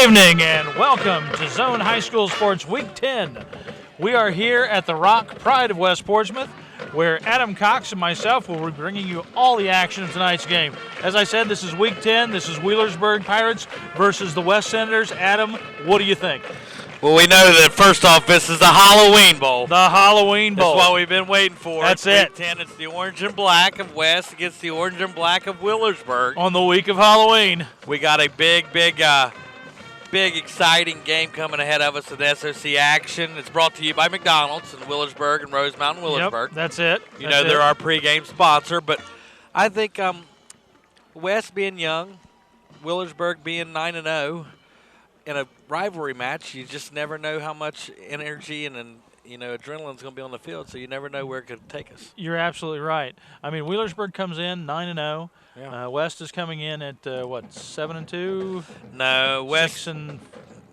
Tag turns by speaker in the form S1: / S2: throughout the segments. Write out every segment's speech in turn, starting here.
S1: evening and welcome to Zone High School Sports Week 10. We are here at the Rock Pride of West Portsmouth, where Adam Cox and myself will be bringing you all the action of tonight's game. As I said, this is Week 10. This is Wheelersburg Pirates versus the West Senators. Adam, what do you think?
S2: Well, we know that first off, this is the Halloween Bowl.
S1: The Halloween Bowl.
S2: That's what we've been waiting for.
S1: That's it.
S2: Week 10, it's the orange and black of West against the orange and black of Wheelersburg.
S1: On the week of Halloween.
S2: We got a big, exciting game coming ahead of us with SOC action. It's brought to you by McDonald's in Wheelersburg and Rose Mountain, Wheelersburg.
S1: Yep, that's it.
S2: You know, they're our pregame sponsor, but I think West being young, Wheelersburg being 9-0, in a rivalry match, you just never know how much energy and adrenaline's going to be on the field, so you never know where it could take us.
S1: You're absolutely right. I mean, Wheelersburg comes in 9-0.
S2: Yeah.
S1: West is coming in at 7-2.
S2: No, West
S1: 6 and.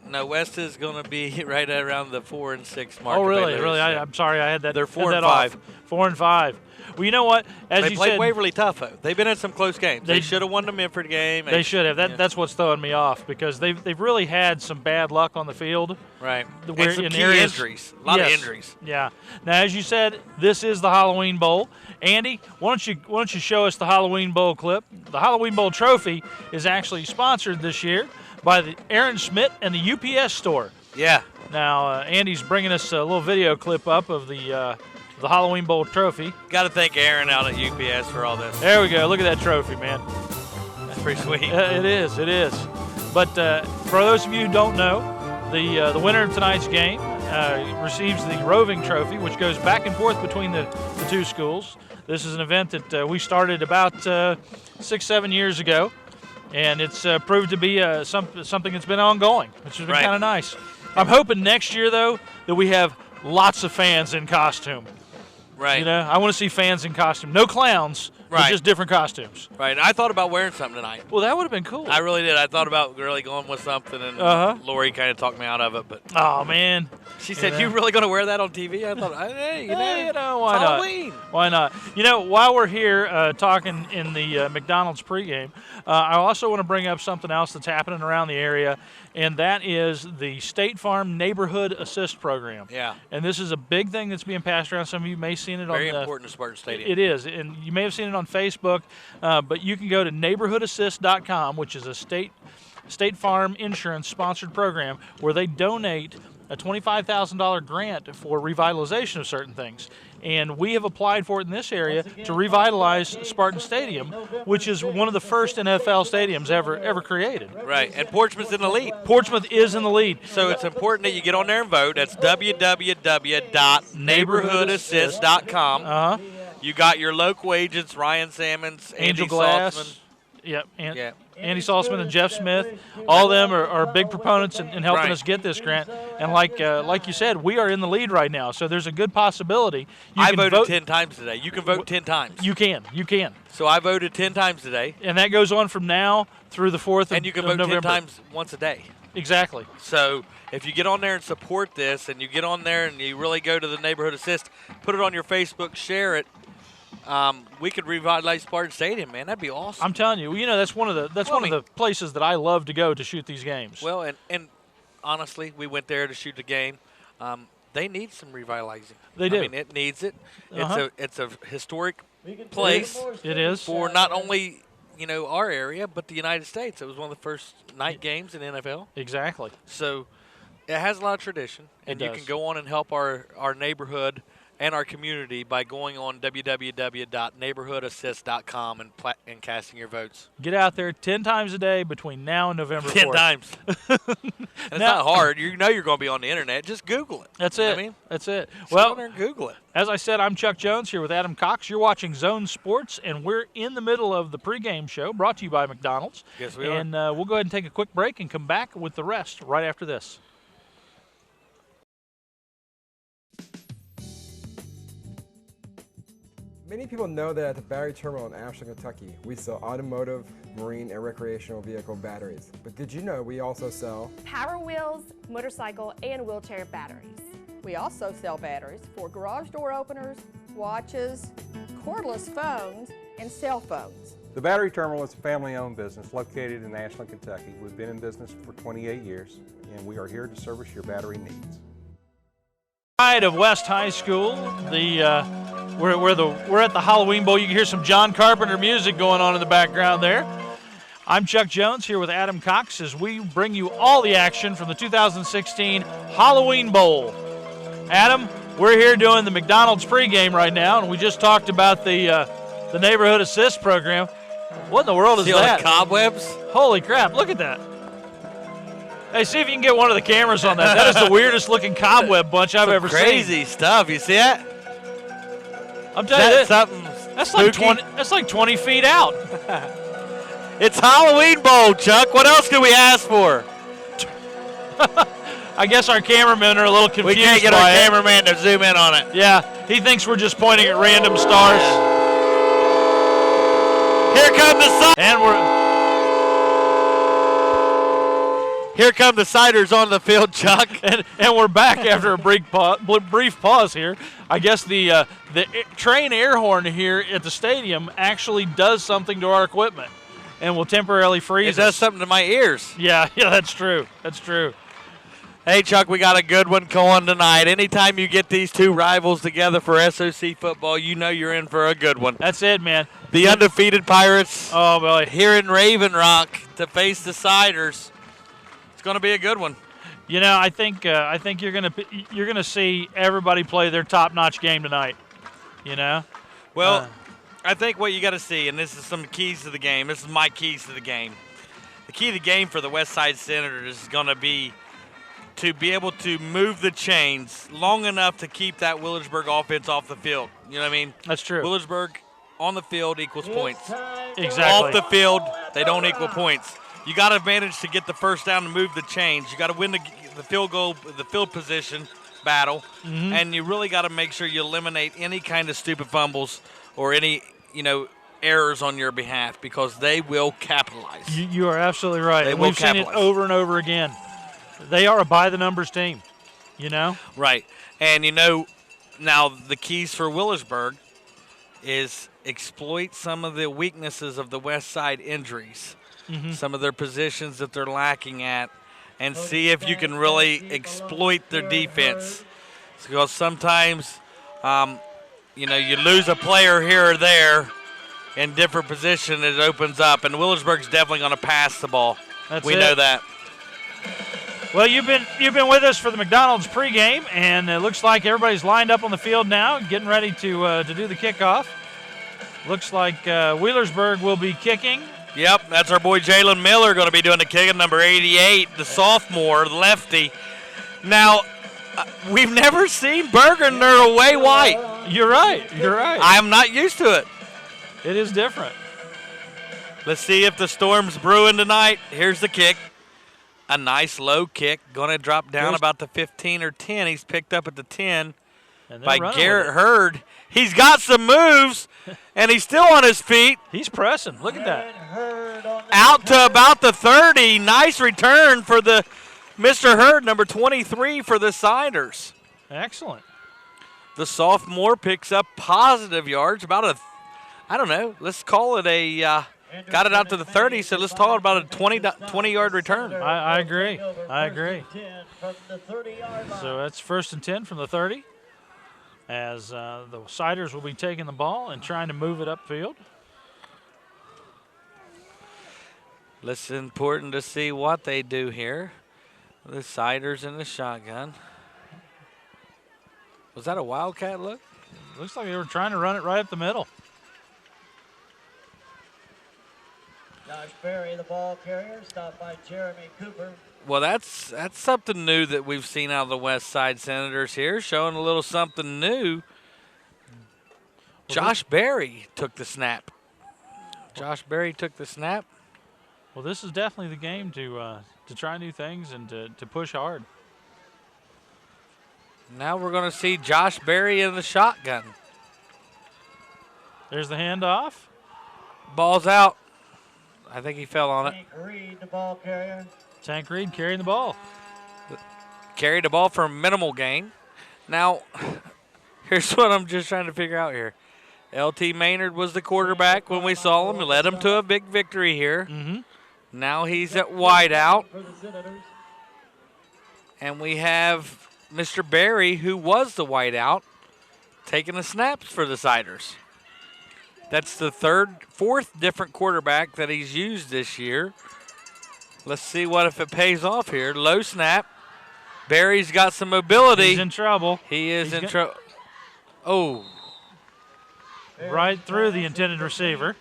S2: No, West is going to be right around the 4-6 mark.
S1: Oh, really? Really? I'm sorry, I had that.
S2: They're 4-5.
S1: Off. 4-5. Well, you know what? As
S2: they
S1: you
S2: played
S1: said,
S2: Waverly tough, though. They've been in some close games. They should have won the Minford game.
S1: They should have. That's what's throwing me off, because they've really had some bad luck on the field.
S2: Right.
S1: Where
S2: and some
S1: in
S2: key
S1: areas,
S2: injuries. A lot of injuries.
S1: Yeah. Now, as you said, this is the Halloween Bowl. Andy, why don't you show us the Halloween Bowl clip? The Halloween Bowl trophy is actually sponsored this year by the Aaron Schmidt and the UPS store.
S2: Yeah.
S1: Now, Andy's bringing us a little video clip up of the Halloween Bowl trophy.
S2: Got to thank Aaron out at UPS for all this.
S1: There we go. Look at that trophy, man.
S2: That's pretty sweet.
S1: It is. But for those of you who don't know, the winner of tonight's game receives the Roving Trophy, which goes back and forth between the two schools. This is an event that we started about 6-7 years ago, and it's proved to be something that's been ongoing, which has been kind of nice. I'm hoping next year, though, that we have lots of fans in costume.
S2: Right.
S1: You know, I want to see fans in costume. No clowns, but just different costumes.
S2: Right. And I thought about wearing something tonight.
S1: Well, that would have been cool.
S2: I really did. I thought about really going with something, and Lori kind of talked me out of it. But
S1: oh, man.
S2: She said, "You really going to wear that on TV?" I thought, hey,
S1: why not?
S2: Halloween.
S1: Why not? You know, while we're here talking in the McDonald's pregame, I also want to bring up something else that's happening around the area, and that is the State Farm Neighborhood Assist Program.
S2: Yeah.
S1: And this is a big thing that's being passed around. Some of you may have seen it
S2: Very important to Spartan Stadium.
S1: It is, and you may have seen it on Facebook, but you can go to neighborhoodassist.com, which is a State Farm Insurance sponsored program where they donate a $25,000 grant for revitalization of certain things. And we have applied for it in this area to revitalize Spartan Stadium, which is one of the first NFL stadiums ever created.
S2: Right, and Portsmouth's in the lead.
S1: Portsmouth is in the lead.
S2: So it's important that you get on there and vote. That's www.neighborhoodassist.com. You got your local agents, Ryan Sammons,
S1: Angel
S2: Andy
S1: Glass.
S2: Saltzman.
S1: Yep. Andy Saltzman and Jeff Smith, all of them are big proponents in helping us get this grant. And like you said, we are in the lead right now, so there's a good possibility.
S2: I voted 10 times today. You can vote 10 times.
S1: You can.
S2: So I voted 10 times today.
S1: And that goes on from now through the 4th of November.
S2: And you can vote 10 times once a day.
S1: Exactly.
S2: So if you get on there and support this, and you get on there and you really go to the Neighborhood Assist, put it on your Facebook, share it, we could revitalize Spartan Stadium, man. That'd be awesome.
S1: I'm telling you, that's one of the places that I love to go to shoot these games.
S2: Well, and honestly, we went there to shoot the game. They need some revitalizing.
S1: They do.
S2: I mean, it needs it. It's a historic place.
S1: It is
S2: for not only our area, but the United States. It was one of the first night games in NFL.
S1: Exactly.
S2: So it has a lot of tradition, and you can go on and help our neighborhood and our community by going on www.neighborhoodassist.com and casting your votes.
S1: Get out there 10 times a day between now and November 4th.
S2: 10 times. It's not hard. You know you're going to be on the internet. Just Google it.
S1: That's it.
S2: I mean,
S1: that's it.
S2: Just go there and Google it.
S1: As I said, I'm Chuck Jones here with Adam Cox. You're watching Zone Sports, and we're in the middle of the pregame show brought to you by McDonald's.
S2: Yes, we are.
S1: And we'll go ahead and take a quick break and come back with the rest right after this.
S3: Many people know that at the Battery Terminal in Ashland, Kentucky, we sell automotive, marine, and recreational vehicle batteries. But did you know we also sell
S4: Power Wheels, motorcycle, and wheelchair batteries?
S5: We also sell batteries for garage door openers, watches, cordless phones, and cell phones.
S6: The Battery Terminal is a family-owned business located in Ashland, Kentucky. We've been in business for 28 years, and we are here to service your battery needs.
S1: Side of West High School, we're at the Halloween Bowl. You can hear some John Carpenter music going on in the background there. I'm Chuck Jones here with Adam Cox as we bring you all the action from the 2016 Halloween Bowl. Adam, we're here doing the McDonald's pregame right now, and we just talked about the Neighborhood Assist program. What in the world is
S2: See all
S1: that?
S2: the cobwebs?
S1: Holy crap, look at that. Hey, see if you can get one of the cameras on that. That is the weirdest looking cobweb bunch I've ever seen.
S2: Crazy stuff. You see that?
S1: I'm telling you,
S2: Something
S1: that's like
S2: spooky?
S1: 20 feet out.
S2: It's Halloween Bowl, Chuck. What else could we ask for?
S1: I guess our cameramen are a little confused
S2: We can't get
S1: by
S2: our
S1: it.
S2: cameraman to zoom in on it.
S1: Yeah, he thinks we're just pointing at random stars.
S2: Here come the
S1: And
S2: Here come the Ciders on the field, Chuck.
S1: and we're back after a brief pause here. I guess the train air horn here at the stadium actually does something to our equipment and will temporarily freeze
S2: It does
S1: us.
S2: something to my ears.
S1: Yeah, that's true. That's true.
S2: Hey, Chuck, we got a good one going tonight. Anytime you get these two rivals together for SOC football, you know you're in for a good one.
S1: That's it, man.
S2: The undefeated Pirates
S1: Oh, boy.
S2: here in Raven Rock to face the Ciders. It's going to be a good one.
S1: You know, I think you're gonna see everybody play their top-notch game tonight. You know.
S2: Well, I think what you got to see, and this is some keys to the game. This is my keys to the game. The key to the game for the West Side Senators is going to be able to move the chains long enough to keep that Willersburg offense off the field. You know what I mean?
S1: That's true.
S2: Willersburg on the field equals points.
S1: Exactly.
S2: Off the field, they don't equal points. You got to manage to get the first down and move the chains. You got to win the field goal, the field position battle, and you really got to make sure you eliminate any kind of stupid fumbles or any errors on your behalf because they will capitalize.
S1: You are absolutely right.
S2: They
S1: And
S2: will
S1: we've seen it
S2: capitalize.
S1: over and over again. They are a by-the-numbers team, you know?
S2: Right. And, now the keys for Willersburg is exploit some of the weaknesses of the West Side injuries, some of their positions that they're lacking at, and see if you can really exploit their defense. Because sometimes, you lose a player here or there in different position, it opens up. And Willersburg's definitely going to pass the ball. We know that.
S1: Well, you've been with us for the McDonald's pregame, and it looks like everybody's lined up on the field now, getting ready to do the kickoff. Looks like Wheelersburg will be kicking.
S2: Yep, that's our boy Jalen Miller going to be doing the kicking, number 88, the sophomore, the lefty. Now, we've never seen Bergener away white.
S1: You're right. You're right.
S2: I'm not used to it.
S1: It is different.
S2: Let's see if the storm's brewing tonight. Here's the kick. A nice low kick, going to drop down about the 15 or 10. He's picked up at the 10
S1: And they're
S2: by
S1: running
S2: Garrett
S1: with it.
S2: Hurd. He's got some moves, and he's still on his feet.
S1: He's pressing. Look at that.
S2: Out to about the 30. Nice return for the Mr. Hurd, number 23 for the Ciders.
S1: Excellent.
S2: The sophomore picks up positive yards, about let's call it got it out to the 30, so let's talk about a 20-yard return.
S1: I agree. I agree. So that's 1st and 10 from the 30 as the Ciders will be taking the ball and trying to move it upfield.
S2: It's important to see what they do here. The Ciders in the shotgun. Was that a Wildcat look?
S1: Looks like they were trying to run it right up the middle.
S7: Josh Berry, the ball carrier, stopped by Jeremy Cooper.
S2: Well, that's something new that we've seen out of the West Side Senators here, showing a little something new. Josh Berry took the snap. Josh Berry took the snap.
S1: Well, this is definitely the game to try new things and to push hard.
S2: Now we're going to see Josh Berry in the shotgun.
S1: There's the handoff.
S2: Ball's out. I think he fell on it.
S7: Tank Reed, the ball carrier.
S1: Tank Reed carrying the ball.
S2: Carried the ball for a minimal gain. Now, here's what I'm just trying to figure out here. LT Maynard was the quarterback when we saw him. He led him to a big victory here.
S1: Mm-hmm.
S2: Now he's at wideout.
S7: For the Senators.
S2: And we have Mr. Barry, who was the wideout, taking the snaps for the Siders. That's the fourth different quarterback that he's used this year. Let's see what if it pays off here. Low snap. Barry's got some mobility.
S1: He's in trouble.
S2: He is
S1: He's
S2: in trouble. Oh,
S1: Right through the intended receiver.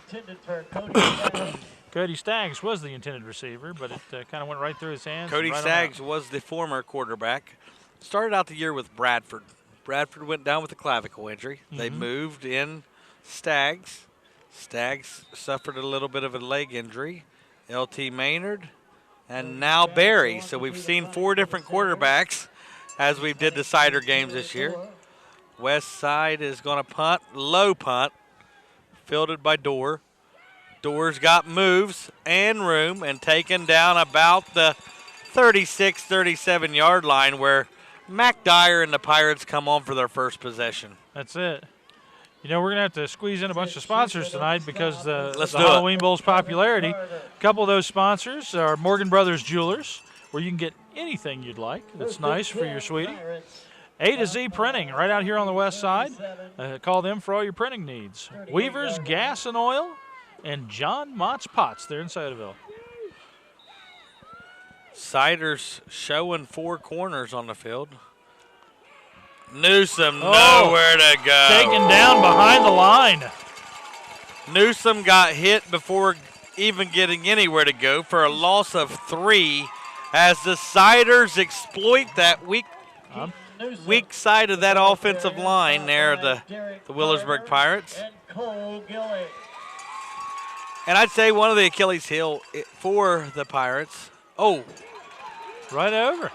S7: Intended for Cody Staggs.
S1: Cody Staggs was the intended receiver, but it kind of went right through his hands.
S2: Cody
S1: right on
S2: Staggs
S1: out.
S2: was the former quarterback. Started out the year with Bradford. Bradford went down with a clavicle injury. They moved in Staggs. Staggs suffered a little bit of a leg injury. LT Maynard, and now Barry. So we've seen 4 different quarterbacks as we did the Cider games this year. West Side is going to punt, low punt, fielded by Dorr. Dorr's got moves and room and taken down about the 36, 37-yard line where Mac Dyer and the Pirates come on for their first possession.
S1: That's it. You know, we're going to have to squeeze in a bunch of sponsors tonight because
S2: Let's
S1: the
S2: do it.
S1: Halloween Bowl's popularity. A couple of those sponsors are Morgan Brothers Jewelers, where you can get anything you'd like that's nice for your sweetie. A to Z Printing, right out here on the west side. Call them for all your printing needs. Weaver's Gas and Oil, and John Mott's Pots there in Sodaville.
S2: Siders showing 4 corners on the field. Newsom
S1: Oh.
S2: nowhere to go.
S1: Taken down behind the line.
S2: Newsom got hit before even getting anywhere to go for a loss of 3 as the Siders exploit that weak side of that offensive line there, the Willersburg Pirates.
S7: And Cole Gilly.
S2: And I'd say one of the Achilles heel for the Pirates. Oh,
S1: Right over.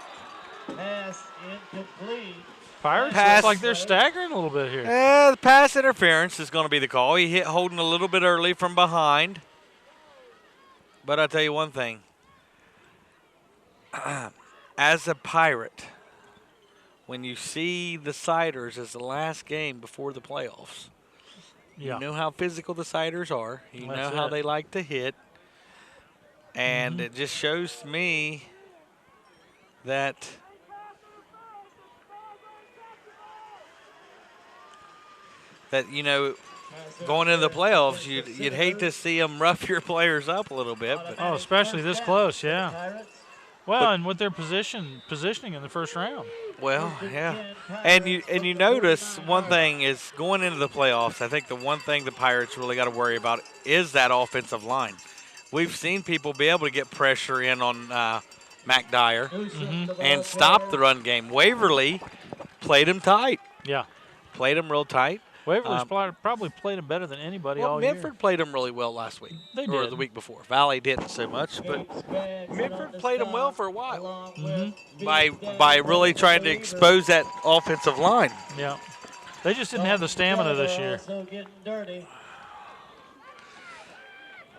S7: Pass incomplete.
S1: Pirates
S2: Pass.
S1: look like they're staggering a little bit here.
S2: the pass interference is going to be the call. He hit Holden a little bit early from behind. But I'll tell you one thing. As a Pirate, when you see the Siders as the last game before the playoffs,
S1: Yeah.
S2: you know how physical the Siders are. You
S1: That's
S2: know how
S1: it.
S2: they like to hit. And it just shows to me that you know, going into the playoffs, you'd hate to see them rough your players up a little bit. But
S1: Oh, especially this close, yeah.
S7: Pirates.
S1: Well, and with their positioning in the first round.
S2: well, yeah. And you notice one thing is going into the playoffs, I think the one thing the Pirates really got to worry about is that offensive line. We've seen people be able to get pressure in on Mac Dyer and stop the run game. Waverly played him tight.
S1: Yeah.
S2: Played him real tight.
S1: Waverly's probably played them better than anybody all year.
S2: Minford played him really well last week.
S1: They
S2: or
S1: did.
S2: the week before. Valley didn't so much, but Minford played him well for a while by really trying to expose that offensive line.
S1: Yeah. They just didn't have the stamina this year.
S7: Also getting dirty.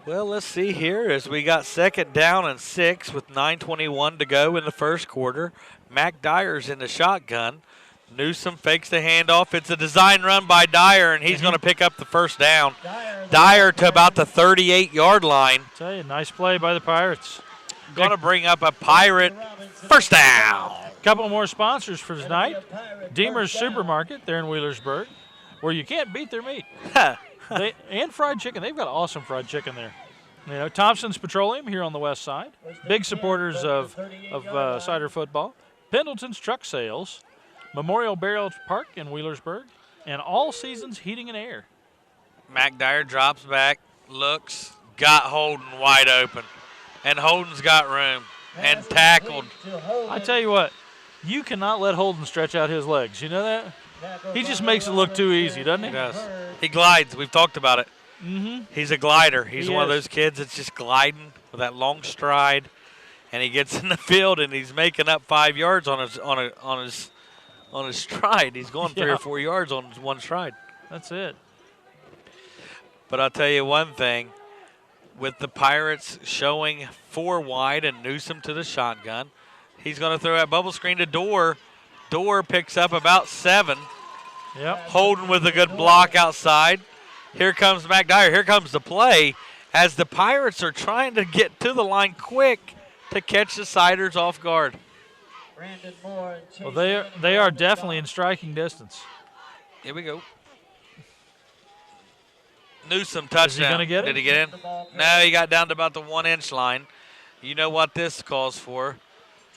S2: Well, let's see here as we got 2nd down and 6 with 9:21 to go in the first quarter. Mac Dyer's in the shotgun. Newsom fakes the handoff. It's a design run by Dyer, and he's going to pick up the first down. Dyer to about the 38-yard line.
S1: Tell you, nice play by the Pirates.
S2: Going to bring up a Pirate first down.
S1: Couple more sponsors for tonight. Deemer's Supermarket there in Wheelersburg, where you can't beat their meat. And fried chicken. They've got awesome fried chicken there. You know, Thompson's Petroleum here on the west side. Big supporters of Cider football. Pendleton's Truck Sales. Memorial Burial Park in Wheelersburg. And All Seasons Heating and Air.
S2: Mac Dyer drops back, looks, got Holden wide open. And Holden's got room and tackled.
S1: I tell you what, you cannot let Holden stretch out his legs. You know that? He just makes it look too easy, doesn't he?
S2: He does. He glides. We've talked about it.
S1: Mm-hmm.
S2: He's a glider. He's
S1: He
S2: one of
S1: is.
S2: those kids that's just gliding with that long stride, and he gets in the field and he's making up 5 yards on his stride. He's going 3
S1: Yeah.
S2: or 4 yards on his one stride.
S1: That's it.
S2: But I'll tell you one thing, with the Pirates showing 4 wide and Newsom to the shotgun, he's going to throw that bubble screen to Dorr. Dorr picks up about 7.
S1: Yep.
S2: Holden with a good block outside. Here comes McDyer. Here comes the play as the Pirates are trying to get to the line quick to catch the Siders off guard.
S7: Brandon Moore and Chase
S1: Well,
S7: Lineker
S1: they are
S7: on the
S1: definitely
S7: stop.
S1: in striking distance.
S2: Here we go. Newsom touchdown.
S1: gonna get it?
S2: Did he get in? No, he got down to about the 1-inch line. You know what this calls for.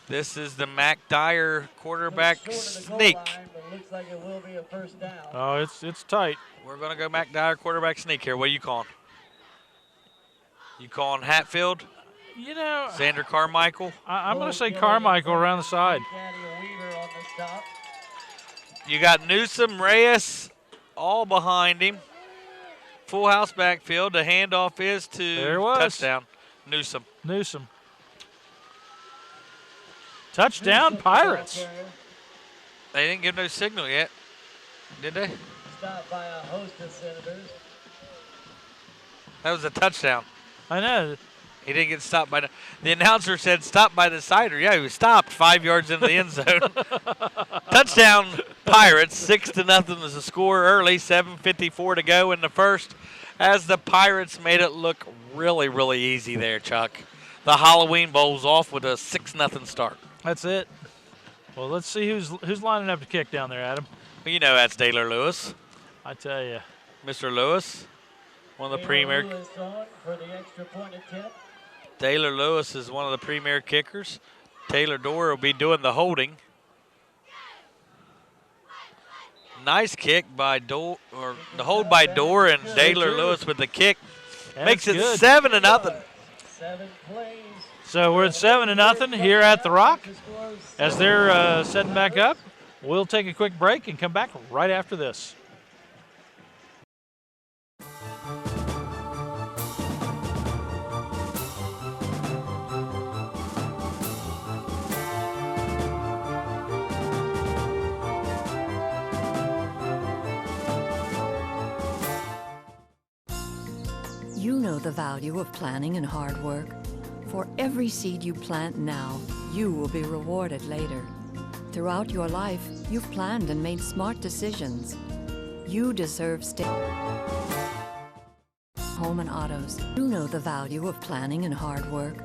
S2: This is the McDyer quarterback
S7: Short of the goal
S2: sneak.
S7: line, but it looks like it will be a first down.
S1: Oh, it's tight.
S2: We're going to go McDyer quarterback sneak here. What are you calling? You calling Hatfield?
S1: You know,
S2: Xander Carmichael?
S1: I'm going to say Carmichael around the side.
S7: Caddy Weaver on the stop.
S2: You got Newsom, Reyes, all behind him. Full house backfield. The handoff is to
S1: There it was.
S2: touchdown. Newsom.
S1: Newsom. Touchdown, Pirates.
S2: They didn't give no signal yet, did they?
S7: Stopped by a host of Senators.
S2: That was a touchdown.
S1: I know.
S2: He didn't get stopped by the announcer said stop by the Cider. Yeah, he was stopped 5 yards into the end zone. Touchdown Pirates. 6-0 is the score early. 7:54 to go in the first as the Pirates made it look really, really easy there, Chuck. The Halloween Bowl's off with a 6-0 start.
S1: That's it. Well, let's see who's lining up to kick down there, Adam.
S2: Well, you know that's Taylor Lewis.
S1: I tell you.
S2: Mr. Lewis, one of the premier.
S7: Lewis on for the extra point attempt.
S2: Taylor Lewis is one of the premier kickers. Taylor Dorr will be doing the holding. Nice kick by Dorr, or the hold by Dorr, and Taylor Lewis with the kick.
S1: That's
S2: Makes it
S1: good.
S2: 7-0.
S7: 7 plays.
S1: So we're at 7-0 here at the Rock. As they're setting back up, we'll take a quick break and come back right after this.
S8: You know the value of planning and hard work. For every seed you plant now, you will be rewarded later. Throughout your life, you've planned and made smart decisions. You deserve Home and Autos. You know the value of planning and hard work.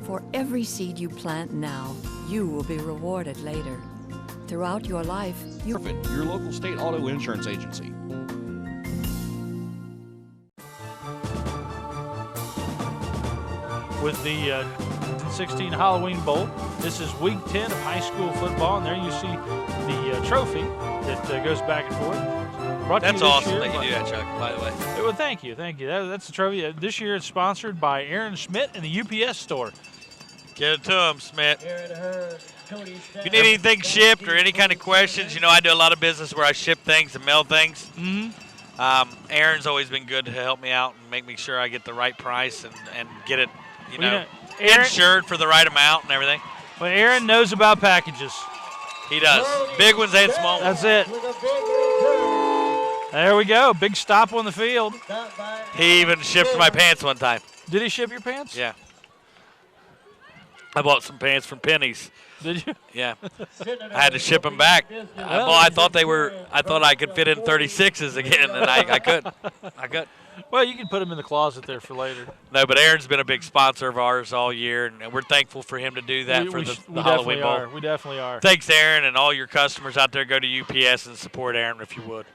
S8: For every seed you plant now, you will be rewarded later. Throughout your life, you...
S9: Your local state auto insurance agency.
S1: With the 16 Halloween Bowl. This is week 10 of high school football, and there you see the trophy that goes back and forth. Brought to you
S2: That's
S1: this
S2: awesome
S1: year
S2: that you
S1: by-
S2: do that, Chuck, by the way.
S1: Well, thank you. That's the trophy. This year it's sponsored by Aaron Schmidt and the UPS store.
S2: Give it to him, Smith.
S7: Here at her, Cody
S2: If you need anything shipped or any kind of questions, you know I do a lot of business where I ship things and mail things. Aaron's always been good to help me out and make me sure I get the right price and get it,
S1: Aaron,
S2: insured for the right amount and everything.
S1: well, Aaron knows about packages.
S2: He does. Big ones and small ones.
S1: That's it.
S7: with a big return.
S1: There we go. Big stop on the field.
S7: Stopped by
S2: He even shipped my pants one time.
S1: Did he ship your pants?
S2: Yeah. I bought some pants from Penny's.
S1: Did you?
S2: Yeah.
S7: Senators
S2: I had to ship them back. I thought I could fit in 36s again, and I couldn't. I couldn't.
S1: Well, you can put them in the closet there for later.
S2: No, but Aaron's been a big sponsor of ours all year, and we're thankful for him to do that for the Halloween Bowl.
S1: We definitely are.
S2: Thanks, Aaron, and all your customers out there. Go to UPS and support Aaron if you would.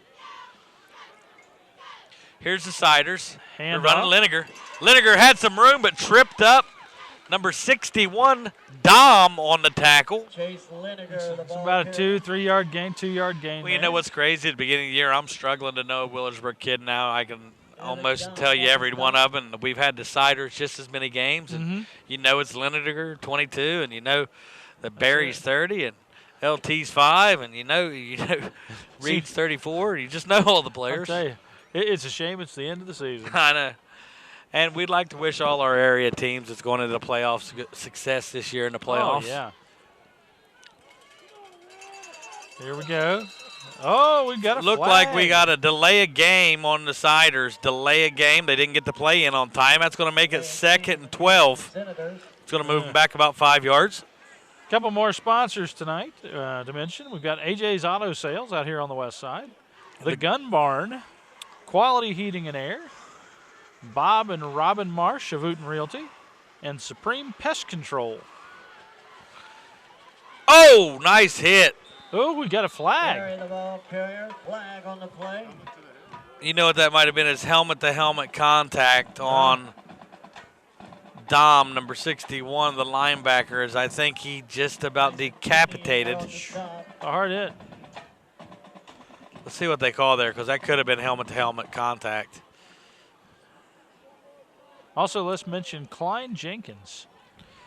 S2: Here's the Siders.
S1: Hand
S2: We're running
S1: off.
S2: Liniger. Liniger had some room but tripped up. Number 61, Dom on the tackle.
S7: Chase Lineker, the
S1: It's
S7: ball
S1: about a
S7: carrier.
S1: 2-3 yard gain, 2 yard gain.
S2: Well, you know what's crazy? At the beginning of the year, I'm struggling to know a Willersburg kid now. I can almost tell you every one of them. We've had the Siders just as many games, and you know it's Liniger 22, and you know that Barry's 30, and LT's 5, and you know Reed's 34. You just know all the
S1: I'll
S2: players.
S1: tell you, it's a shame it's the end of the season.
S2: I know. And we'd like to wish all our area teams that's going into the playoffs success this year in the playoffs.
S1: Oh, yeah. Here we go. Oh, we got a
S2: Looked
S1: flag.
S2: like we got a delay a game on the Siders. Delay a game. They didn't get the play in on time. That's going to make it 2nd and 12.
S7: Senators.
S2: It's going to move them back about 5 yards.
S1: Couple more sponsors tonight to mention. We've got AJ's Auto Sales out here on the west side. The Gun Barn, Quality Heating and Air, Bob and Robin Marsh of Wooten Realty, and Supreme Pest Control.
S2: Oh, nice hit.
S1: Oh, we got a flag.
S7: Barry, the ball carrier. Flag on the play.
S2: You know what that might have been? His helmet-to-helmet contact on Dom, number 61, the linebacker, as I think he just about decapitated.
S1: A hard hit.
S2: Let's see what they call there, because that could have been helmet-to-helmet contact.
S1: Also, let's mention Klein Jenkins.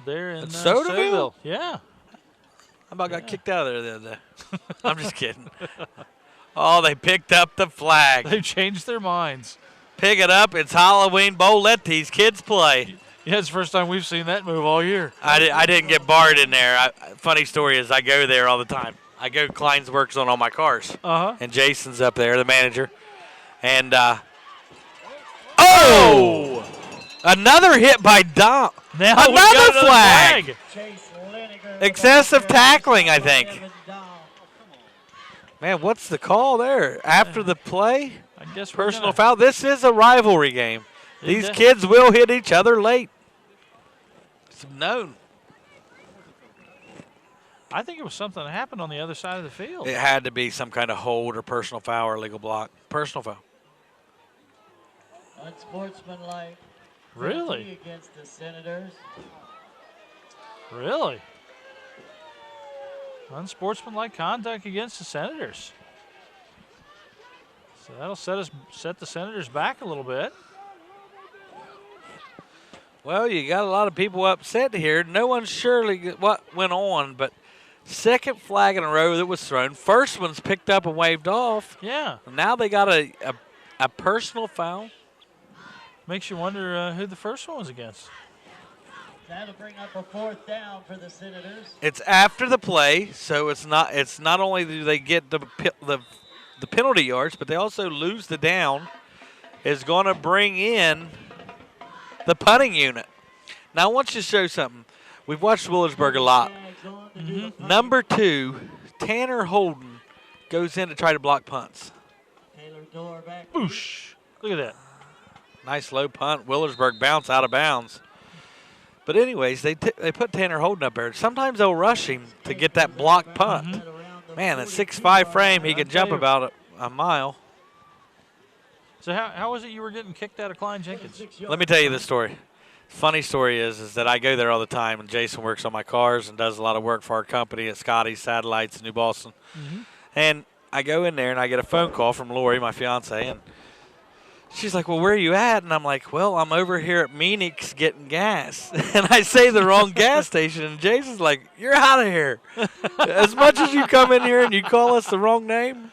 S1: They're in
S2: Sodaville?
S1: Yeah.
S2: I about got kicked out of there the other day. I'm just kidding. Oh, they picked up the flag.
S1: They've changed their minds.
S2: Pick it up. It's Halloween Bowl. Let these kids play.
S1: Yeah, it's the first time we've seen that move all year.
S2: I didn't get barred in there. Funny story is I go there all the time. I go Klein's works on all my cars.
S1: Uh-huh.
S2: And Jason's up there, the manager. And, oh! Another hit by Dom.
S1: Now we
S2: Another
S1: got
S2: flag.
S7: Chase Liniger,
S2: Excessive
S7: the ball carrier.
S2: tackling, I think.
S7: Evan Dahl.
S2: Man, what's the call there? After the play?
S1: I guess we're
S2: Personal
S1: gonna-
S2: foul. This is a rivalry game. These kids will hit each other late. It's known.
S1: I think it was something that happened on the other side of the field.
S2: It had to be some kind of hold or personal foul or legal block. Personal foul.
S7: Unsportsmanlike.
S1: Really?
S7: penalty against the Senators.
S1: Really? Unsportsmanlike conduct against the Senators. So that'll set the Senators back a little bit.
S2: Well, you got a lot of people upset here. No one's surely what went on, but second flag in a row that was thrown. First one's picked up and waved off.
S1: Yeah.
S2: Now they got a personal foul.
S1: Makes you wonder who the first one was against.
S7: That'll bring up a 4th down for the Senators.
S2: It's after the play, so it's not only do they get the penalty yards, but they also lose the down. Is going to bring in the punting unit. Now I want you to show something. We've watched Willersburg a lot. Number 2, Tanner Holden, goes in to try to block punts.
S7: Taylor Dorr back.
S1: Boosh. Look at that.
S2: Nice low punt. Willersburg bounce out of bounds. But anyways, they put Tanner Holden up there. Sometimes they'll rush him to get that block punt. Man, that 6'5" frame, he can jump about a mile.
S1: So how was it you were getting kicked out of Klein Jenkins?
S2: Let me tell you this story. Funny story is that I go there all the time, and Jason works on my cars and does a lot of work for our company at Scotty's Satellites in New Boston. And I go in there, and I get a phone call from Lori, my fiance, and she's like, well, where are you at? And I'm like, well, I'm over here at Meenick's getting gas. And I say the wrong gas station, and Jason's like, you're out of here. As much as you come in here and you call us the wrong name.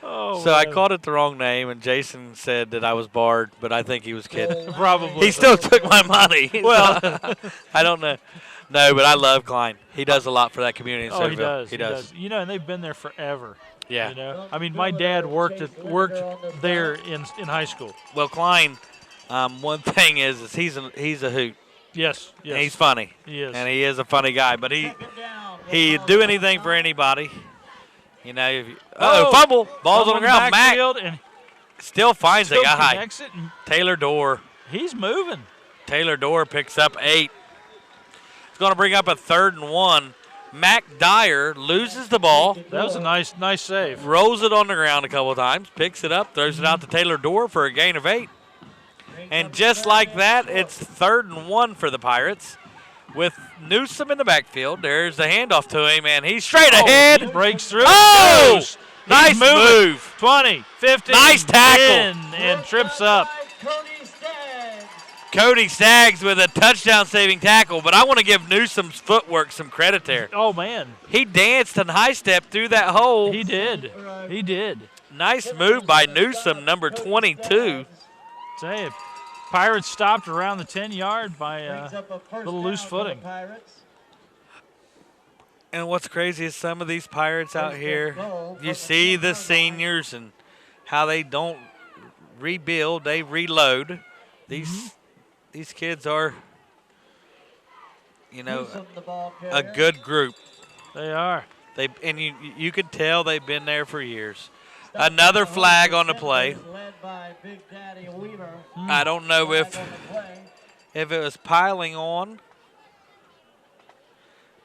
S1: Oh,
S2: so I called it the wrong name, and Jason said that I was barred, but I think he was kidding.
S1: Probably.
S2: He still took my money.
S1: Well,
S2: I don't know. No, but I love Klein. He does a lot for that community in
S1: Oh, he
S2: Sotaville.
S1: does.
S2: He does.
S1: You know, and they've been there forever.
S2: Yeah.
S1: You know, I mean, my dad worked there in high school.
S2: Well, Klein, one thing is he's a hoot.
S1: Yes.
S2: And he's funny.
S1: He is.
S2: And he is a funny guy, but he'd do anything for anybody. You know, if you, fumble. Ball's on the ground. Mac
S1: and
S2: still finds a guy.
S1: Connects it and
S2: Taylor Dorr.
S1: He's moving.
S2: Taylor Dorr picks up 8. It's going to bring up a 3rd and 1. Mac Dyer loses the ball.
S1: That was a nice save.
S2: Rolls it on the ground a couple of times, picks it up, throws it out to Taylor Dorr for a gain of 8. And just like that, it's 3rd and 1 for the Pirates. With Newsome in the backfield, there's the handoff to him, and he's straight ahead.
S1: He breaks through.
S2: Oh!
S1: Goes.
S2: Nice move.
S1: 20, 15.
S2: Nice tackle.
S1: And trips up.
S2: Cody Staggs with a touchdown-saving tackle, but I want to give Newsome's footwork some credit there.
S1: Oh, man.
S2: He danced and high-stepped through that hole.
S1: He did. He did.
S2: Nice move by Newsome, number 22.
S1: Say, Pirates stopped around the 10-yard by a little loose footing.
S2: And what's crazy is some of these Pirates out here, you see the seniors and how they don't rebuild, they reload. These kids are, you know, a good group.
S1: They are.
S2: And you can tell they've been there for years. Another flag on the play.
S7: Led by Big Daddy Wheeler.
S2: I don't know
S7: Flag on the play.
S2: if it was piling on.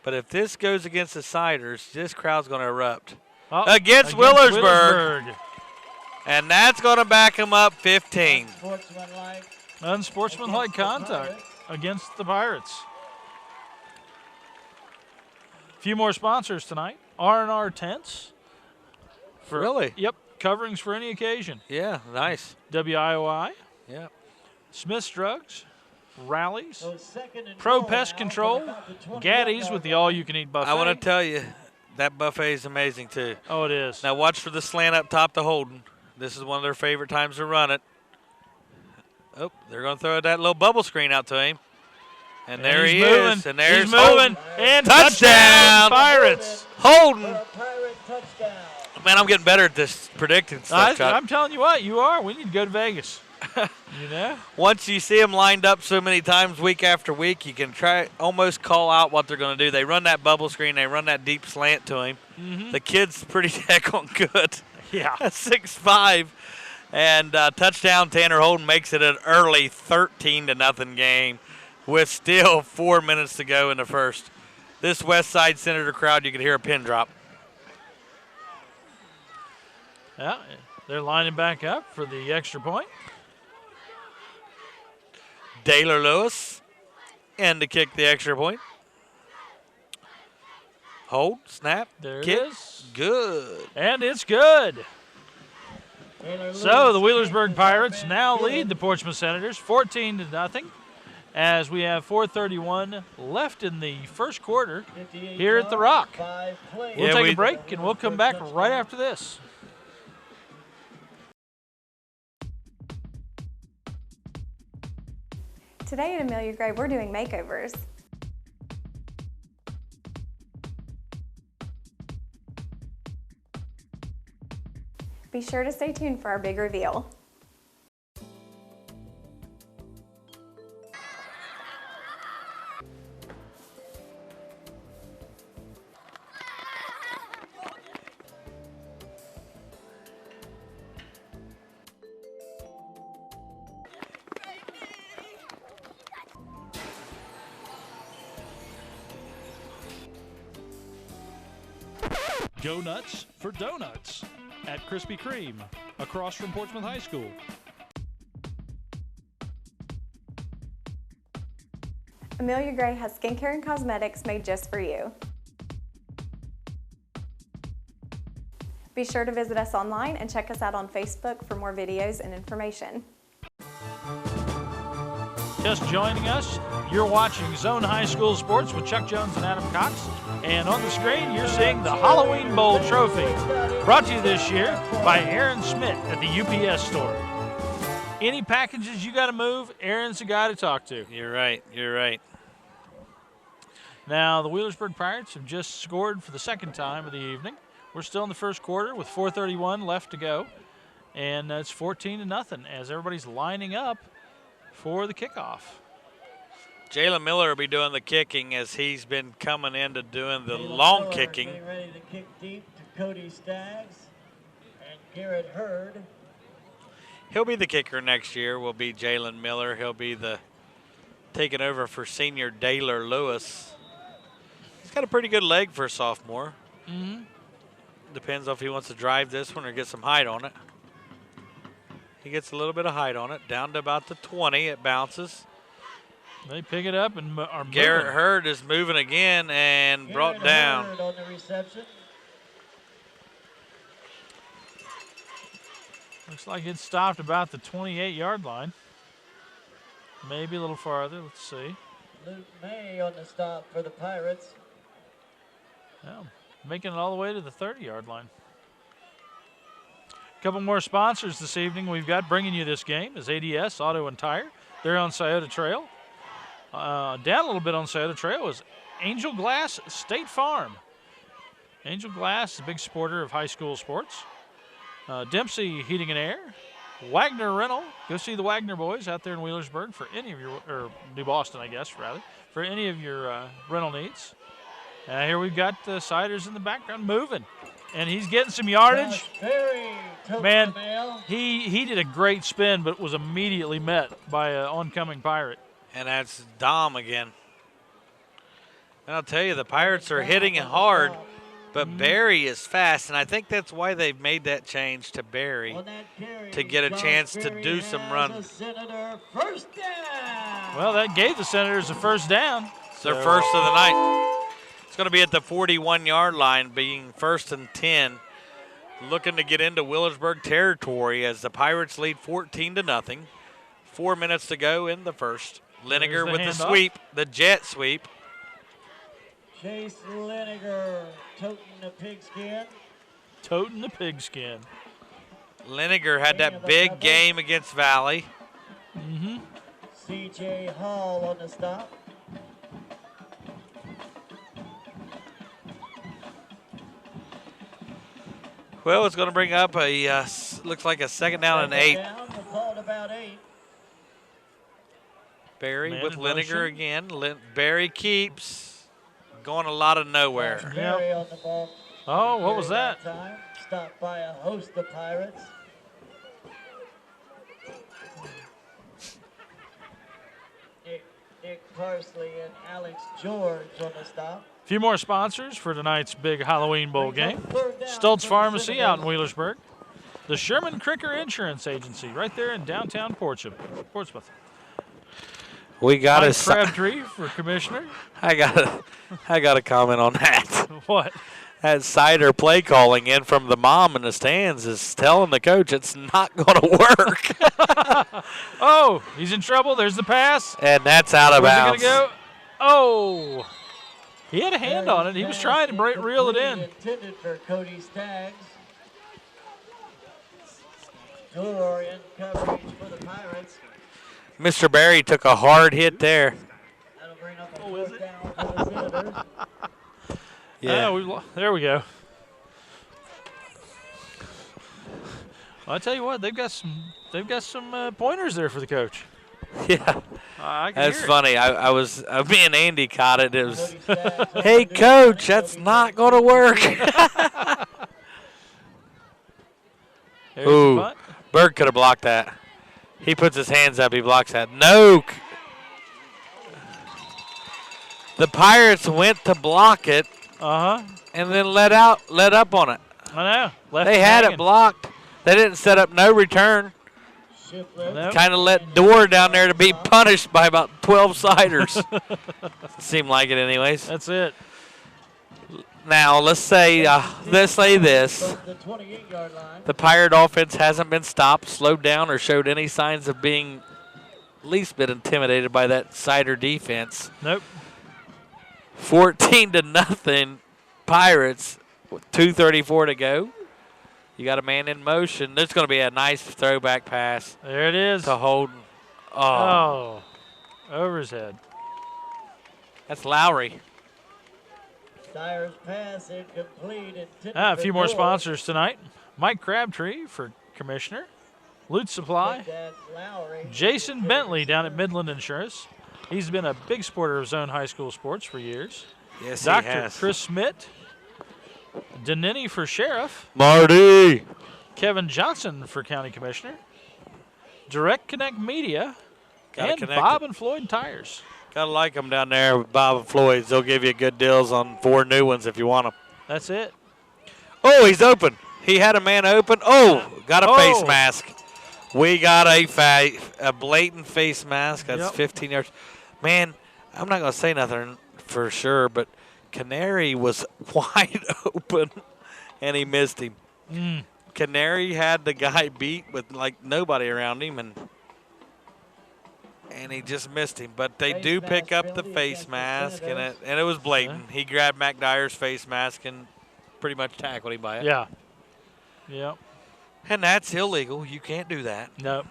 S2: But if this goes against the Siders, this crowd's going to erupt.
S1: Oh,
S2: Against Willersburg. And that's going to back them up 15.
S7: Unsportsmanlike.
S1: Unsportsmanlike contact against the Pirates. A few more sponsors tonight. R&R Tents.
S2: Really?
S1: Yep, coverings for any occasion.
S2: Yeah, nice.
S1: WIOI.
S2: Yeah.
S1: Smith's Drugs. Rallies.
S7: So second and
S1: Pro
S7: goal
S1: Pest
S7: now
S1: Control.
S7: from about the 21
S1: Gaddy's
S7: yard
S1: with the
S7: line.
S1: all-you-can-eat buffet.
S2: I want to tell you, that buffet is amazing, too.
S1: Oh, it is.
S2: Now watch for the slant up top to Holden. This is one of their favorite times to run it. Oh, they're going to throw that little bubble screen out to him. And there
S1: he's
S2: he
S1: moving.
S2: is. And there's
S1: he's moving.
S2: Holden.
S1: And
S2: Touchdown.
S1: Pirates.
S2: Holden.
S7: For a Pirate touchdown.
S2: Man, I'm getting better at this predicting stuff, Chuck.
S1: I'm telling you what, you are. We need to go to Vegas. You know?
S2: Once you see them lined up so many times week after week, you can try almost call out what they're going to do. They run that bubble screen. They run that deep slant to him.
S1: Mm-hmm.
S2: The kid's pretty daggone good.
S1: Yeah.
S2: 6'5". And touchdown, Tanner Holden makes it an early 13-0 game with still 4 minutes to go in the first. This West Side Senator crowd, you could hear a pin drop.
S1: Yeah, they're lining back up for the extra point.
S2: Daylor Lewis, and to kick the extra point. Hold, snap,
S1: There
S2: kick.
S1: it is.
S2: Good.
S1: And it's good.
S7: Taylor
S1: So the
S7: Lewis
S1: Wheelersburg
S7: has
S1: Pirates
S7: been
S1: now
S7: good.
S1: lead the Portsmouth Senators 14-0 as we have 4:31 left in the first quarter
S7: 58
S1: here at the
S7: yards,
S1: Rock.
S7: 5 plays.
S1: We'll
S2: Yeah,
S1: take
S2: we-
S1: a break and we'll come back right after this.
S10: Today at Amelia Gray, we're doing makeovers. Be sure to stay tuned for our big reveal.
S9: Go nuts for donuts at Krispy Kreme, across from Portsmouth High School.
S10: Amelia Gray has skincare and cosmetics made just for you. Be sure to visit us online and check us out on Facebook for more videos and information.
S1: Just joining us, you're watching Zone High School Sports with Chuck Jones and Adam Cox. And on the screen, you're seeing the Halloween Bowl Trophy, brought to you this year by Aaron Smith at the UPS store. Any packages you got to move, Aaron's the guy to talk to.
S2: You're right. You're right.
S1: Now, the Wheelersburg Pirates have just scored for the second time of the evening. We're still in the first quarter with 4:31 left to go. And it's 14-0 as everybody's lining up for the kickoff.
S2: Jalen Miller will be doing the kicking as he's been coming into doing the
S7: Taylor
S2: long
S7: Miller
S2: kicking.
S7: Getting ready to kick deep to Cody Staggs and Garrett Hurd.
S2: He'll be the kicker next year. Will be Jalen Miller. He'll be the taking over for senior Daylor Lewis. He's got a pretty good leg for a sophomore.
S1: Mm-hmm.
S2: Depends on if he wants to drive this one or get some height on it. He gets a little bit of height on it. Down to about the 20, it bounces.
S1: They pick it up and are moving.
S2: Garrett Hurd is moving again and brought
S7: Garrett
S2: down.
S7: Hurd on the reception.
S1: Looks like it stopped about the 28-yard line. Maybe a little farther. Let's see.
S7: Luke May on the stop for the Pirates.
S1: Yeah, making it all the way to the 30-yard line. A couple more sponsors this evening we've got bringing you this game is ADS Auto and Tire. They're on Scioto Trail. Down a little bit on Scioto Trail is Angel Glass State Farm. Angel Glass is a big supporter of high school sports. Dempsey Heating and Air. Wagner Rental. Go see the Wagner boys out there in Wheelersburg for any of your, or New Boston, I guess, rather, for any of your rental needs. Here we've got the Siders in the background moving. and he's getting some yardage.
S7: Josh Berry took
S1: Man,
S7: the mail.
S1: he did a great spin, but was immediately met by an oncoming Pirate.
S2: And that's Dom again. And I'll tell you, the Pirates are hitting it hard, but Barry is fast, and I think that's why they've made that change to Barry,
S7: On that carry,
S2: to get a
S7: Josh
S2: chance to
S7: Berry
S2: do some
S7: has
S2: run.
S7: a Senator first down.
S1: Well, that gave the Senators a first down.
S2: It's their first of the night. It's going to be at the 41-yard line, being 1st and 10. Looking to get into Willersburg territory as the Pirates lead 14-0. 4 minutes to go in the first. Liniger
S1: the
S2: with the
S1: handoff.
S2: sweep, the jet sweep.
S7: Chase Liniger toting the pigskin.
S1: Toting the pigskin.
S2: Liniger had that big game against Valley.
S7: C.J. Hall on the stop.
S2: Well, it's going to bring up a, looks like a second down and 8.
S7: Down, the ball at about 8.
S2: Barry
S1: Man
S2: with
S1: in
S2: Liniger
S1: motion.
S2: again. Barry keeps going a lot of nowhere.
S7: Berry on the ball.
S1: Oh, what was
S7: Berry
S1: that?
S7: time. Stopped by a host of Pirates. Nick Parsley and Alex George on the stop.
S1: A few more sponsors for tonight's big Halloween Bowl game.
S7: Third down
S1: Stultz
S7: for the
S1: Pharmacy out in
S7: Senators.
S1: Wheelersburg. The Sherman Cricker Insurance Agency right there in downtown Portsmouth.
S2: We got
S1: Mike
S2: a
S1: Crabtree for commissioner.
S2: I got a comment on that.
S1: What?
S2: That Sider play calling in from the mom in the stands is telling the coach it's not going to work.
S1: Oh, he's in trouble. There's the pass.
S2: And that's out of
S1: Where's
S2: bounds.
S1: it going to go? Oh. He had a hand on it. He was trying to reel it in.
S7: Intended for Cody Staggs. Dual orient coverage for the Pirates.
S2: Mr. Barry took a hard hit there.
S7: That'll bring up a fourth down for the Senators.
S2: Yeah.
S1: There we go. Well, I tell you what, they've got some pointers there for the coach.
S2: Yeah.
S1: I can
S2: That's
S1: hear it.
S2: funny. I was me and Andy caught it. It was,
S7: Cody Staggs on
S2: hey
S7: the
S2: coach,
S7: defense.
S2: that's not going to work.
S1: There's the
S2: Ooh,
S1: punt.
S2: Berg could have blocked that. He puts his hands up. He blocks that. No. The Pirates went to block it and then let up on it.
S1: I know. Left
S2: They
S1: him
S2: had
S1: hanging.
S2: it blocked. They didn't set up no return.
S7: Shiflett.
S1: Nope.
S2: Kind of let Dorr down there to be punished by about 12 siders. Seemed like it anyways.
S1: That's it.
S2: Now, let's say this.
S7: From the 28-yard line.
S2: The Pirate offense hasn't been stopped, slowed down, or showed any signs of being least bit intimidated by that Sider defense.
S1: Nope.
S2: 14-0 Pirates with 2:34 to go. You got a man in motion. There's going to be a nice throwback pass
S1: There it is.
S2: to Holden.
S1: Oh. Over his head.
S2: That's Lowry.
S7: Dyer's pass incomplete. Intended
S1: A
S7: for
S1: few more
S7: Dorr.
S1: sponsors tonight. Mike Crabtree for commissioner. Loot Supply.
S7: That's Lowry.
S1: Jason Bentley down at Midland Insurance. He's been a big supporter of Zone High School sports for years.
S2: Yes,
S1: Dr. Chris Smith. Danini for sheriff.
S2: Marty.
S1: Kevin Johnson for county commissioner. Direct Connect Media.
S2: Gotta
S1: and
S2: connect
S1: Bob
S2: it.
S1: and Floyd Tires.
S2: Gotta like them down there with Bob and Floyd's. They'll give you good deals on 4 new ones if you want them.
S1: That's it.
S2: Oh, he's open. He had a man open. Oh, got a face
S1: Oh.
S2: mask. We got a blatant face mask. That's
S1: Yep.
S2: 15 yards. Man, I'm not going to say nothing for sure, but Canary was wide open, and he missed him. Canary had the guy beat with, like, nobody around him, and he just missed him. But they
S7: Face
S2: do
S7: mask
S2: pick up the
S7: penalty
S2: face
S7: against the
S2: mask,
S7: Senators.
S2: and it was blatant. He grabbed McDyer's face mask and pretty much tackled him by it.
S1: Yeah. Yep.
S2: And that's illegal. You can't do that.
S1: Nope.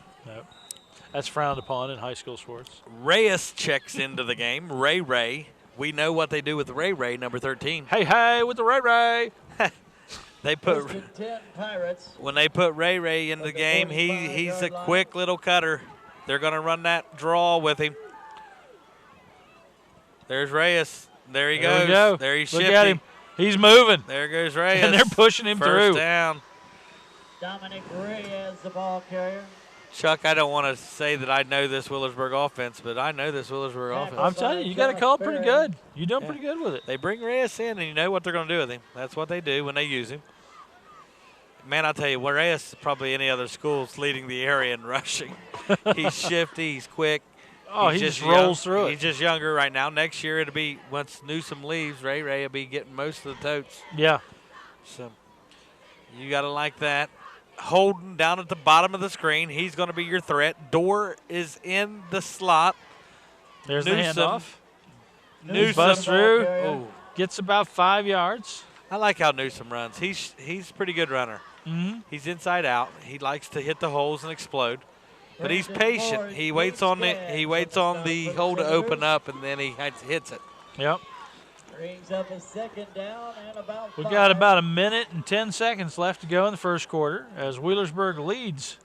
S1: That's frowned upon in high school sports.
S2: Reyes checks into the game. Ray. We know what they do with Ray, number 13.
S1: Hey, with the Ray.
S2: They put
S7: First and 10 Pirates.
S2: when they put Ray in the game, he's a quick little cutter. They're going to run that draw with him. There's Reyes. There he
S1: There we
S2: goes.
S1: go.
S2: There he's
S1: Look
S2: shifty.
S1: at him. He's moving.
S2: There goes Reyes.
S1: And they're pushing him through.
S2: First down.
S7: Dominic Reyes, the ball carrier.
S2: Chuck, I don't want to say that I know this Willersburg offense, but I know this Willersburg offense.
S1: I'm telling you, you got it called pretty good. You done pretty good with it.
S2: They bring Reyes in, and you know what they're going to do with him. That's what they do when they use him. Man, I'll tell you, Reyes is probably any other school's leading the area in rushing. He's shifty. He's quick.
S1: Oh, he just rolls through it.
S2: He's just younger right now. Next year, it'll be, once Newsom leaves, Ray will be getting most of the totes.
S1: Yeah.
S2: So you got to like that. Holden down at the bottom of the screen. He's going to be your threat. Dorr is in the slot.
S1: There's
S2: Newsom.
S1: the handoff.
S2: Newsom
S1: busts through.
S2: Ooh.
S1: Gets about 5 yards.
S2: I like how Newsom runs. He's a pretty good runner.
S1: Mm-hmm.
S2: He's inside out. He likes to hit the holes and explode. But he's patient. He waits on the hole to open up, and then he hits it.
S1: Yep.
S7: Brings up a second down and about
S1: We
S7: 5.
S1: got about a minute and 10 seconds left to go in the first quarter as Wheelersburg leads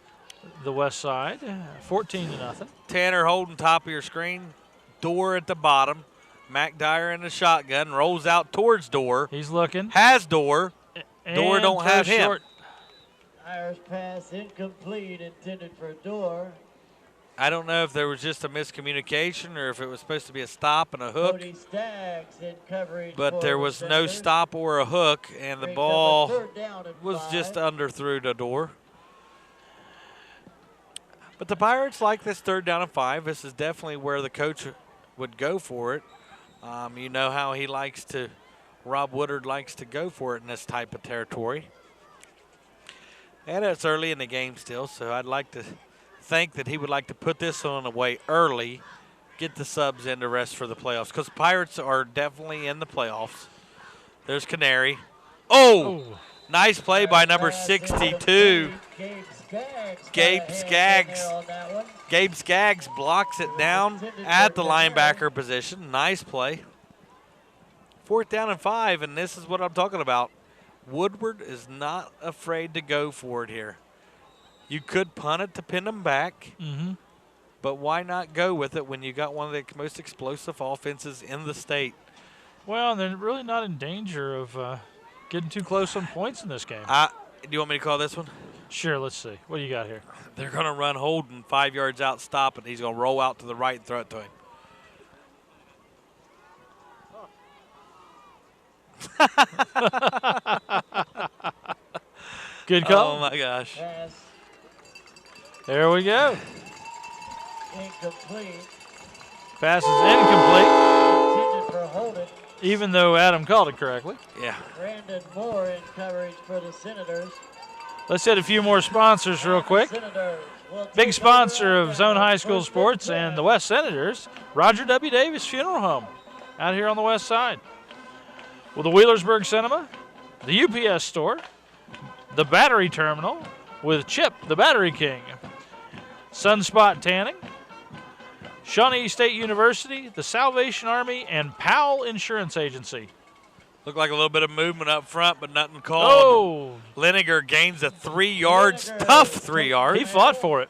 S1: the west side 14-0.
S2: Tanner Holden, top of your screen. Dorr at the bottom. Mac Dyer in the shotgun. Rolls out towards Dorr.
S1: He's looking.
S2: Has Dorr. Dorr
S1: And
S2: don't have
S1: throws
S2: him.
S1: short.
S7: Irish pass incomplete, intended for Dorr.
S2: I don't know if there was just a miscommunication or if it was supposed to be a stop and a hook.
S7: Cody Staggs in coverage
S2: But
S7: for
S2: there
S7: the
S2: was no
S7: Senators.
S2: stop or a hook, and the
S7: Brings up a
S2: ball
S7: third down and
S2: was
S7: 5.
S2: just underthrew the Dorr. But the Pirates like this 3rd down and 5. This is definitely where the coach would go for it. You know how he likes to, Rob Woodard likes to go for it in this type of territory. And it's early in the game still, so I'd like to think that he would like to put this one away early, get the subs in to rest for the playoffs, because Pirates are definitely in the playoffs. There's Canary. Oh! Nice play by number 62. Gabe Skaggs. Gabe Skaggs blocks it down at the linebacker position. Nice play. 4th down and 5, and this is what I'm talking about. Woodward is not afraid to go for it here. You could punt it to pin them back, but why not go with it when you got one of the most explosive offenses in the state?
S1: Well, and they're really not in danger of getting too close on points in this game.
S2: Do you want me to call this one?
S1: Sure, let's see. What do you got here?
S2: They're going to run Holden 5 yards out, stop it. He's going to roll out to the right and throw it to him.
S1: Good call.
S2: Oh, my gosh.
S7: Pass
S1: There we go.
S7: incomplete.
S1: Pass is incomplete,
S7: Intended for Holden.
S1: even though Adam called it correctly.
S2: Yeah.
S7: Brandon Moore in coverage for the Senators.
S1: Let's hit a few more sponsors real quick.
S7: Senators will
S1: Big
S7: take
S1: sponsor
S7: over
S1: of Zone High School
S7: First
S1: Sports
S7: and
S1: and the
S7: 10.
S1: West Senators, Roger W. Davis Funeral Home, out here on the west side. With the Wheelersburg Cinema, the UPS store, the Battery Terminal with Chip, the Battery King, Sunspot Tanning, Shawnee State University, the Salvation Army, and Powell Insurance Agency.
S2: Looked like a little bit of movement up front, but nothing called.
S1: Oh,
S2: Liniger gains a 3 yards, tough 3 yards.
S1: he fought for it.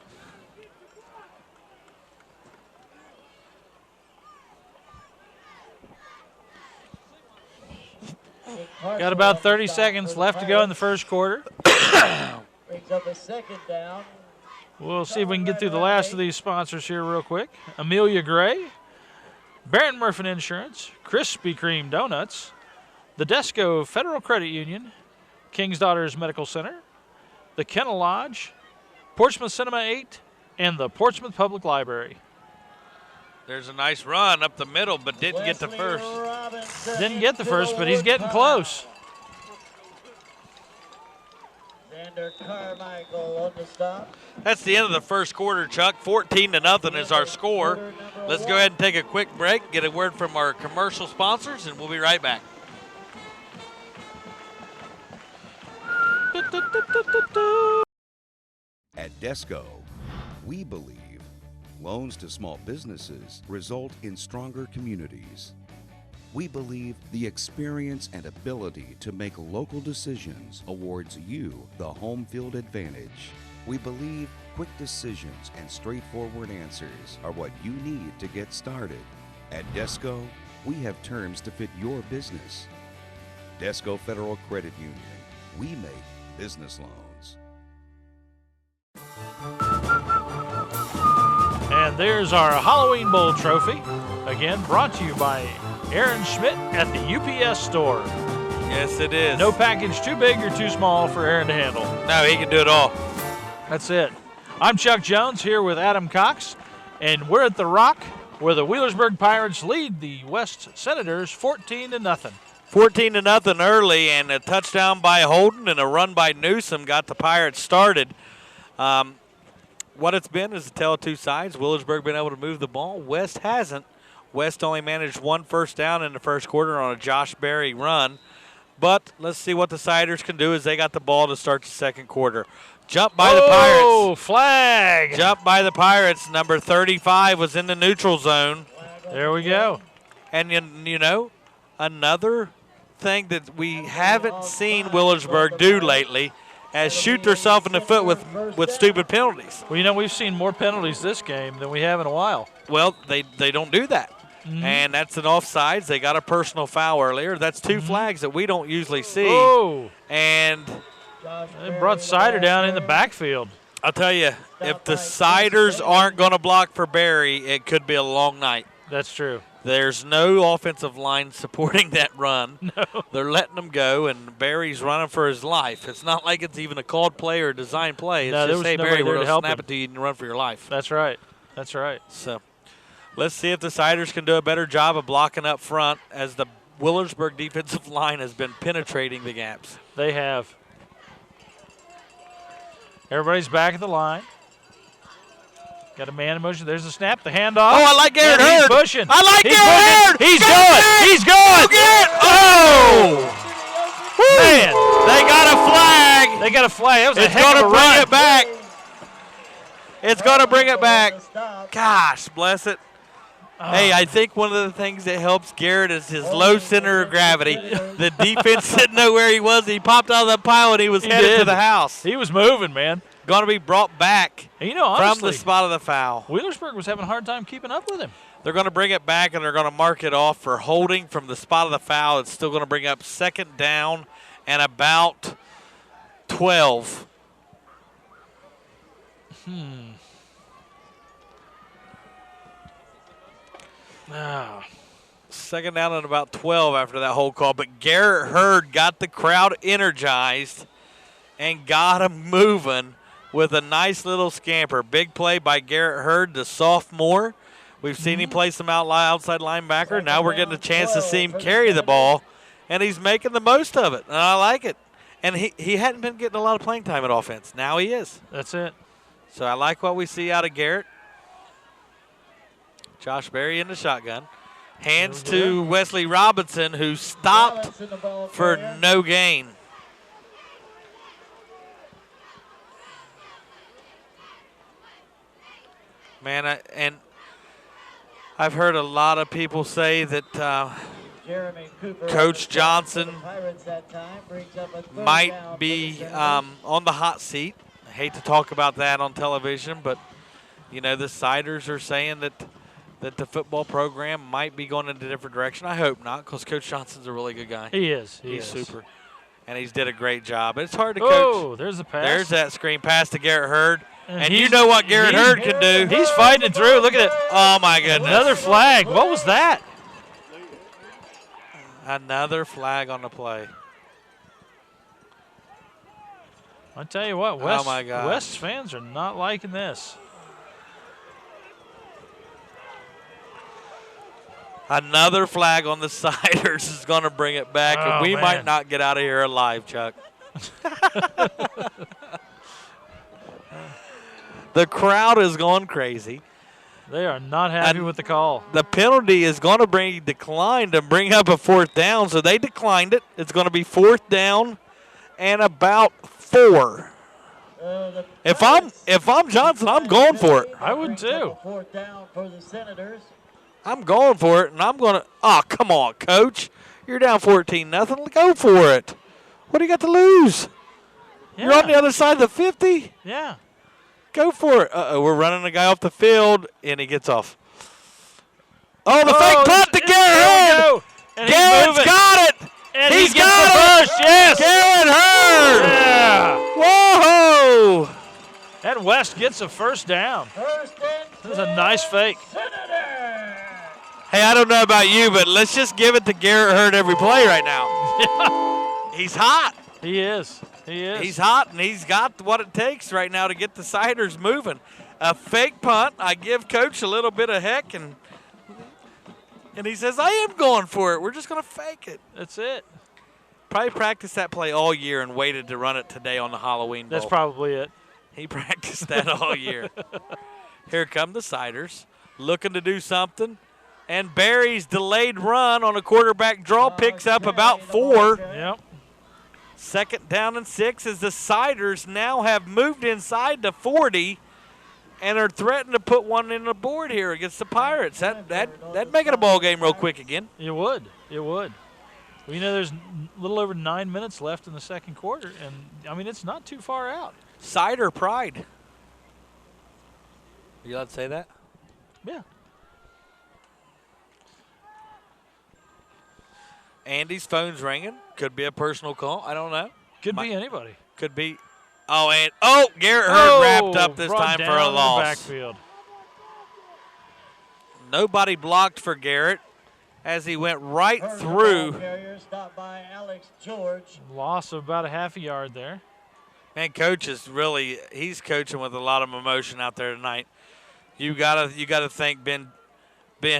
S1: Got about 30 seconds left to go in the first quarter.
S7: Brings up a second down.
S1: We'll see if we can get through the last of these sponsors here real quick. Amelia Gray, Barron Murphy Insurance, Krispy Kreme Donuts, the Desco Federal Credit Union, King's Daughters Medical Center, the Kennel Lodge, Portsmouth Cinema 8, and the Portsmouth Public Library.
S2: There's a nice run up the middle, but didn't get the
S7: Wesley
S2: first.
S7: Robinson
S1: Didn't get the
S7: into
S1: first, but he's getting
S7: woodpile.
S1: close.
S7: Xander Carmichael on the stop.
S2: That's the end of the first quarter, Chuck. 14-0 is our score. Let's go ahead and take a quick break, get a word from our commercial sponsors, and we'll be right back.
S11: At Desco, we believe loans to small businesses result in stronger communities. We believe the experience and ability to make local decisions awards you the home field advantage. We believe quick decisions and straightforward answers are what you need to get started. At Desco, we have terms to fit your business. Desco Federal Credit Union. We make business loans.
S1: And there's our Halloween Bowl trophy. Again, brought to you by Aaron Schmidt at the UPS store.
S2: Yes, it is.
S1: No package too big or too small for Aaron to handle.
S2: No, he can do it all.
S1: That's it. I'm Chuck Jones here with Adam Cox, and we're at the Rock where the Wheelersburg Pirates lead the West Senators 14-0.
S2: 14-0 early, and a touchdown by Holden and a run by Newsom got the Pirates started. What it's been is a tale of two sides. Wheelersburg been able to move the ball. West hasn't. West only managed 1 first down in the first quarter on a Josh Berry run. But let's see what the Siders can do as they got the ball to start the second quarter. Jump by the Pirates.
S1: Oh, flag.
S2: Jump by the Pirates. Number 35 was in the neutral zone.
S1: There we go.
S2: And, you know, another thing that we haven't seen Wheelersburg do lately is shoot themselves in the foot with stupid penalties.
S1: Well, you know, we've seen more penalties this game than we have in a while.
S2: Well, they don't do that. And that's an offsides. They got a personal foul earlier. That's 2 flags that we don't usually see.
S1: Oh.
S2: And
S1: they brought Sider down in the backfield.
S2: I'll tell you, if the Siders aren't going to block for Barry, it could be a long night.
S1: That's true.
S2: There's no offensive line supporting that run.
S1: No.
S2: They're letting them go, and Barry's running for his life. It's not like it's even a called play or a design play. It's
S1: No, there
S2: just,
S1: was
S2: hey,
S1: nobody
S2: Barry,
S1: there
S2: we're
S1: to
S2: going to
S1: help
S2: snap
S1: him.
S2: it to you and run for your life.
S1: That's right. That's right.
S2: So let's see if the Siders can do a better job of blocking up front as the Wheelersburg defensive line has been penetrating the gaps.
S1: They have. Everybody's back at the line. Got a man in motion. There's the snap, the handoff.
S2: Oh, I like Garrett
S1: And
S2: Hurd.
S1: He's pushing.
S2: I like
S1: He's
S2: Garrett
S1: pushing.
S2: Hurd.
S1: He's
S2: Go
S1: going.
S2: get it.
S1: He's going.
S2: Go get it. Oh!
S1: Man,
S2: They got a flag.
S1: they got a flag. That was a
S2: It's
S1: heck
S2: going
S1: of
S2: to
S1: a
S2: bring
S1: run.
S2: it back. It's going to bring it back. Gosh, bless it. Hey, I think one of the things that helps Garrett is his low center of gravity. The defense didn't know where he was. He popped out of the pile and he was headed
S1: did.
S2: to the house.
S1: He was moving, man.
S2: Going to be brought back
S1: And you know,
S2: from
S1: honestly,
S2: the spot of the foul.
S1: Wheelersburg was having a hard time keeping up with him.
S2: They're going to bring it back and they're going to mark it off for holding from the spot of the foul. It's still going to bring up second down and about 12. Second down and about 12 after that whole call. But Garrett Hurd got the crowd energized and got them moving with a nice little scamper. Big play by Garrett Hurd, the sophomore. We've seen him play some outside linebacker. Now we're getting a chance to see him carry the ball, and he's making the most of it, and I like it. And he hadn't been getting a lot of playing time at offense. Now he is.
S1: That's it.
S2: So I like what we see out of Garrett. Josh Berry in the shotgun. Hands to Wesley Robinson, who stopped for no gain. Man, I've heard a lot of people say that Coach Johnson might be on the hot seat. I hate to talk about that on television, but, you know, the Siders are saying that the football program might be going in a different direction. I hope not, because Coach Johnson's a really good guy.
S1: He is.
S2: He's super. And he's did a great job. It's hard to
S1: Oh,
S2: coach.
S1: there's the pass.
S2: There's that screen pass to Garrett Hurd. And you
S1: he's-
S2: know what Garrett Hurd can do.
S1: He's fighting it through. Look at it.
S2: Oh, my goodness.
S1: Another flag. What was that?
S2: Another flag on the play.
S1: I tell you what, West,
S2: my God.
S1: West fans are not liking this.
S2: Another flag on the Siders is going to bring it back,
S1: Oh,
S2: and we
S1: man.
S2: might not get out of here alive, Chuck. The crowd is going crazy.
S1: They are not happy with the call.
S2: The penalty is going to be declined and bring up a fourth down, so they declined it. It's going to be fourth down and about 4. If I'm Johnson, I'm going for it.
S1: I would too.
S7: Fourth down for the Senators.
S2: I'm going for it, and I'm going to – oh, come on, Coach. You're down 14-0. Go for it. What do you got to lose?
S1: Yeah.
S2: You're on the other side of the 50.
S1: Yeah.
S2: Go for it. Uh-oh, we're running a guy off the field, and he gets off. Oh, the fake punt to Garrett Hurd.
S1: And he's
S2: Garrett's
S1: moving.
S2: got it.
S1: And
S2: He's
S1: he gets
S2: got
S1: the
S2: it!
S1: first, yes!
S2: Garrett Hurd!
S1: Yeah!
S2: Whoa!
S1: And West gets a first down.
S7: First and
S1: This is a nice fake.
S7: Senator.
S2: Hey, I don't know about you, but let's just give it to Garrett Hurd every play right now. He's hot.
S1: He is. He is.
S2: He's hot, and he's got what it takes right now to get the Siders moving. A fake punt. I give Coach a little bit of heck, and he says, I am going for it. We're just going to fake it.
S1: That's it.
S2: Probably practiced that play all year and waited to run it today on the Halloween Bowl.
S1: That's probably it.
S2: He practiced that all year. Here come the Siders, looking to do something. And Barry's delayed run on a quarterback draw picks up about 4.
S1: Yep.
S2: Second down and 6 as the Siders now have moved inside the 40 and are threatening to put one in the board here against the Pirates. That'd make it a ball game real quick again.
S1: It would. It would. Well, there's a little over 9 minutes left in the second quarter, and, I mean, it's not too far out.
S2: Cider pride. Are you allowed to say that?
S1: Yeah.
S2: Andy's phone's ringing. Could be a personal call. I don't know.
S1: Could be anybody.
S2: Could be. Oh, Garrett Hurd wrapped up this
S1: brought
S2: time
S1: down
S2: for a
S1: in the
S2: loss.
S1: Backfield.
S2: Nobody blocked for Garrett as he went right through.
S7: Carrier stopped by Alex George.
S1: Loss of about a half a yard there.
S2: Man, Coach is he's coaching with a lot of emotion out there tonight. You gotta thank Ben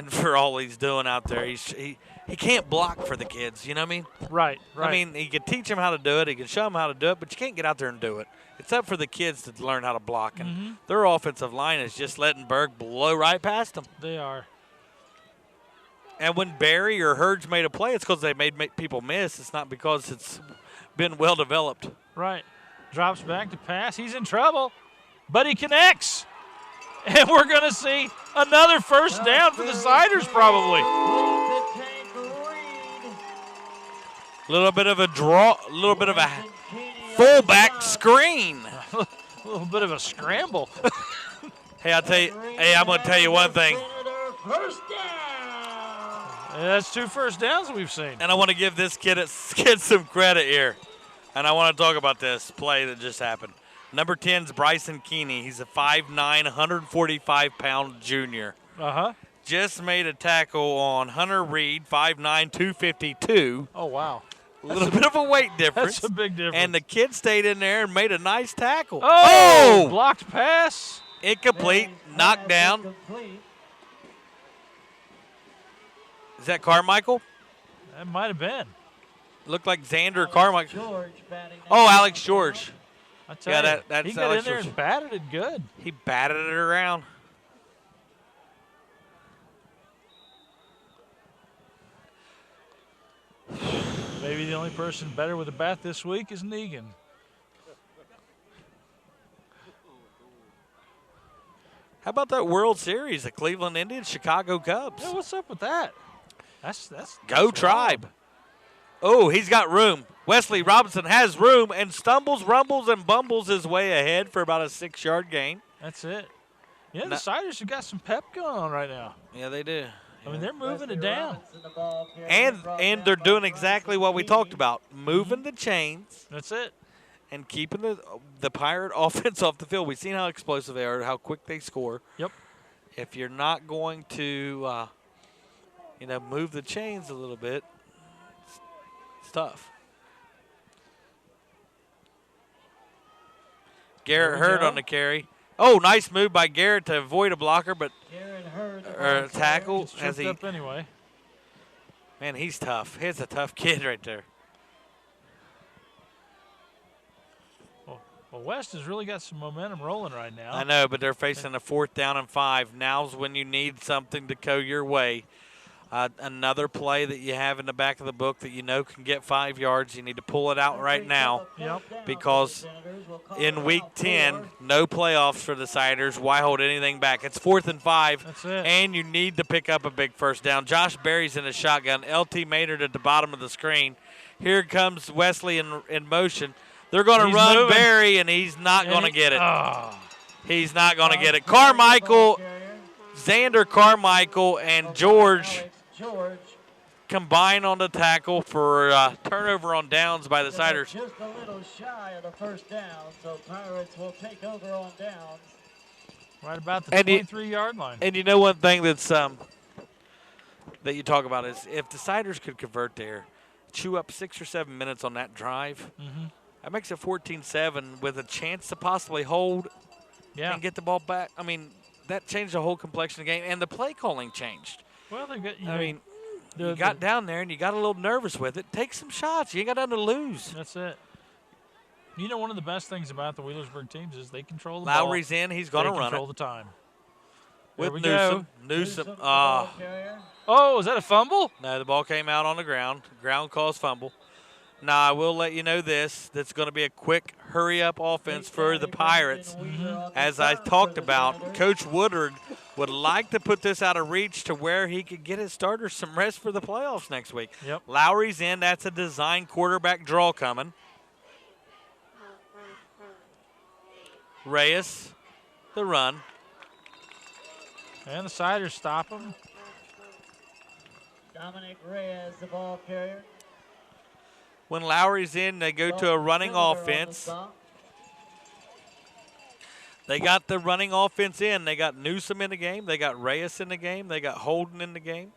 S2: for all he's doing out there. He can't block for the kids, you know what I mean?
S1: Right.
S2: I mean, he can teach them how to do it. He can show them how to do it, but you can't get out there and do it. It's up for the kids to learn how to block, and their offensive line is just letting Berg blow right past them.
S1: They are.
S2: And when Barry or Hurd's made a play, it's because they made people miss. It's not because it's been well developed.
S1: Right. Drops back to pass. He's in trouble, but he connects. And we're going to see another first down for the Siders probably.
S2: A little bit of a draw, a little bit of a fullback screen.
S1: A little bit of a scramble.
S2: Hey, I'm going to tell you one thing.
S7: First down.
S1: That's 2 first downs we've seen.
S2: And I want to give this kid some credit here. And I want to talk about this play that just happened. Number 10 is Bryson Keeney. He's a 5'9", 145-pound junior. Just made a tackle on Hunter Reed, 5'9", 252.
S1: Oh, wow.
S2: A little bit of a weight difference.
S1: That's a big difference.
S2: And the kid stayed in there and made a nice tackle.
S1: Oh! Blocked pass.
S2: Incomplete. Knocked down. Is that Carmichael?
S1: That might have been.
S2: Looked like Xander Carmichael.
S7: George batting.
S2: Oh, Alex George.
S1: I tell you,
S2: that's
S1: he got
S2: Alex
S1: in there
S2: George.
S1: and batted it good.
S2: He batted it around.
S1: Maybe the only person better with a bat this week is Negan.
S2: How about that World Series, the Cleveland Indians, Chicago Cubs?
S1: Yeah, what's up with that? That's
S2: Go Tribe. Oh, he's got room. Wesley Robinson has room and stumbles, rumbles, and bumbles his way ahead for about a 6-yard gain.
S1: That's it. Yeah, the Siders have got some pep going on right now.
S2: Yeah, they do.
S1: I mean, they're moving it down.
S2: And they're doing exactly what we talked about, moving the chains.
S1: That's it.
S2: And keeping the Pirate offense off the field. We've seen how explosive they are, how quick they score.
S1: Yep.
S2: If you're not going to, move the chains a little bit, it's tough. Garrett Hurd on the carry. Oh, nice move by Garrett to avoid a blocker, but or a tackle as he.
S1: Up anyway.
S2: Man, he's tough. He's a tough kid right there.
S1: Well, West has really got some momentum rolling right now.
S2: I know, but they're facing a 4th down and 5. Now's when you need something to go your way. Another play that you have in the back of the book that you know can get 5 yards. You need to pull it out right now.
S1: Yep.
S2: Because in Week 10, no playoffs for the Siders. Why hold anything back? It's 4th and 5.
S1: That's it.
S2: And you need to pick up a big first down. Josh Berry's in a shotgun. LT Maynard at the bottom of the screen. Here comes Wesley in motion. They're going to run
S1: moving.
S2: Berry, and he's not going to get it.
S1: Oh.
S2: He's not going to get it. Carmichael, Xander Carmichael, and George combine on the tackle for turnover on downs by the Siders.
S7: Just a little shy of the first down, so Pirates will take over on downs.
S1: Right about the 23-yard line.
S2: And you know one thing that's that you talk about is if the Siders could convert there, chew up 6 or 7 minutes on that drive, that makes it 14-7 with a chance to possibly hold and get the ball back. I mean, that changed the whole complexion of the game, and the play calling changed.
S1: Well, they got.
S2: You got down there and you got a little nervous with it. Take some shots. You ain't got nothing to lose.
S1: That's it. You know, one of the best things about the Wheelersburg teams is they control the
S2: Lowry's
S1: ball.
S2: in. He's going to run it.
S1: Control the time.
S2: With
S1: Newsom.
S2: Newsom.
S1: Oh, is that a fumble?
S2: No, the ball came out on the ground. Ground calls fumble. Now, I will let you know this. That's going to be a quick hurry-up offense for the Pirates. As I talked about, Coach Woodard would like to put this out of reach to where he could get his starters some rest for the playoffs next week.
S1: Yep.
S2: Lowry's in. That's a design quarterback draw coming. Reyes, the run.
S1: And the Siders stop him.
S7: Dominic Reyes, the ball carrier.
S2: When Lowry's in, they go to a running offense. They got the running offense in. They got Newsom in the game. They got Reyes in the game. They got Holden in the game.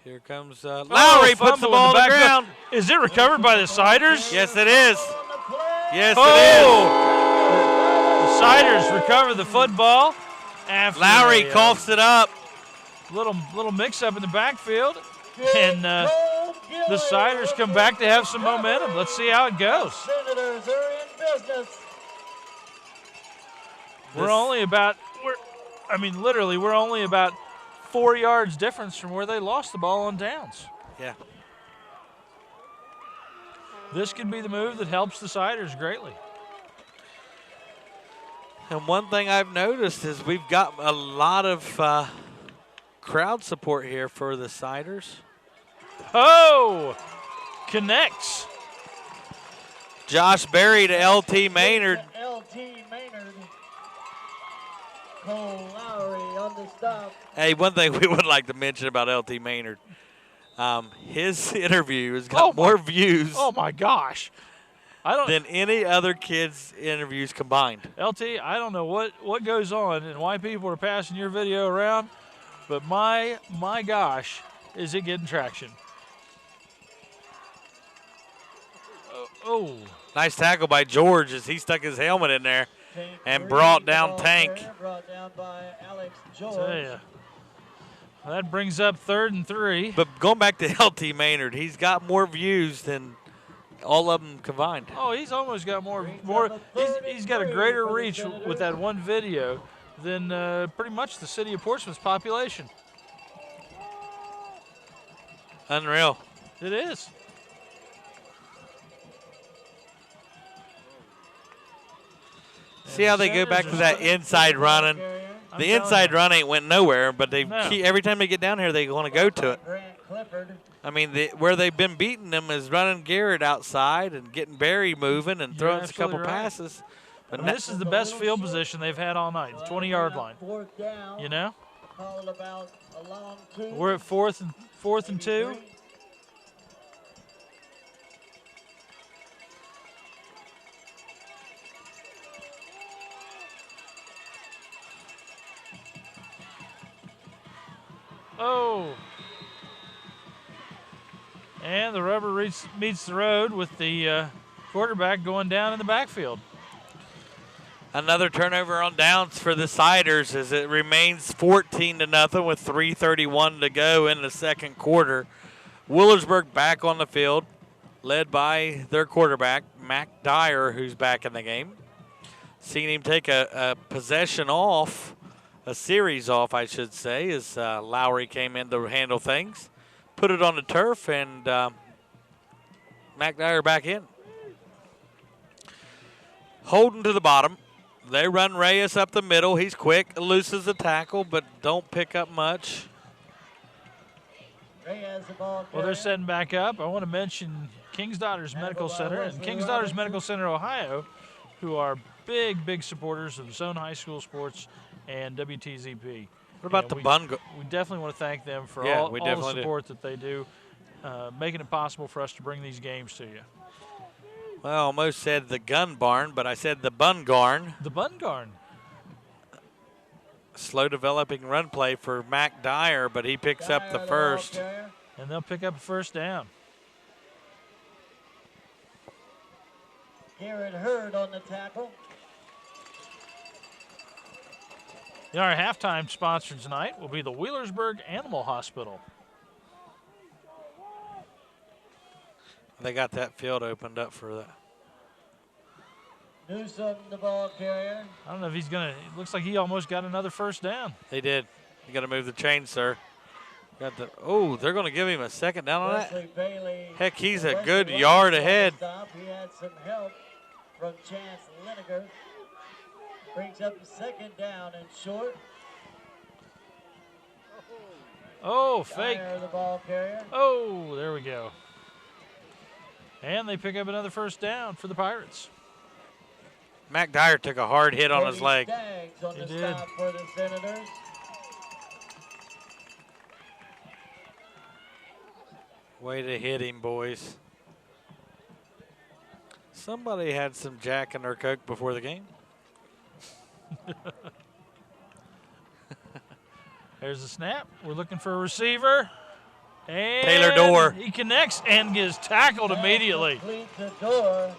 S2: Here comes Lowry, puts the ball on the ground.
S1: Is it recovered by the Siders?
S2: Yes, it is. Yes, it
S1: The Siders recover the football.
S2: is. Lowry coughs it up.
S1: Little mix-up in the backfield. And the Siders come back to have some momentum. Let's see how it goes.
S7: Senators are in business.
S1: We're only about, literally, we're only about 4 yards difference from where they lost the ball on downs.
S2: Yeah.
S1: This could be the move that helps the Siders greatly.
S2: And one thing I've noticed is we've got a lot of crowd support here for the Siders.
S1: Oh! Connects.
S2: Josh Berry to L.T. Maynard.
S7: L.T. Maynard. Cole Lowry on the stop.
S2: Hey, one thing we would like to mention about L.T. Maynard, his interview has got more views.
S1: Oh, my gosh.
S2: Than any other kid's interviews combined.
S1: LT, I don't know what goes on and why people are passing your video around, but my gosh, is it getting traction. Oh.
S2: Nice tackle by George as he stuck his helmet in there and brought down Tank.
S7: Brought down by Alex George.
S1: Tell ya. That brings up 3rd and 3.
S2: But going back to LT Maynard, he's got more views than all of them combined.
S1: Oh, he's almost got more. He's got a greater reach with that one video than pretty much the city of Portsmouth's population.
S2: Unreal.
S1: It is.
S2: See how they go back to that inside running? The inside run ain't went nowhere, but they every time they get down here, they want to go to it. I mean, where they've been beating them is running Garrett outside and getting Barry moving and throwing a couple passes. But
S1: this is the best field position they've had all night, the 20-yard line. You know? We're at 4th and 2. Oh. And the rubber meets the road with the quarterback going down in the backfield.
S2: Another turnover on downs for the Siders as it remains 14-0 with 3:31 to go in the second quarter. Wheelersburg back on the field, led by their quarterback, Mac Dyer, who's back in the game. Seeing him take a possession off, a series off, I should say, as Lowry came in to handle things. Put it on the turf, and Mac Dyer back in. Holden to the bottom. They run Reyes up the middle. He's quick, eluses the tackle, but don't pick up much.
S1: Well, they're setting back up. I want to mention King's Daughters Medical Center and King's Daughters Medical Center, Ohio, who are big supporters of Zone High School Sports and WTZP.
S2: What about
S1: And
S2: the Bun?
S1: We definitely want to thank them for
S2: Yeah,
S1: all
S2: we
S1: the
S2: definitely do.
S1: support that they do, making it possible for us to bring these games to you.
S2: Well, I almost said the Gun Barn, but I said the Bun Garn.
S1: The Bun Garn.
S2: Slow developing run play for Mac Dyer, but he picks up the first.
S1: And they'll pick up a first down.
S7: Garrett Hurd on the tackle.
S1: Our halftime sponsor tonight will be the Wheelersburg Animal Hospital.
S2: They got that field opened up for that.
S7: Newsom, the ball carrier.
S1: I don't know if he's going to, it looks like he almost got another first down.
S2: They did. You got to move the chain, sir. Got the. Oh, they're going to give him a second down on that.
S7: Wesley Bailey.
S2: Heck, he's a
S7: Wesley
S2: good
S7: Bailey
S2: yard
S7: on the
S2: ahead.
S7: stop. He had some help from Chance Lineker. Brings up a second down and short.
S1: Oh, fake.
S7: Dyer, the ball carrier.
S1: Oh, there we go. And they pick up another first down for the Pirates.
S2: Mac Dyer took a hard hit on his
S7: Cody
S2: leg.
S7: Staggs on
S1: He
S7: the
S1: did.
S7: stop for the Senators.
S2: Way to hit him, boys. Somebody had some Jack in their Coke before the game.
S1: There's a snap. We're looking for a receiver. And
S2: Taylor Dorr.
S1: He connects and gets tackled immediately.
S7: Complete to Dorr.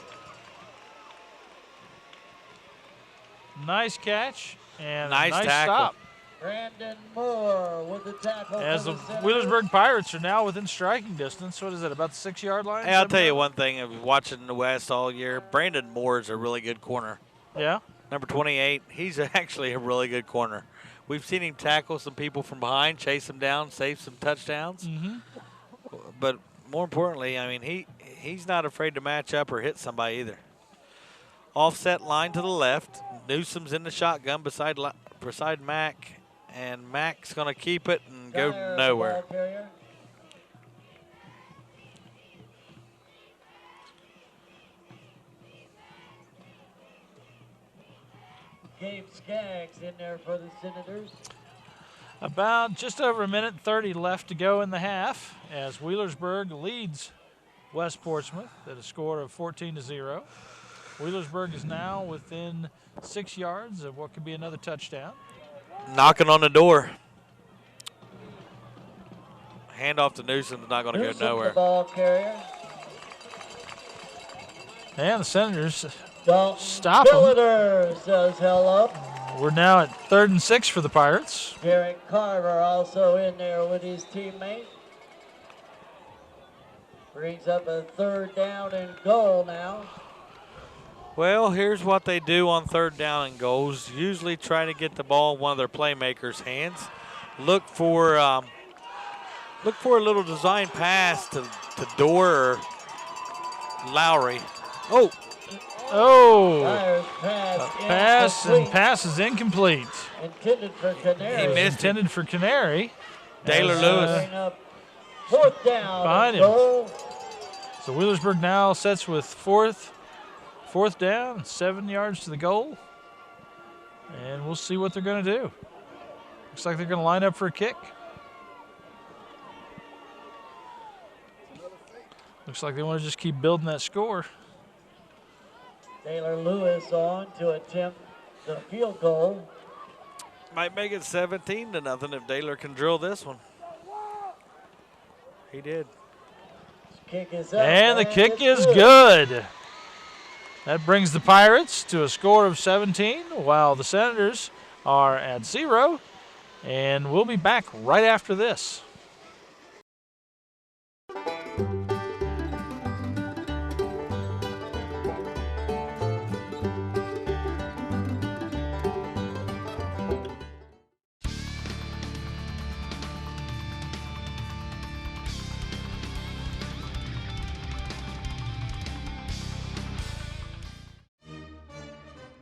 S1: Nice catch and
S2: Nice
S1: nice
S2: tackle.
S1: stop.
S7: Brandon Moore with the tackle.
S1: As
S7: for
S1: the
S7: Senators.
S1: Wheelersburg Pirates are now within striking distance. What is that, about the 6-yard line?
S2: Hey, I'll tell you one thing. I've been watching the West all year. Brandon Moore is a really good corner.
S1: Yeah.
S2: Number 28, he's actually a really good corner. We've seen him tackle some people from behind, chase them down, save some touchdowns.
S1: Mm-hmm.
S2: But more importantly, I mean, he's not afraid to match up or hit somebody either. Offset line to the left. Newsom's in the shotgun beside Mac, and Mac's going to keep it and go
S7: Dyer, the
S2: nowhere.
S7: ball carrier. Gabe Skaggs in there for the Senators.
S1: About just over a minute 30 left to go in the half as Wheelersburg leads West Portsmouth at a score of 14-0. Wheelersburg is now within 6 yards of what could be another touchdown.
S2: Knocking on the door. Handoff to Newsom's not going to go
S7: Newsom,
S2: nowhere.
S7: the ball carrier.
S1: And the Senators
S7: Dalton
S1: stop him.
S7: Billiter says hello.
S1: We're now at 3rd and 6 for the Pirates.
S7: Derek Carver also in there with his teammate. Brings up a 3rd down and goal now.
S2: Well, here's what they do on 3rd down and goals. Usually try to get the ball in one of their playmakers' hands. Look for a little design pass to Dorr or Lowry.
S1: Oh,
S7: Dyer's
S1: pass is incomplete.
S7: Intended for Canary.
S2: He missed it.
S1: Intended for Canary.
S2: Taylor
S1: As,
S2: Lewis.
S7: Bring up 4th down
S1: behind
S7: and
S1: him.
S7: goal.
S1: So Wheelersburg now sets with fourth down, 7 yards to the goal. And we'll see what they're going to do. Looks like they're going to line up for a kick. Looks like they want to just keep building that score.
S7: Taylor Lewis on to attempt the field goal.
S2: Might make it 17-0 if Daler can drill this one. He did.
S7: Kick is up.
S1: And the kick
S7: it's
S1: is good. That brings the Pirates to a score of 17, while the Senators are at 0. And we'll be back right after this.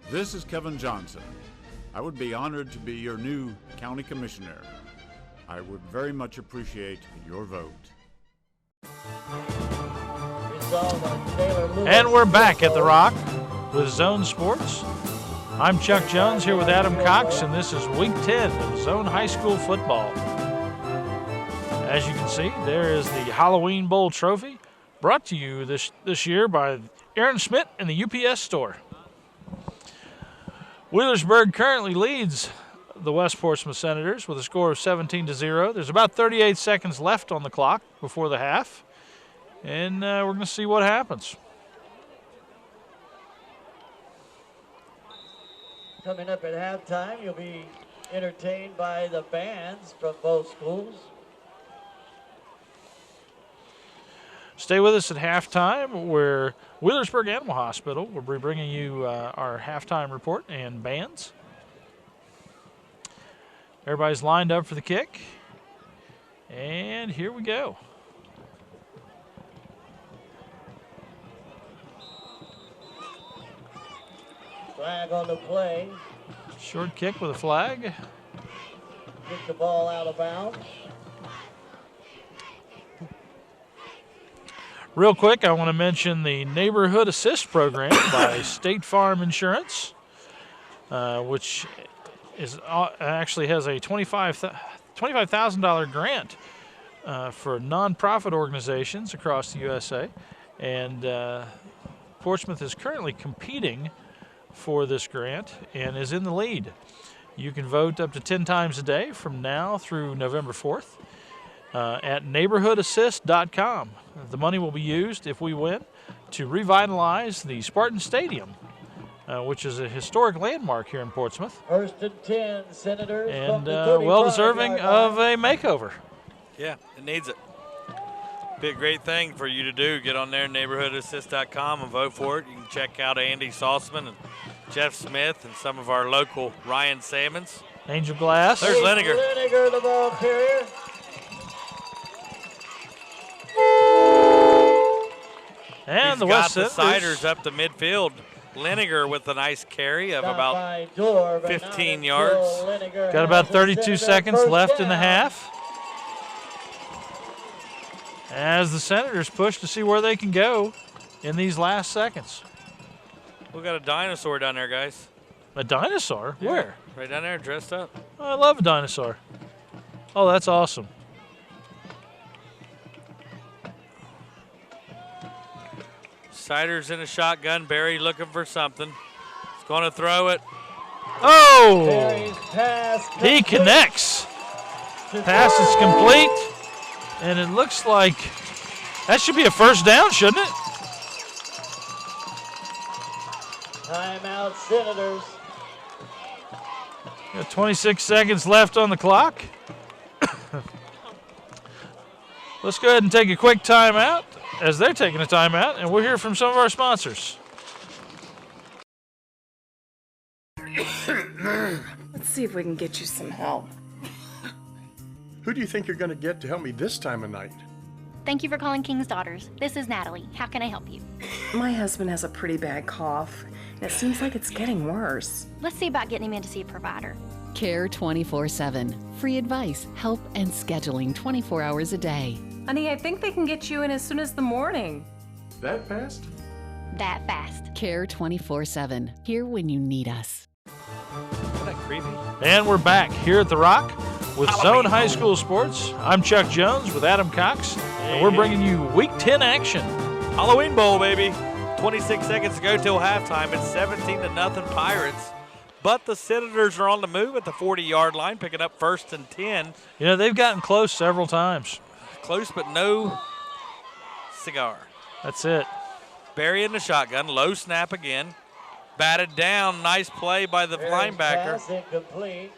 S12: This is Kevin Johnson. I would be honored to be your new county commissioner. I would very much appreciate your vote.
S1: And we're back at the Rock with Zone Sports. I'm Chuck Jones here with Adam Cox, and this is Week 10 of Zone High School football. As you can see, there is the Halloween Bowl trophy, brought to you this year by Aaron Schmidt in the UPS store. Wheelersburg currently leads the West Portsmouth Senators with a score of 17-0. There's about 38 seconds left on the clock before the half, and we're going to see what happens.
S7: Coming up at halftime, you'll be entertained by the bands from both schools.
S1: Stay with us at halftime, where Wheelersburg Animal Hospital will be bringing you our halftime report and bands. Everybody's lined up for the kick, and here we go.
S7: Flag on the play.
S1: Short kick with a flag.
S7: Get the ball out of bounds.
S1: Real quick, I want to mention the Neighborhood Assist Program by State Farm Insurance, which is actually has a $25,000 grant for nonprofit organizations across the USA, and Portsmouth is currently competing for this grant and is in the lead. You can vote up to 10 times a day from now through November 4th at neighborhoodassist.com. The money will be used, if we win, to revitalize the Spartan Stadium, which is a historic landmark here in Portsmouth.
S7: First and 10, Senators.
S1: And well-deserving of a makeover.
S2: Yeah, it needs it. Be a great thing for you to do. Get on there, neighborhoodassist.com, and vote for it. You can check out Andy Saltzman and Jeff Smith and some of our local Ryan Salmons.
S1: Angel Glass.
S2: There's Liniger.
S7: Liniger, the ball carrier.
S1: And
S2: He's
S1: the West
S2: got the
S1: Senators
S2: Siders up to midfield. Liniger with a nice carry of about
S7: Door,
S2: 15 yards.
S1: got about 32 seconds left in the half, as the Senators push to see where they can go in these last seconds.
S2: We got a dinosaur down there, guys.
S1: A dinosaur? Where?
S2: Right down there, dressed up.
S1: I love a dinosaur. Oh, that's awesome.
S2: Siders in a shotgun. Barry looking for something. He's going to throw it.
S1: Oh! He connects. Pass is complete. And it looks like that should be a first down, shouldn't it?
S7: Timeout, Senators.
S1: Got 26 seconds left on the clock. Let's go ahead and take a quick timeout as they're taking a timeout, and we'll hear from some of our sponsors.
S13: Let's see if we can get you some help.
S14: Who do you think you're going to get to help me this time of night?
S15: Thank you for calling King's Daughters. This is Natalie. How can I help you?
S13: My husband has a pretty bad cough, and it seems like it's getting worse.
S15: Let's see about getting him in to see a provider.
S16: Care 24/7. Free advice, help, and scheduling 24 hours a day.
S13: Honey, I think they can get you in as soon as the morning.
S14: That fast?
S15: That fast.
S16: Care 24/7. Here when you need us.
S2: Isn't that creepy?
S1: And we're back here at The Rock with Zone High School Sports. I'm Chuck Jones with Adam Cox, and we're bringing you Week 10 action.
S2: Halloween Bowl, baby. 26 seconds to go till halftime. It's 17-0 Pirates. But the Senators are on the move at the 40-yard line, picking up 1st and 10.
S1: You know, they've gotten close several times.
S2: Close, but no cigar.
S1: That's it.
S2: Barry in the shotgun. Low snap again. Batted down. Nice play by the linebacker.
S7: Pass incomplete.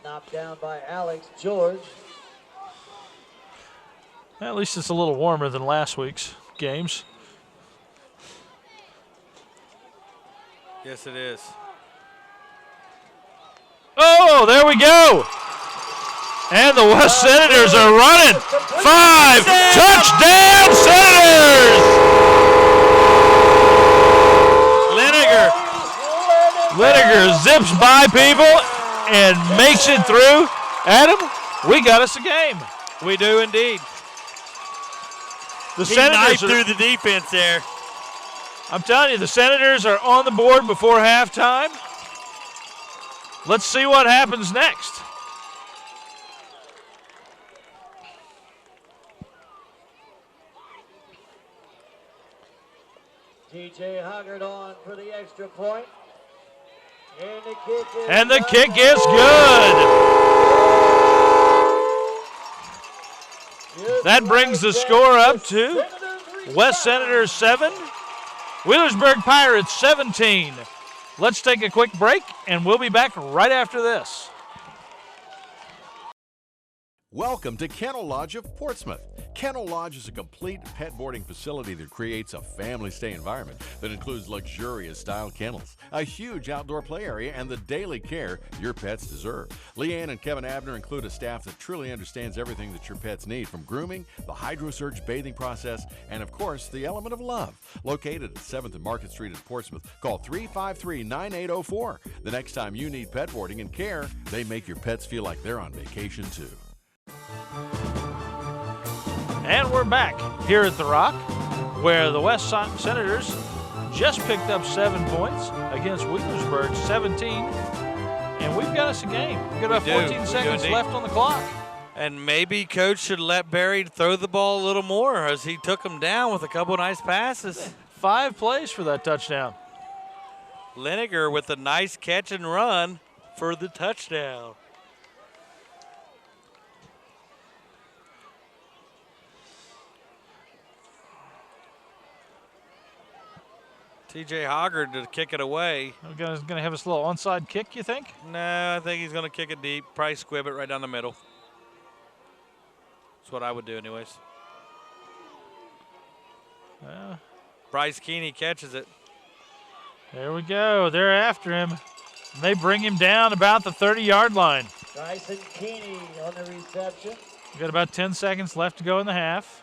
S7: Knocked down by Alex George.
S1: Well, at least it's a little warmer than last week's games.
S2: Yes, it is.
S1: Oh, there we go. And the West Senators are running. 5 touchdown Senators! Liniger zips by people and makes it through. Adam, we got us a game.
S2: We do indeed.
S1: The
S2: he
S1: Senators
S2: knifed through the defense there.
S1: I'm telling you, the Senators are on the board before halftime. Let's see what happens next.
S7: TJ Hoggard on for the extra point.
S1: And the kick is good. That brings the score up to West Senators 7, Wheelersburg Pirates 17. Let's take a quick break, and we'll be back right after this.
S17: Welcome to Kennel Lodge of Portsmouth. Kennel Lodge is a complete pet boarding facility that creates a family stay environment that includes luxurious style kennels, a huge outdoor play area, and the daily care your pets deserve. Leanne and Kevin Abner include a staff that truly understands everything that your pets need, from grooming, the HydroSurge bathing process, and of course, the element of love. Located at 7th and Market Street in Portsmouth, call 353-9804. The next time you need pet boarding and care, they make your pets feel like they're on vacation too.
S1: And we're back here at The Rock, where the West Senators just picked up 7 points against Wheelersburg 17. And we've got us a game. We've got about 14 seconds left on the clock.
S2: And maybe Coach should let Barry throw the ball a little more, as he took him down with a couple nice passes.
S1: 5 plays for that touchdown.
S2: Liniger with a nice catch and run for the touchdown. TJ Hoggard to kick it away.
S1: We're going to have us a little onside kick, you think?
S2: No, I think he's going to kick it deep. Probably squib it right down the middle. That's what I would do anyways. Bryce Keeney catches it.
S1: There we go. They're after him. They bring him down about the 30-yard line.
S7: Bryson Keeney on the reception.
S1: We've got about 10 seconds left to go in the half.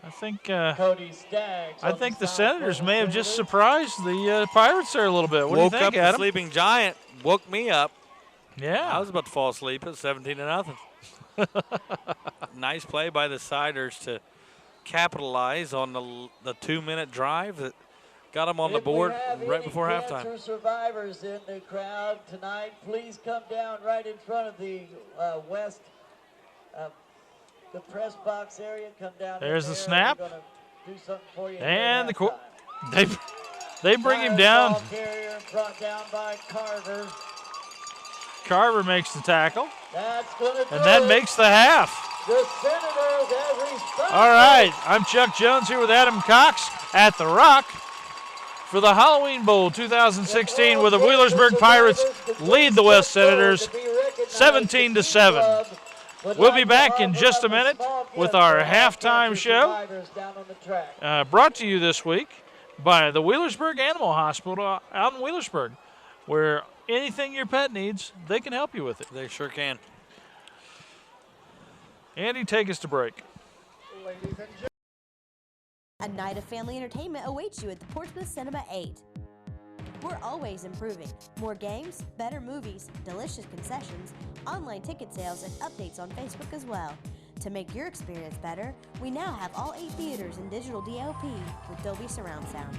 S1: I think
S7: Cody Staggs
S1: the Senators may have just surprised the Pirates there a little bit. What do you think,
S2: Woke up
S1: Adam?
S2: the sleeping giant. Woke me up.
S1: Yeah.
S2: I was about to fall asleep at 17-0. Nice play by the Siders to capitalize on the 2-minute drive that got them on the board right before halftime.
S7: Cancer survivors in the crowd tonight, please come down right in front of the West. The press box area, come down.
S1: There's the snap.
S7: Do something for you
S1: and they bring him down.
S7: Ball carrier brought down by Carver.
S1: Carver makes the tackle.
S7: That's gonna do
S1: and that
S7: it.
S1: makes the half.
S7: The Senators have responded.
S1: All right, I'm Chuck Jones here with Adam Cox at The Rock for the Halloween Bowl 2016, where the Wheelersburg Pirates lead the West Senators 17-7. We'll be back in just a minute with our halftime show, brought to you this week by the Wheelersburg Animal Hospital out in Wheelersburg, where anything your pet needs, they can help you with it.
S2: They sure can.
S1: Andy, take us to break.
S18: A night of family entertainment awaits you at the Portsmouth Cinema 8. We're always improving. More games, better movies, delicious concessions, online ticket sales, and updates on Facebook as well. To make your experience better, we now have all 8 theaters in digital DLP with Dolby Surround Sound.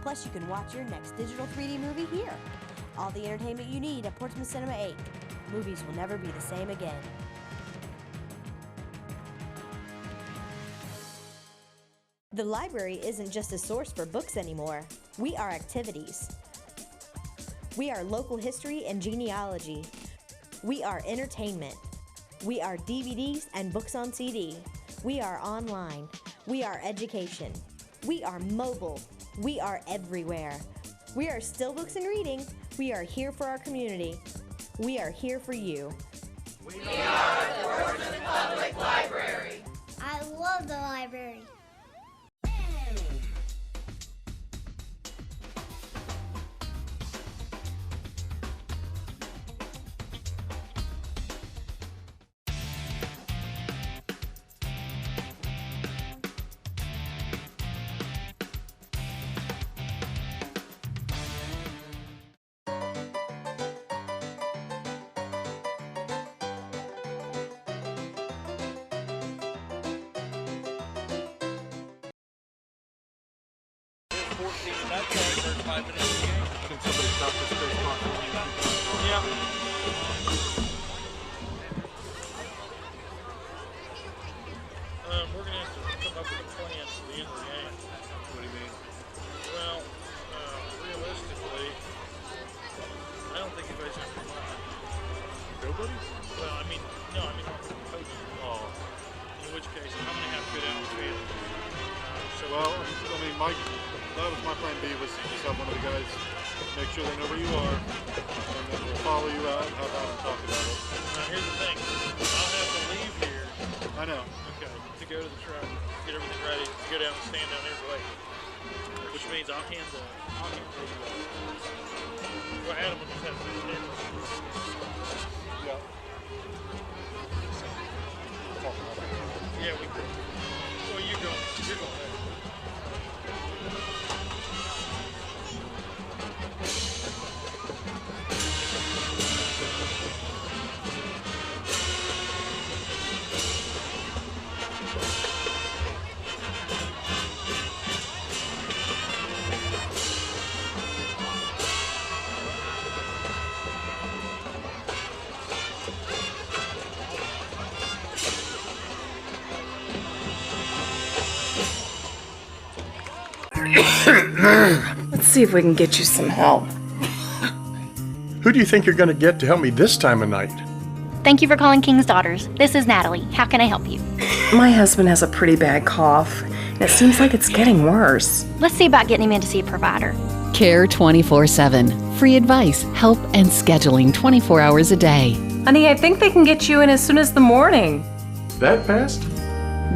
S18: Plus, you can watch your next digital 3D movie here. All the entertainment you need at Portsmouth Cinema 8. Movies will never be the same again. The library isn't just a source for books anymore. We are activities. We are local history and genealogy. We are entertainment. We are DVDs and books on CD. We are online. We are education. We are mobile. We are everywhere. We are still books and reading. We are here for our community. We are here for you.
S19: We are the Portsmouth Public Library.
S20: I love the library.
S2: 14 to nothing in the first 5 minutes of the game.
S6: Can somebody stop this space clock?
S1: Yeah. We're going to have to come up with a plan for the end of the game.
S6: What do you mean?
S1: Well, realistically, I don't think anybody's going to come on.
S6: Nobody?
S1: Well, I mean, no, I mean, coaching.
S6: Oh.
S1: In which case, I'm going to have to go down the field.
S12: Well, I mean, that was my plan B, was to just have one of the guys make sure they know where you are, and then we'll follow you out and have them talk about it.
S1: Now, here's the thing. I'll have to leave here.
S12: I know.
S1: Okay, to go to the truck, get everything ready, go down and stand down there and wait. Which means I'll hand the well, Adam will just have to stand there.
S12: Yeah.
S1: Yeah, we could. Well, you're going there.
S13: Let's see if we can get you some help.
S14: Who do you think you're going to get to help me this time of night?
S15: Thank you for calling King's Daughters. This is Natalie. How can I help you?
S13: My husband has a pretty bad cough, and it seems like it's getting worse.
S15: Let's see about getting him in to see a provider.
S16: Care 24/7. Free advice, help, and scheduling 24 hours a day.
S13: Honey, I think they can get you in as soon as the morning.
S14: That fast?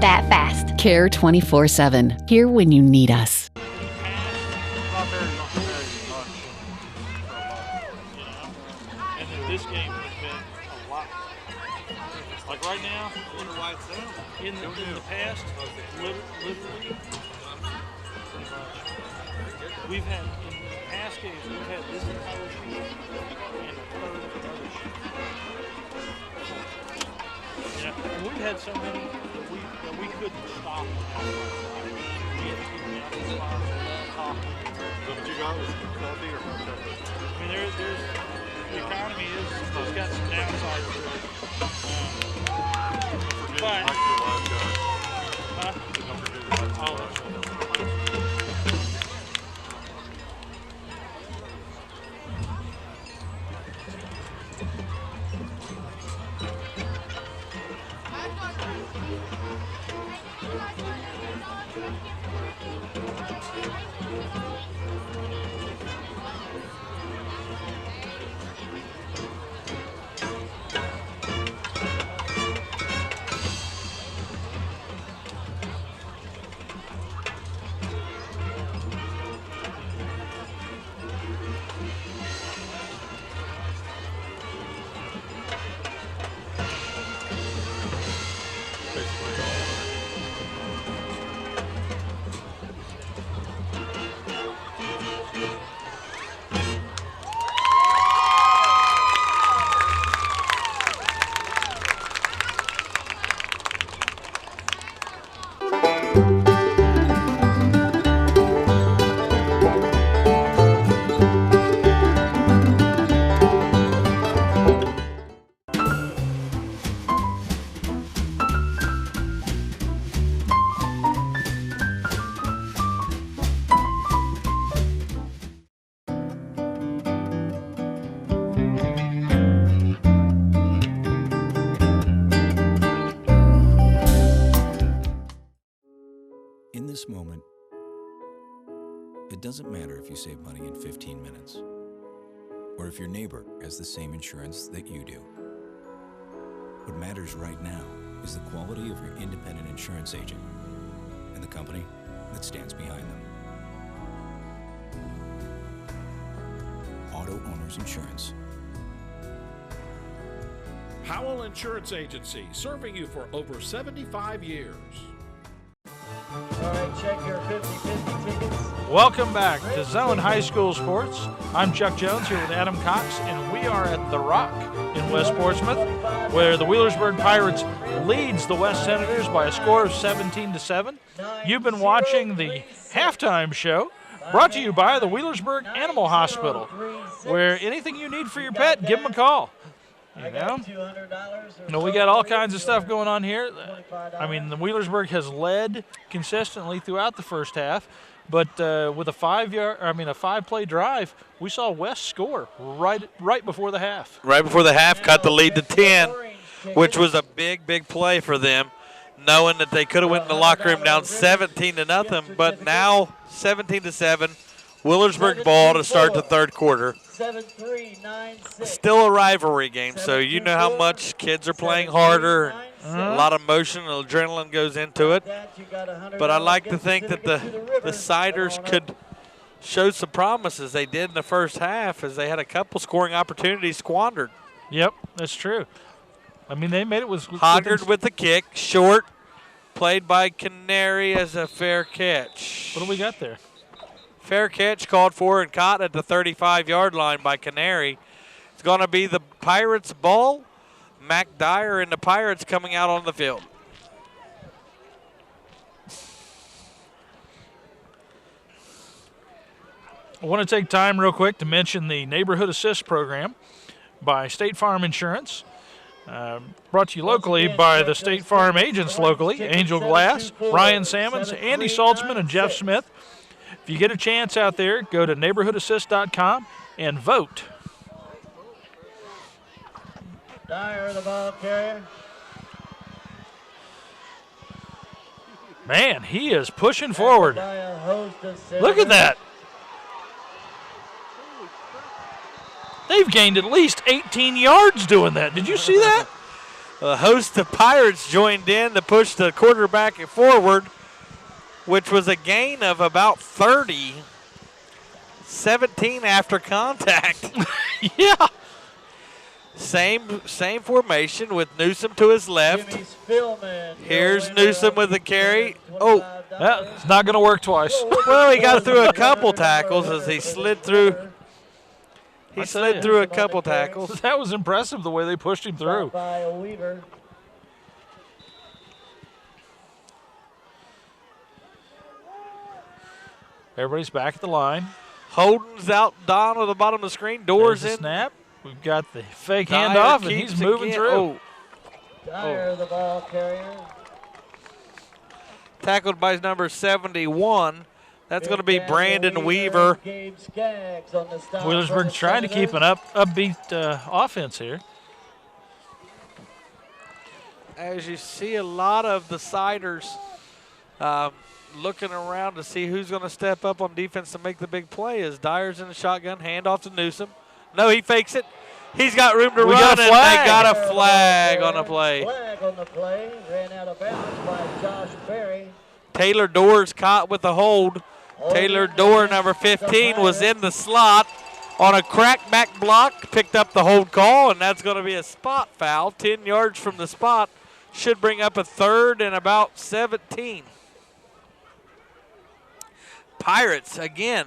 S15: That fast.
S16: Care 24/7. Here when you need us.
S1: And then this game has been a lot. Like right now, in the past, literally, we've had, in past games, we've had this entire sheet and a third of another sheet. Yeah, and we've had so many that we couldn't stop. We had to keep them out of the box and talking.
S12: What you got was coffee or hot chocolate?
S1: I mean, there's the economy has got some downsides to it. But,
S12: Don't forget your live guy.
S21: In this moment, it doesn't matter if you save money in 15 minutes, or if your neighbor has the same insurance that you do. What matters right now is the quality of your independent insurance agent and the company that stands behind them. Auto Owners Insurance.
S9: Howell Insurance Agency, serving you for over 75 years.
S7: All right, check your 50-50 tickets.
S1: Welcome back to Zone High School Sports. I'm Chuck Jones here with Adam Cox, and we are at The Rock in West Portsmouth, where the Wheelersburg Pirates leads the West Senators by a score of 17-7. You've been watching the halftime show Brought to you by the Wheelersburg Animal Hospital, where anything you need for your pet, give them a call. You know, we got all kinds of stuff going on here. I mean, the Wheelersburg has led consistently throughout the first half, but with a 5-play drive, we saw West score right before the half.
S2: Right before the half, cut the lead to 10, which was a big play for them, knowing that they could have went in the locker room down 17-0, but now 17-7. Wheelersburg ball to start the third quarter.
S7: 7-3-9-6.
S2: Still a rivalry game, so you know how much kids are playing harder. A lot of motion and adrenaline goes into it. But I like to think that the Siders could show some promise as they did in the first half, as they had a couple scoring opportunities squandered.
S1: Yep, that's true. I mean, they made it with
S2: Hoggard with the kick, short, played by Canary as a fair catch.
S1: What do we got there?
S2: Fair catch called for and caught at the 35-yard line by Canary. It's going to be the Pirates' ball. Mac Dyer and the Pirates coming out on the field.
S1: I want to take time real quick to mention the Neighborhood Assist Program by State Farm Insurance. Brought to you locally by the State Farm agents locally, Angel Glass, Ryan Sammons, Andy Saltzman, and Jeff Smith. If you get a chance out there, go to neighborhoodassist.com and vote.
S7: Dyer, the ball carrier.
S1: Man, he is pushing forward. Look at that. They've gained at least 18 yards doing that. Did you see that?
S2: A host of Pirates joined in to push the quarterback forward, which was a gain of about 30. 17 after contact.
S1: Yeah.
S2: Same formation with Newsom to his left. Here's Newsom with the carry. Oh,
S1: it's not going to work twice.
S2: Well, he got through a couple tackles as he slid through. He slid through a couple tackles.
S1: That was impressive the way they pushed him through.
S7: By Weaver.
S1: Everybody's back at the line.
S2: Holden's out down at the bottom of the screen. Doors
S1: There's
S2: in.
S1: The snap. We've got the fake
S2: Dyer
S1: handoff, and
S2: keeps
S1: he's moving
S2: again.
S1: through.
S2: Oh.
S7: Dyer, the ball carrier.
S2: Tackled by number 71. That's going to be Brandon Weaver.
S1: Wheelersburg's trying to keep an upbeat offense here.
S2: As you see, a lot of the Siders looking around to see who's going to step up on defense to make the big play. As Dyer's in the shotgun, handoff to Newsom. No, he fakes it. He's got room to run, and they got a flag on the play.
S7: Flag on the play. Ran out of bounds by Josh Berry.
S2: Taylor Door's caught with the hold. Taylor Door, number 15, was in the slot on a crackback block, picked up the hold call, and that's going to be a spot foul. 10 yards from the spot. Should bring up a third and about 17. Pirates, again,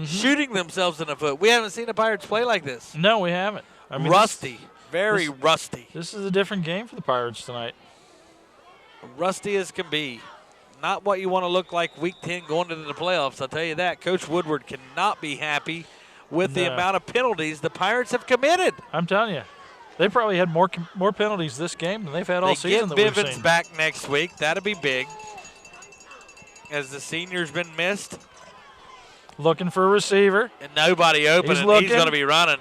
S2: shooting themselves in the foot. We haven't seen the Pirates play like this.
S1: No, we haven't. I mean,
S2: rusty, very rusty.
S1: This is a different game for the Pirates tonight.
S2: Rusty as can be. Not what you want to look like week 10 going into the playoffs, I'll tell you that. Coach Woodward cannot be happy with the amount of penalties the Pirates have committed.
S1: I'm telling you, they probably had more penalties this game than they've had all season that we've seen.
S2: They get Bivens back next week. That'll be big. As the senior's been missed.
S1: Looking for a receiver.
S2: And nobody open,
S1: he's
S2: and he's going to be running.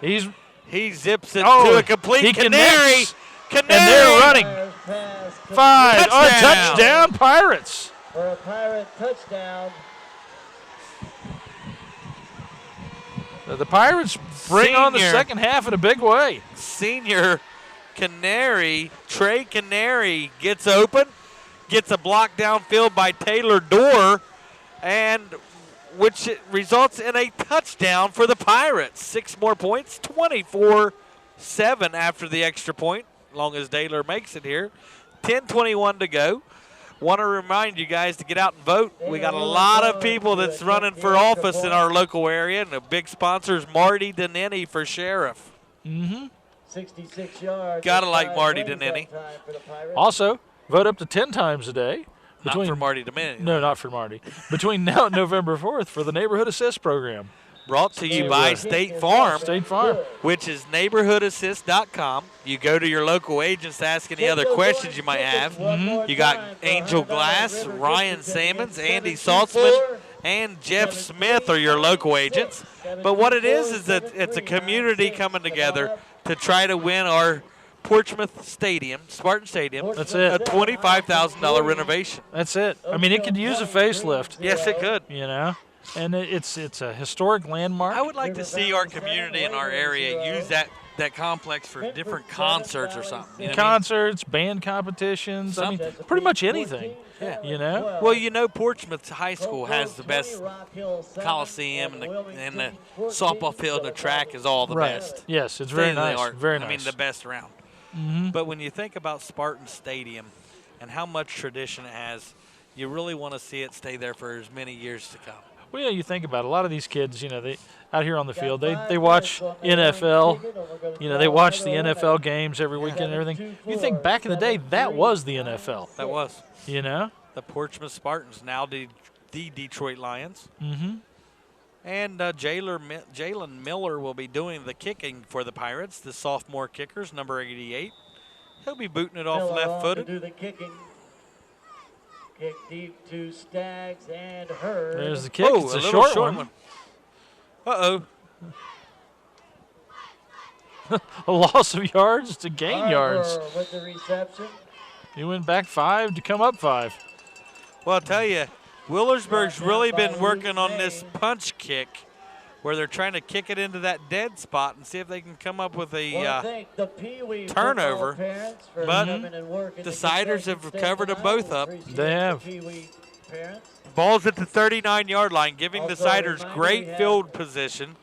S2: He zips it
S1: to
S2: a complete Canary.
S1: And they're running. 5. Touchdown Pirates.
S7: For a Pirate touchdown.
S1: The Pirates bring on the second half in a big way.
S2: Senior Canary, Trey Canary, gets open, gets a block downfield by Taylor Door, and which results in a touchdown for the Pirates. 6 more points, 24-7 after the extra point, long as Taylor makes it here. 10:21 to go. Want to remind you guys to get out and vote. We got a lot of people that's running for office in our local area, and the big sponsor is Marty Denneny for sheriff.
S7: 66 yards.
S2: Gotta like Marty Denneny.
S1: Also, vote up to 10 times a day
S2: Not for Marty Domenico.
S1: No, not for Marty. Between now and November 4th for the Neighborhood Assist program.
S2: Brought to you by State Farm.
S1: State Farm.
S2: Which is neighborhoodassist.com. You go to your local agents to ask any other questions you might have. You got Angel Glass, Ryan Sammons, Andy Saltzman, and Jeff Smith are your local agents. But what it is that it's a community coming together to try to win our Portsmouth Stadium, Spartan Stadium.
S1: That's it.
S2: A $25,000 renovation.
S1: That's it. I mean, it could use a facelift.
S2: Yes, it could.
S1: You know, and it's a historic landmark.
S2: I would like to see our community in our area use that complex for different concerts or something. You know
S1: Concerts, band competitions. I mean, pretty much anything.
S2: Yeah.
S1: You know?
S2: Well, you know, Portsmouth High School has the best coliseum, and the softball field and the track is all the best.
S1: Yes, it's very nice. Very nice.
S2: I mean, the best around. But when you think about Spartan Stadium and how much tradition it has, you really want to see it stay there for as many years to come.
S1: Well, yeah, you think about it. A lot of these kids, you know, they out here on the field, they watch NFL. You know, they watch the NFL games every weekend and everything. You think back in the day, that was the NFL.
S2: That was.
S1: You know?
S2: The Portsmouth Spartans, now the Detroit Lions.
S1: Mm-hmm.
S2: And Jalen Miller will be doing the kicking for the Pirates, the sophomore kickers, number 88. He'll be booting it off left-footed.
S7: To do the kicking. Kick deep to Staggs and Hurd.
S1: There's the kick. It's a short one.
S2: Uh-oh.
S1: A loss of yards to gain yards.
S7: With the reception.
S1: He went back 5 to come up 5.
S2: Well, I'll tell you, Willersburg's really been working on this punch kick where they're trying to kick it into that dead spot and see if they can come up with a turnover. But the Siders have covered them both up.
S1: They have.
S2: Ball's at the 39-yard line, giving the Siders great field position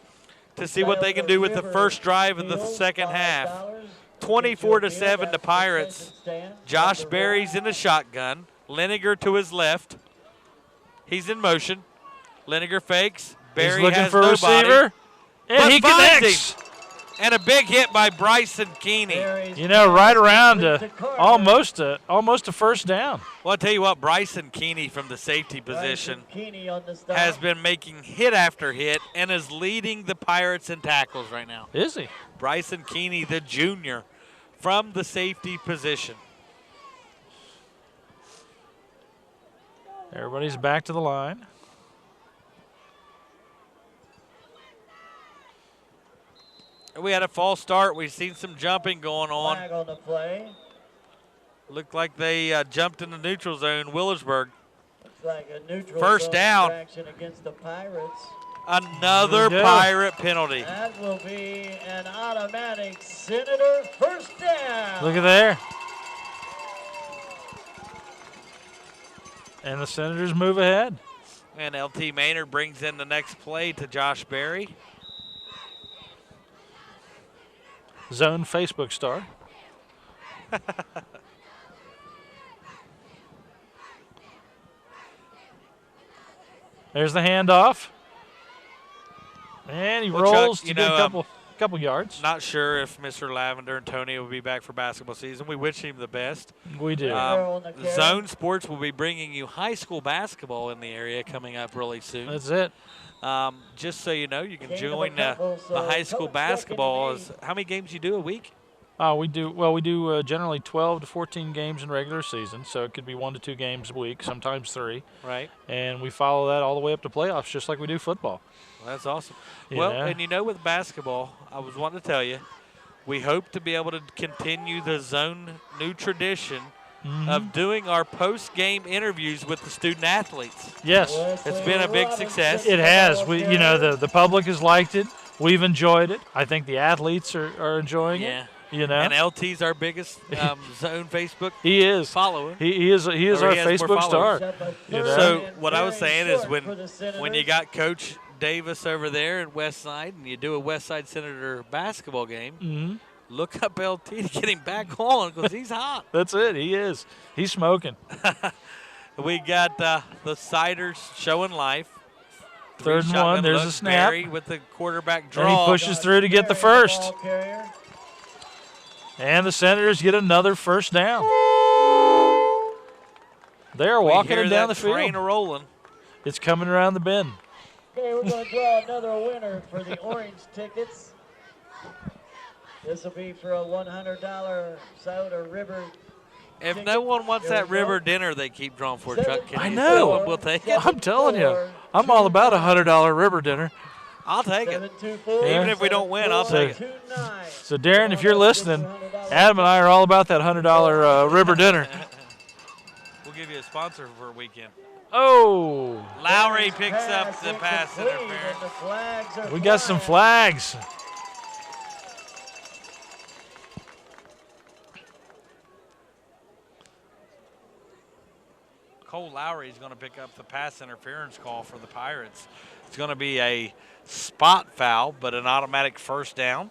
S2: to see what they can do with the first drive of the second half. 24-7 to Pirates. Josh Berry's in the shotgun. Leniger to his left. He's in motion. Leniger fakes. Barry
S1: He's looking
S2: has
S1: for a
S2: nobody,
S1: receiver. And he connects.
S2: And a big hit by Bryson Keeney.
S1: You know, right around almost a first down.
S2: Well, I'll tell you what, Bryson Keeney from the safety position has been making hit after hit and is leading the Pirates in tackles right now.
S1: Is he?
S2: Bryson Keeney, the junior, from the safety position.
S1: Everybody's back to the line.
S2: We had a false start. We've seen some jumping going on.
S7: Flag on the play.
S2: Looked like they jumped in the neutral zone, Willersburg.
S7: Looks like a neutral
S2: first
S7: zone
S2: down.
S7: infraction against the Pirates.
S2: Another Pirate penalty.
S7: That will be an automatic Senator first down.
S1: Look at there. And the Senators move ahead.
S2: And LT Maynard brings in the next play to Josh Berry.
S1: Zone Facebook star. There's the handoff. And he rolls
S2: Chuck,
S1: to get a couple yards.
S2: Not sure if Mr. Lavender and Tony will be back for basketball season. We wish him the best.
S1: We do.
S2: Zone Sports will be bringing you high school basketball in the area coming up really soon.
S1: That's it.
S2: Just so you know, you can join the high school basketball. How many games you do a week?
S1: We do generally 12 to 14 games in regular season, so it could be 1 to 2 games a week, sometimes 3.
S2: Right.
S1: And we follow that all the way up to playoffs, just like we do football.
S2: Well, that's awesome.
S1: Yeah.
S2: And with basketball, I was wanting to tell you, we hope to be able to continue the zone new tradition of doing our post-game interviews with the student athletes.
S1: Yes.
S2: It's been a big success.
S1: It has. The public has liked it. We've enjoyed it. I think the athletes are enjoying it. You know,
S2: and LT's our biggest zone Facebook
S1: he is
S2: follower.
S1: He is our Facebook star. You know?
S2: So what I was saying is when you got Coach Davis over there in West Side and you do a West Side Senator basketball game, look up LT to get him back on because he's hot.
S1: That's it. He is. He's smoking.
S2: We got the Siders showing life.
S1: 3rd and 1. There's a snap.
S2: Barry with the quarterback draw.
S1: And he pushes through to get the first. And the Senators get another first down. They are walking it down the
S2: train
S1: field.
S2: rolling.
S1: It's coming around the bend.
S7: Okay, we're going to draw another winner for the orange tickets. This will be for a $100 Soda River.
S2: If no one wants that river dinner they keep drawing for, Chuck, can
S1: I
S2: you
S1: know.
S2: tell them we'll take it?
S1: I'm telling you, I'm all about $100 river dinner.
S2: I'll take it. Even if we don't win, I'll take it.
S1: So, Darren, if you're listening, Adam and I are all about that $100 river dinner.
S2: We'll give you a sponsor for a weekend.
S1: Oh.
S2: Lowry picks up the pass interference.
S1: We got some flags.
S2: Cole Lowry is going to pick up the pass interference call for the Pirates. It's going to be a spot foul, but an automatic first down.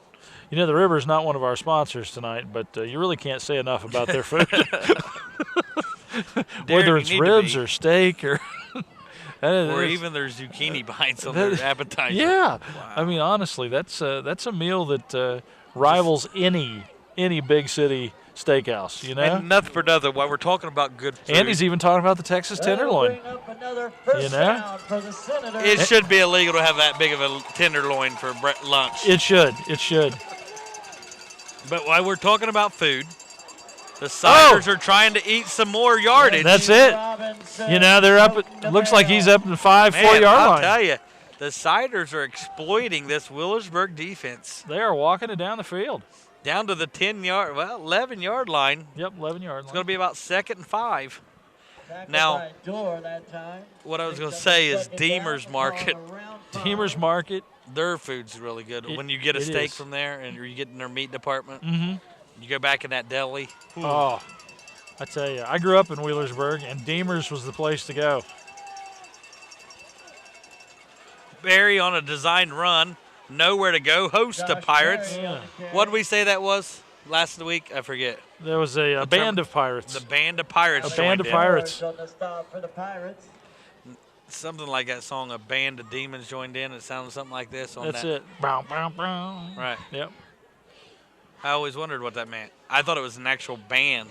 S1: You know, the River's not one of our sponsors tonight, but you really can't say enough about their food. Whether it's ribs or steak or
S2: even their zucchini bites on their appetizer.
S1: Yeah.
S2: Wow.
S1: I mean, honestly, that's a meal that rivals any big city steakhouse, you know?
S2: And nothing for nothing, while we're talking about good food.
S1: Andy's even talking about the Texas tenderloin. You know?
S2: It should be illegal to have that big of a tenderloin for lunch.
S1: It should. It should.
S2: But while we're talking about food, the Siders are trying to eat some more yardage.
S1: That's it. You know, they're up. It looks like he's up in the 4-yard line.
S2: I'll tell you, the Siders are exploiting this Willersburg defense.
S1: They are walking it down the field.
S2: Down to the 11-yard line.
S1: Yep, 11-yard line.
S2: It's going to be about 2nd and 5. Now, what I was going to say is Deemer's Market.
S1: Deemer's Market.
S2: Their food's really good. When you get a steak from there and you get in their meat department, you go back in that deli.
S1: Oh, I tell you, I grew up in Wheelersburg, and Deemer's was the place to go.
S2: Barry on a designed run. Nowhere to go. Host the Pirates.
S1: Yeah.
S2: What did we say that was last week? I forget.
S1: There was a band of Pirates.
S2: The band of Pirates.
S1: A band of Pirates.
S2: Something like that song, A Band of Demons Joined In. It sounded something like this.
S1: That's it. Bow, bow, bow.
S2: Right.
S1: Yep.
S2: I always wondered what that meant. I thought it was an actual band.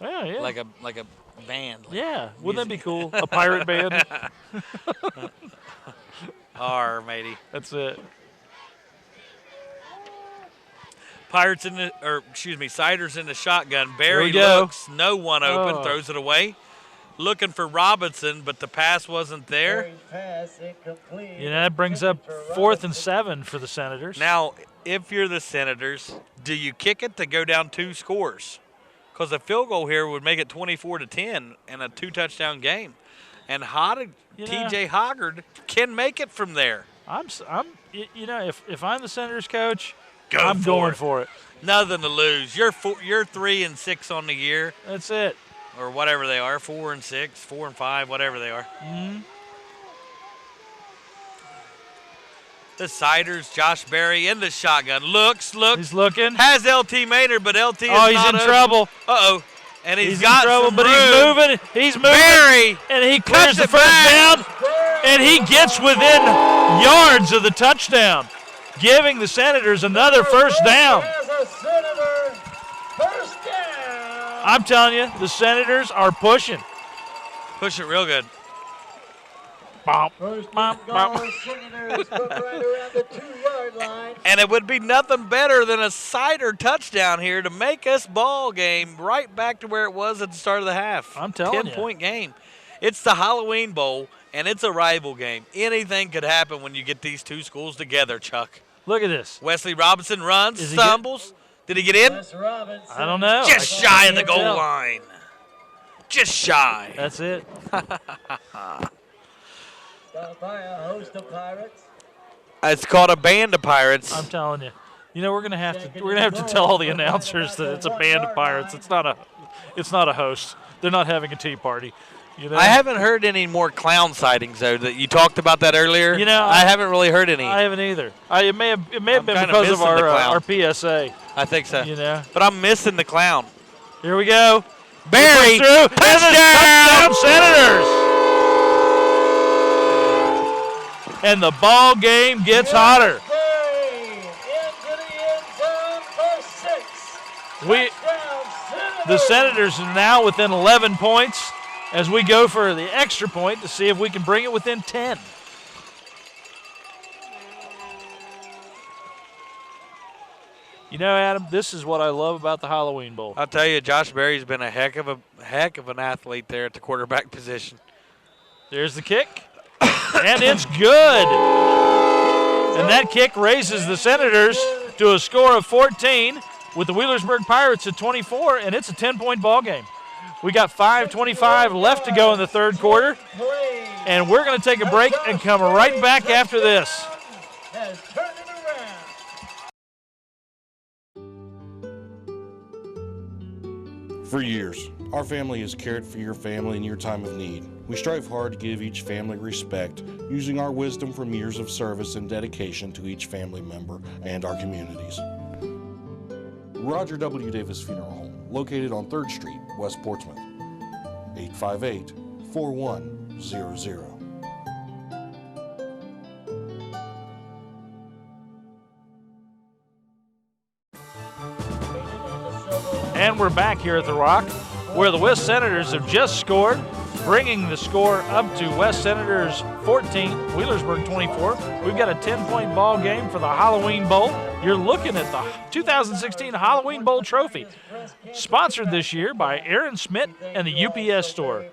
S1: Yeah, yeah.
S2: Like a band. Like
S1: yeah. Wouldn't that be cool? A pirate band?
S2: R, matey.
S1: That's it.
S2: Siders in the shotgun. Barry looks, no one open, throws it away. Looking for Robinson, but the pass wasn't there.
S1: You know, that brings up 4th and 7 for the Senators.
S2: Now, if you're the Senators, do you kick it to go down 2 scores? Because a field goal here would make it 24-10 and a 2-touchdown game. And T.J. Hoggard can make it from there.
S1: You know, if I'm the Senators coach,
S2: I'm
S1: going for it.
S2: Nothing to lose. You're 3-6 on the year.
S1: That's it.
S2: Or whatever they are, 4-6, 4-5, whatever they are.
S1: Mm-hmm.
S2: The Siders, Josh Berry in the shotgun. Looks.
S1: He's looking.
S2: Has LT Maynard, but LT is
S1: he's
S2: not
S1: in
S2: open.
S1: trouble.
S2: Uh-oh. And he's
S1: in
S2: got
S1: trouble,
S2: some
S1: but
S2: room.
S1: He's moving.
S2: Berry.
S1: And he clears
S2: cuts
S1: the
S2: it
S1: first
S2: back.
S1: down. And he gets within yards of the touchdown, giving the Senators another first down. I'm telling you, the Senators are pushing.
S2: Push it real good. And it would be nothing better than a Sider touchdown here to make us ball game right back to where it was at the start of the half.
S1: I'm telling you.
S2: 10-point game. It's the Halloween Bowl, and it's a rival game. Anything could happen when you get these two schools together, Chuck.
S1: Look at this.
S2: Wesley Robinson runs, stumbles. Did he get in?
S1: I don't know.
S2: Just shy of the goal line. Just shy.
S1: That's it.
S2: It's called a band of Pirates.
S1: I'm telling you. You know, we're gonna have to tell all the announcers that it's a band of Pirates. It's not a host. They're not having a tea party. You know?
S2: I haven't heard any more clown sightings though. That you talked about that earlier.
S1: You know,
S2: I haven't really heard any.
S1: I haven't either. It may have been because of our PSA.
S2: I think so.
S1: You know,
S2: but I'm missing the clown.
S1: Here we go.
S2: Barry
S1: through.
S2: Touchdown
S1: Senators. And the ball game gets hotter. The Senators are now within 11 points, as we go for the extra point to see if we can bring it within 10. You know, Adam, this is what I love about the Halloween Bowl.
S2: I'll tell you, Josh Berry's been a heck of an athlete there at the quarterback position.
S1: There's the kick, and it's good. And that kick raises the Senators to a score of 14 with the Wheelersburg Pirates at 24, and it's a 10-point ball game. We got 5:25 left to go in the third quarter, and we're going to take a break and come right back after this.
S3: For years, our family has cared for your family in your time of need. We strive hard to give each family respect, using our wisdom from years of service and dedication to each family member and our communities. Roger W. Davis Funeral Home, located on 3rd Street, West Portsmouth, 858-4100.
S1: And we're back here at the Rock, where the West Senators have just scored, bringing the score up to West Senators 14, Wheelersburg 24. We've got a 10-point ball game for the Halloween Bowl. You're looking at the 2016 Halloween Bowl trophy, sponsored this year by Aaron Schmidt and the UPS store.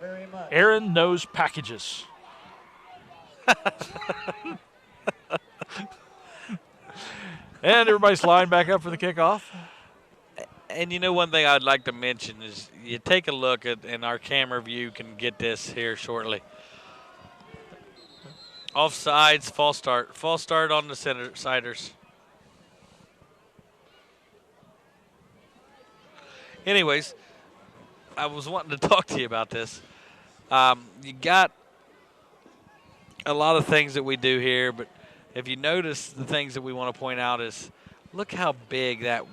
S1: Aaron knows packages. And everybody's lined back up for the kickoff.
S2: And you know, one thing I'd like to mention is you take a look at, and our camera view can get this here shortly. Offsides, false start on the Senators. Anyways, I was wanting to talk to you about this. You got a lot of things that we do here, but if you notice, the things that we want to point out is look how big that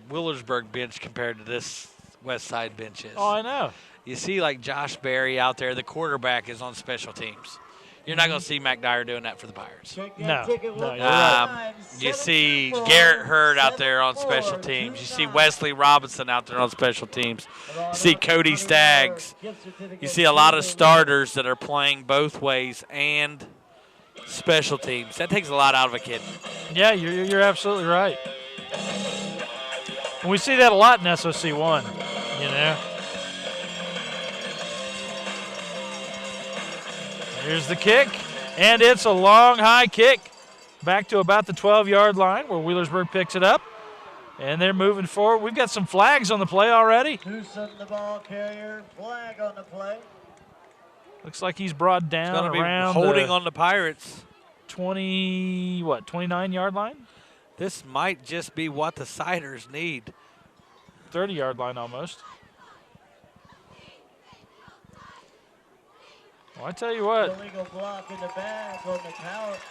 S2: Wheelersburg bench compared to this West Side bench is.
S1: Oh, I know.
S2: You see, like Josh Berry out there, the quarterback is on special teams. You're not going to see Mac Dyer doing that for the Pirates.
S1: No, you're right.
S2: You see Garrett Hurd out there on special teams. You see Wesley Robinson out there on special teams. You see Cody Staggs. You see a lot of starters that are playing both ways and special teams. That takes a lot out of a kid.
S1: Yeah, you're absolutely right. And we see that a lot in SOC1, you know. Here's the kick, and it's a long, high kick back to about the 12-yard line where Wheelersburg picks it up, and they're moving forward. We've got some flags on the play already.
S7: Tucson, the ball carrier, flag on the play.
S1: Looks like he's brought down around
S2: holding on the Pirates.
S1: 29-yard line?
S2: This might just be what the Siders need.
S1: 30-yard line almost. Well, I tell you what.
S7: Illegal block in the back on the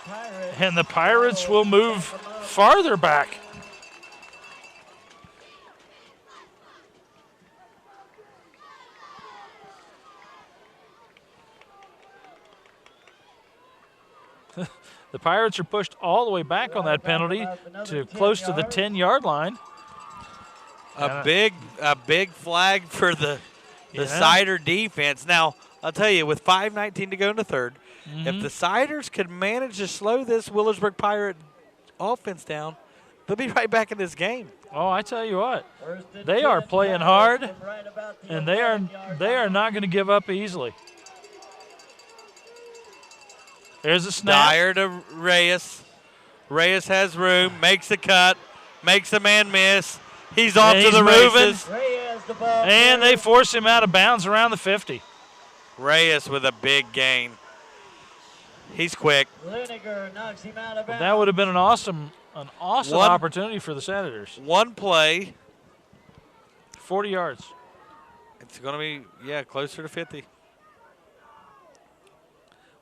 S7: Pirates.
S1: And the Pirates will move farther back. The Pirates are pushed all the way back on that penalty to close to the 10-yard line.
S2: A big flag for the Sider defense. Now, I'll tell you, with 5:19 to go in the third, if the Siders could manage to slow this Wheelersburg Pirate offense down, they'll be right back in this game.
S1: Oh, I tell you what, they are playing hard, and they are not going to give up easily. There's a snap.
S2: Dyer to Reyes. Reyes has room, makes a cut, makes a man miss. He's off to the races.
S1: And they force him out of bounds around the 50.
S2: Reyes with a big gain. He's quick.
S7: Knocks him out of bounds.
S1: That would have been an awesome opportunity for the Senators.
S2: One play.
S1: 40 yards.
S2: It's going to be, closer to 50.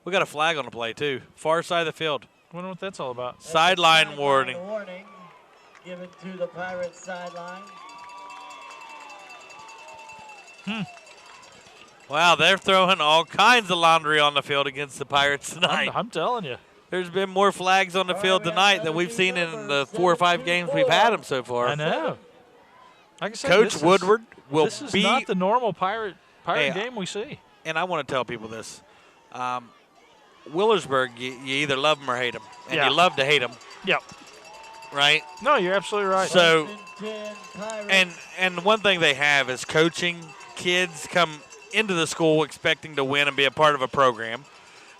S2: We got a flag on the play, too. Far side of the field.
S1: I wonder what that's all about.
S2: Sideline warning.
S7: Given to the Pirates sideline.
S2: Wow, they're throwing all kinds of laundry on the field against the Pirates tonight.
S1: I'm telling you.
S2: There's been more flags on the field tonight than we've seen in the 4 or 5 games we've had them so far.
S1: I know. Like I said,
S2: Coach Woodward will
S1: this is not the normal Pirate game we see.
S2: and I want to tell people this. Willersburg, you either love them or hate them, and
S1: Yeah.
S2: you love to hate them.
S1: Yep.
S2: Right?
S1: No, you're absolutely right.
S2: So, and one thing they have is coaching. Kids come into the school expecting to win and be a part of a program.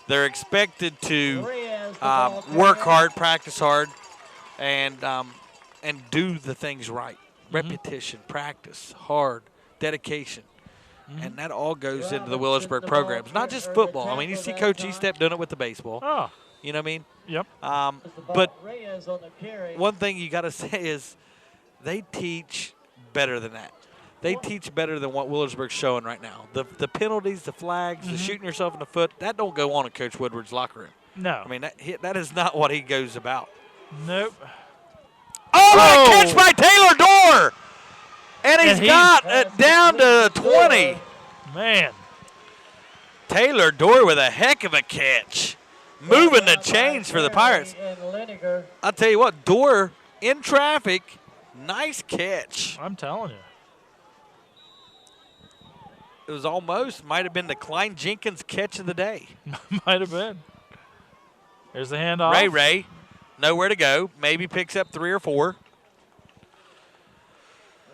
S2: They're expected to work hard, practice hard, and do the things right. Repetition, practice, hard, dedication. And that all goes into the Willersburg programs, not just football. I mean, you see Coach Estep doing it with the baseball.
S1: Oh.
S2: You know what I mean?
S1: Yep.
S2: But one thing you got to say is they teach better than that. They teach better than what Willersburg's showing right now. The penalties, the flags, the shooting yourself in the foot, that don't go on in Coach Woodward's locker room.
S1: No.
S2: I mean, that is not what he goes about.
S1: Nope.
S2: Oh, what a catch by Taylor Dorr! And he's got it down to 20.
S1: Man.
S2: Taylor Dorr with a heck of a catch. Moving the chains for the Pirates. I'll tell you what, Dorr in traffic, nice catch.
S1: I'm telling you.
S2: It was might have been the Klein Jenkins catch of the day.
S1: Might have been. There's the handoff.
S2: Ray, nowhere to go. Maybe picks up 3 or 4.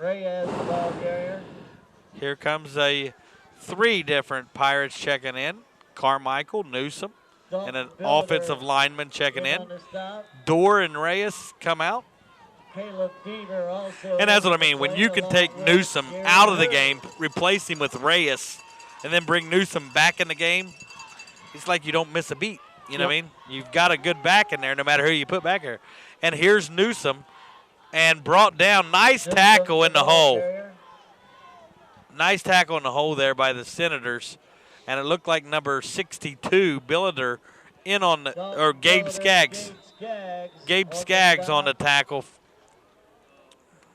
S7: Ray has the ball carrier.
S2: Here comes 3 different Pirates checking in. Carmichael, Newsom, and an offensive lineman checking in. Dorr and Reyes come out.
S7: Caleb Deaver also.
S2: And that's what I mean. When you can take Newsom out of the game, replace him with Reyes, and then bring Newsom back in the game, it's like you don't miss a beat. You know what I mean? You've got a good back in there no matter who you put back there. And here's Newsom, and brought down. Nice tackle in the hole. Nice tackle in the hole there by the Senators. And it looked like number 62, Billiter, in on the, or Gabe Skaggs. Gabe Skaggs on the tackle.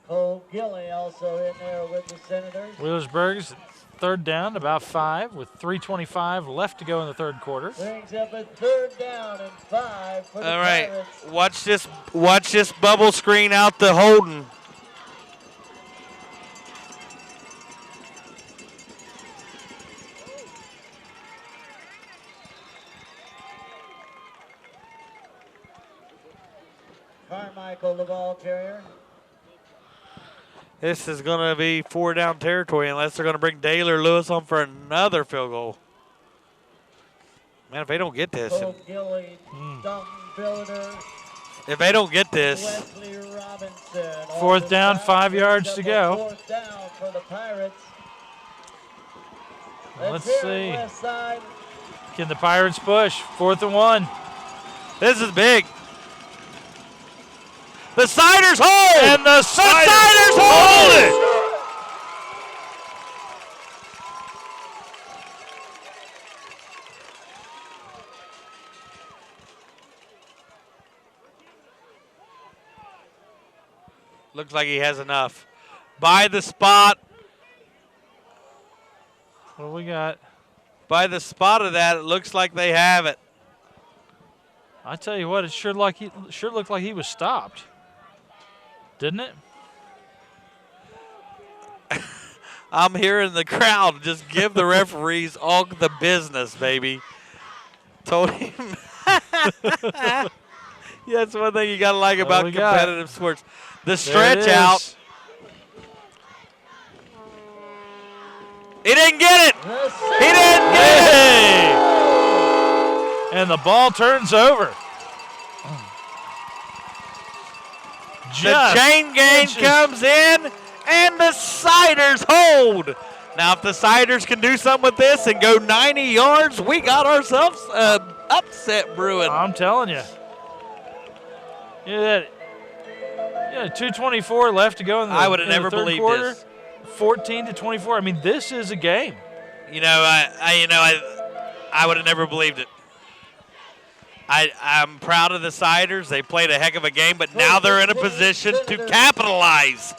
S7: Cole Gilly also in there with the Senators.
S1: Wheelersburg's third down, about 5, with 3:25 left to go in the third quarter.
S7: Brings up a 3rd down and 5 for the
S2: All right,
S7: Pirates.
S2: watch this bubble screen out to Holden.
S7: Carmichael, the ball carrier.
S2: This is going to be 4-down territory unless they're going to bring Daylor Lewis on for another field goal. Man, if they don't get this.
S7: Cole Gilly, Dalton Billiter,
S2: If they don't get this.
S7: Wesley Robinson.
S1: 4th down, 5 yards to go.
S7: 4th down for the Pirates.
S1: Let's
S7: hear it,
S1: see.
S7: West side.
S1: Can the Pirates push? 4th and 1.
S2: This is big. The Siders hold!
S1: And the
S2: Siders hold it! Looks like he has enough. By the spot.
S1: What do we got?
S2: By the spot of that, it looks like they have it.
S1: I tell you what, it sure looked like he was stopped. Didn't it?
S2: I'm hearing the crowd just give the referees all the business, baby. Told him. Yeah, that's one thing you got to like about competitive sports. The stretch out. He didn't get it. He didn't get it.
S1: And the ball turns over.
S2: The chain gang comes in, and the Siders hold. Now, if the Siders can do something with this and go 90 yards, we got ourselves an upset brewing.
S1: I'm telling you. Yeah, 2:24 left to go in the
S2: I would have
S1: in the
S2: never
S1: third
S2: believed
S1: quarter.
S2: this.
S1: 14-24. I mean, this is a game.
S2: You know, I would have never believed it. I'm proud of the Siders. They played a heck of a game, but now they're in a position to capitalize.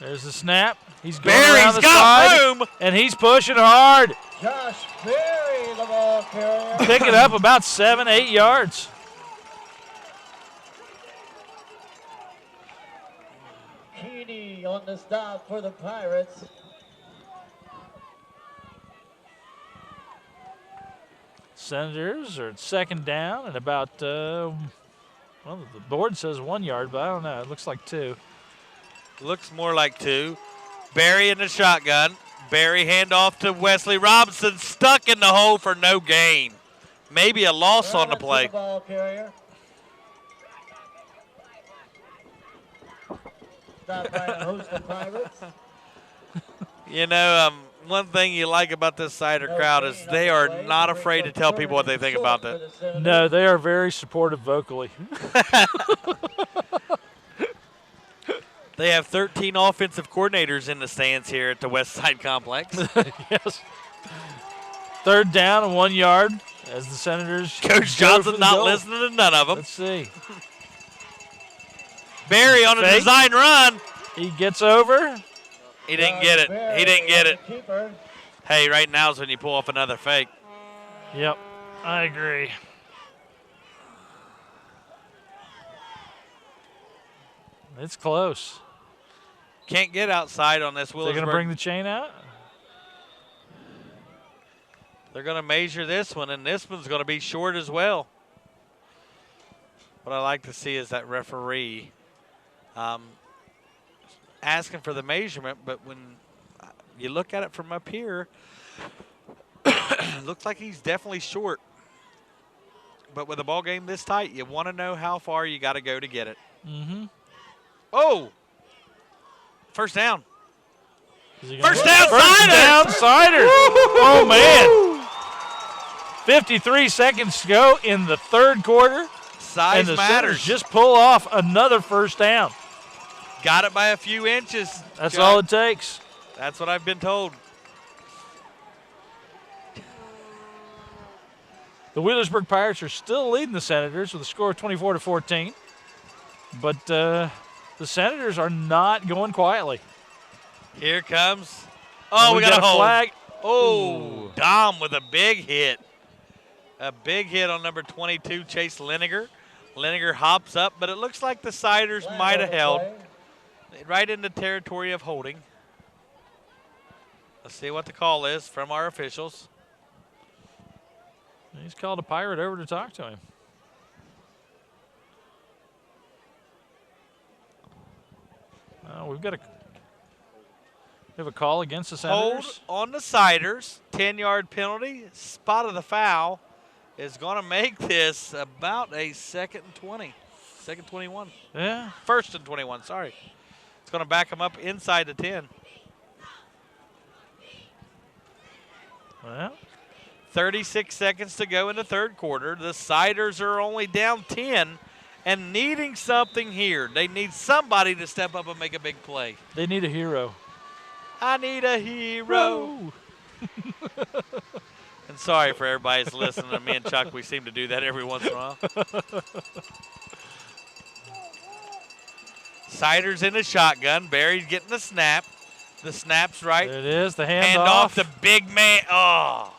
S1: There's the snap. He's going
S2: Barry's
S1: around the
S2: got
S1: side,
S2: room.
S1: and he's pushing hard.
S7: Josh Berry, the ball carrier.
S1: Picking up about 7-8 yards.
S7: Keeney on the stop for the Pirates.
S1: Senators are at second down and about, well, the board says 1 yard, but I don't know. It looks like 2.
S2: Looks more like 2. Barry in the shotgun. Barry handoff to Wesley Robinson, stuck in the hole for no gain. Maybe a loss on the play.
S7: Ball carrier. Stopped by a host of Pirates.
S2: You know, one thing you like about this Cider crowd is they are not afraid to tell people what they think about that.
S1: No, they are very supportive vocally.
S2: They have 13 offensive coordinators in the stands here at the West Side Complex.
S1: Yes. Third down and 1 yard as the Senators.
S2: Coach Johnson's not listening to none of them.
S1: Let's see.
S2: Barry on a
S1: Fake.
S2: design run.
S1: He gets over.
S2: He didn't get it. He didn't get it. Hey, right now is when you pull off another fake.
S1: Yep, I agree. It's close.
S2: Can't get outside on this Willersburg.
S1: They're going to bring the chain out?
S2: They're going to measure this one, and this one's going to be short as well. What I like to see is that referee asking for the measurement, but when you look at it from up here, it looks like he's definitely short. But with a ball game this tight, you want to know how far you got to go to get it.
S1: Mm-hmm.
S2: Oh! First down.
S1: First down, Cider! Oh, man. 53 seconds to go in the third quarter.
S2: Size
S1: and the
S2: matters.
S1: Senators just pull off another first down.
S2: Got it by a few inches.
S1: That's all it takes.
S2: That's what I've been told.
S1: The Wheelersburg Pirates are still leading the Senators with a score of 24-14. But the Senators are not going quietly.
S2: Here comes. Oh, we got a hold.
S1: Flag.
S2: Oh, Dom with a big hit. A big hit on number 22, Chase Liniger. Liniger hops up, but it looks like the Ciders might have held. Right in the territory of holding. Let's see what the call is from our officials.
S1: He's called a Pirate over to talk to him. We have a call against the Senators.
S2: Hold on the Ciders. 10-yard penalty. Spot of the foul is going to make this about a 2nd and 20. 2nd 21.
S1: Yeah.
S2: 1st and 21, sorry. It's going to back them up inside the 10.
S1: Well,
S2: 36 seconds to go in the third quarter. The Ciders are only down 10 and needing something here. They need somebody to step up and make a big play.
S1: They need a hero.
S2: I need a hero. And sorry for everybody that's listening to me and Chuck. We seem to do that every once in a while. Ciders in the shotgun. Barry's getting the snap. The snap's right.
S1: There it is, the
S2: handoff.
S1: handoff.
S2: The big man. Oh,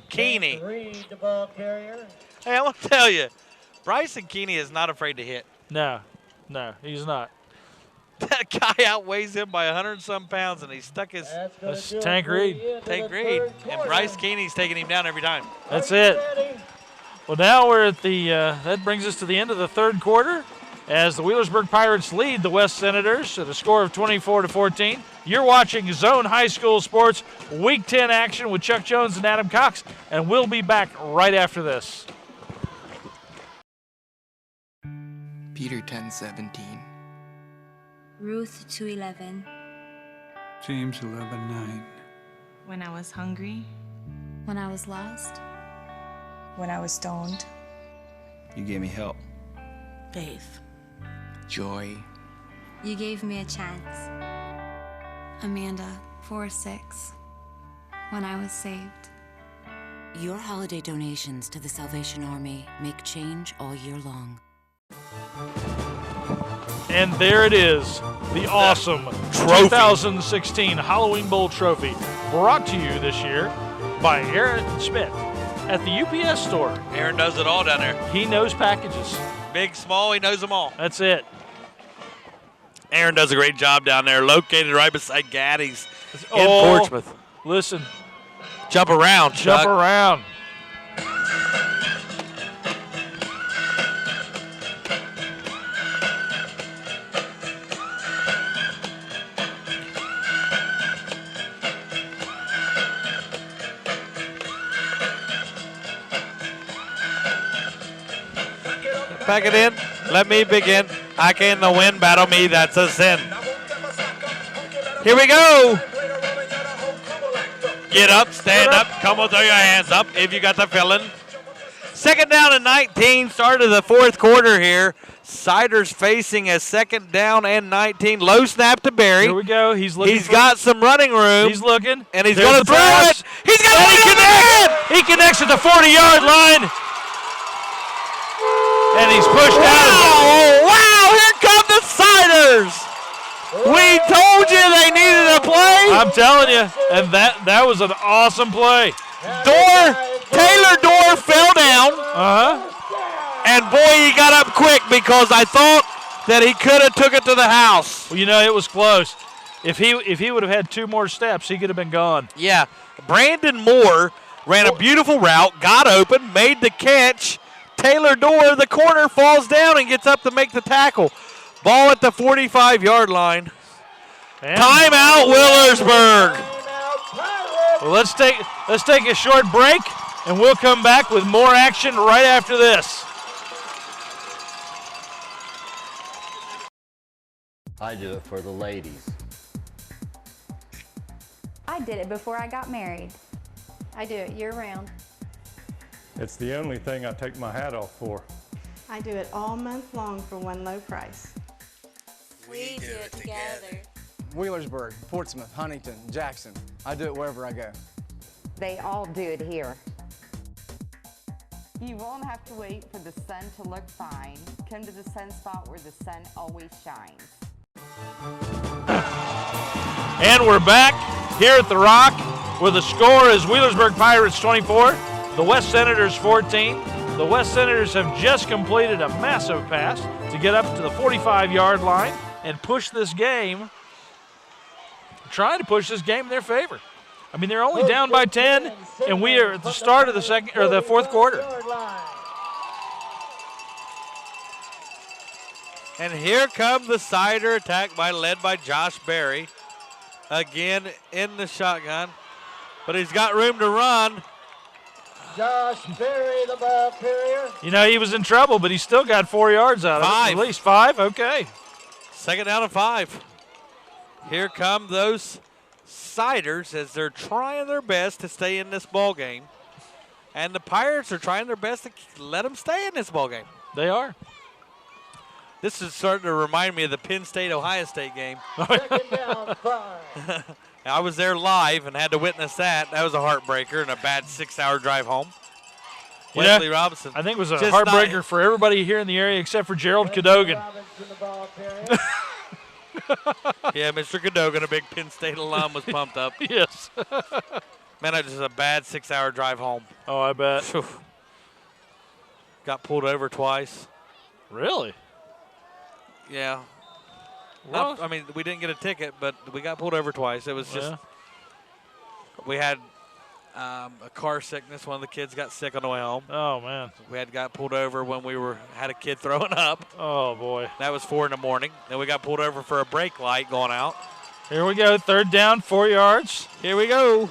S2: Keeney.
S7: Reed, the ball carrier.
S2: Hey, I want to tell you, Bryson Keeney is not afraid to hit.
S1: No, he's not.
S2: That guy outweighs him by 100-some pounds, and he stuck his.
S1: That's Tank Reed.
S2: Tank Reed. And Bryce Keeney's taking him down every time.
S1: That's it. Well, now we're at the, that brings us to the end of the third quarter as the Wheelersburg Pirates lead the West Senators at a score of 24-14. You're watching Zone High School Sports Week 10 action with Chuck Jones and Adam Cox, and we'll be back right after this.
S4: Peter 10:17.
S22: Ruth 2:11.
S23: James 11:9.
S22: When I was hungry. When I was lost. When I was stoned.
S23: You gave me help.
S22: Faith.
S23: Joy.
S22: You gave me a chance. Amanda 4:6. When I was saved.
S24: Your holiday donations to the Salvation Army make change all year long.
S1: And there it is, the awesome 2016 Halloween Bowl Trophy, brought to you this year by Aaron Smith at the UPS store.
S2: Aaron does it all down there.
S1: He knows packages.
S2: Big, small, he knows them all.
S1: That's it.
S2: Aaron does a great job down there, located right beside Gaddy's in
S1: Oh,
S2: Portsmouth.
S1: Listen.
S2: Jump around, Chuck.
S1: Jump around.
S2: Pack it in. Let me begin. I can the win. Battle me. That's a sin. Here we go. Get up, stand up, come with your hands up if you got the feeling. Second down and 19, start of the fourth quarter here. Siders facing a second down and 19. Low snap to Barry.
S1: Here we go. He's looking.
S2: He's got some running room.
S1: He's looking.
S2: And he's
S1: There's
S2: going to
S1: the
S2: throw
S1: pass.
S2: it. He's going to connect.
S1: He connects at the 40-yard line. And he's pushed out.
S2: Oh, wow. Here come the Siders. We told you they needed a play.
S1: I'm telling you. And that was an awesome play.
S2: Taylor Dorr fell down.
S1: Uh-huh.
S2: And boy, he got up quick because I thought that he could have took it to the house.
S1: Well, you know, it was close. If he would have had 2 more steps, he could have been gone.
S2: Yeah. Brandon Moore ran a beautiful route, got open, made the catch. Taylor Dorr, the corner, falls down and gets up to make the tackle. Ball at the 45-yard line.
S1: And
S2: timeout, Willersburg.
S1: Well, let's take a short break, and we'll come back with more action right after this.
S5: I do it for the ladies.
S8: I did it before I got married.
S10: I do it year-round.
S6: It's the only thing I take my hat off for.
S10: I do it all month long for one low price.
S18: We do it together.
S11: Wheelersburg, Portsmouth, Huntington, Jackson. I do it wherever I go.
S25: They all do it here.
S26: You won't have to wait for the sun to look fine. Come to the sun spot where the sun always shines.
S1: And we're back here at the Rock, where the score is Wheelersburg Pirates 24, the West Senators 14. The West Senators have just completed a massive pass to get up to the 45-yard line and push this game, trying to push this game in their favor. I mean, they're only down by 10, and we are at the start of the fourth quarter.
S2: And here comes the Cider attack led by Josh Berry. Again in the shotgun, but he's got room to run.
S7: Josh Berry, the ball carrier.
S1: You know, he was in trouble, but he still got 4 yards out of it. At least 5, okay.
S2: Second down and 5. Here come those Siders as they're trying their best to stay in this ball game. And the Pirates are trying their best to let them stay in this ball game.
S1: They are.
S2: This is starting to remind me of the Penn State-Ohio State game.
S7: Second down, 5.
S2: I was there live and had to witness that. That was a heartbreaker and a bad 6-hour drive home. Wesley Robinson.
S1: I think it was a heartbreaker for everybody here in the area except for Gerald Cadogan.
S2: Yeah, Mr. Cadogan, a big Penn State alum, was pumped up.
S1: Yes.
S2: Man, that was just a bad 6-hour drive home.
S1: Oh, I bet.
S2: Whew. Got pulled over twice.
S1: Really?
S2: Yeah.
S1: Well,
S2: I mean, we didn't get a ticket, but we got pulled over twice. It was just, we had a car sickness. One of the kids got sick on the way home.
S1: Oh, man.
S2: We got pulled over when had a kid throwing up.
S1: Oh, boy.
S2: That was 4 in the morning. Then we got pulled over for a brake light going out.
S1: Here we go, third down, 4 yards.
S2: Here we go.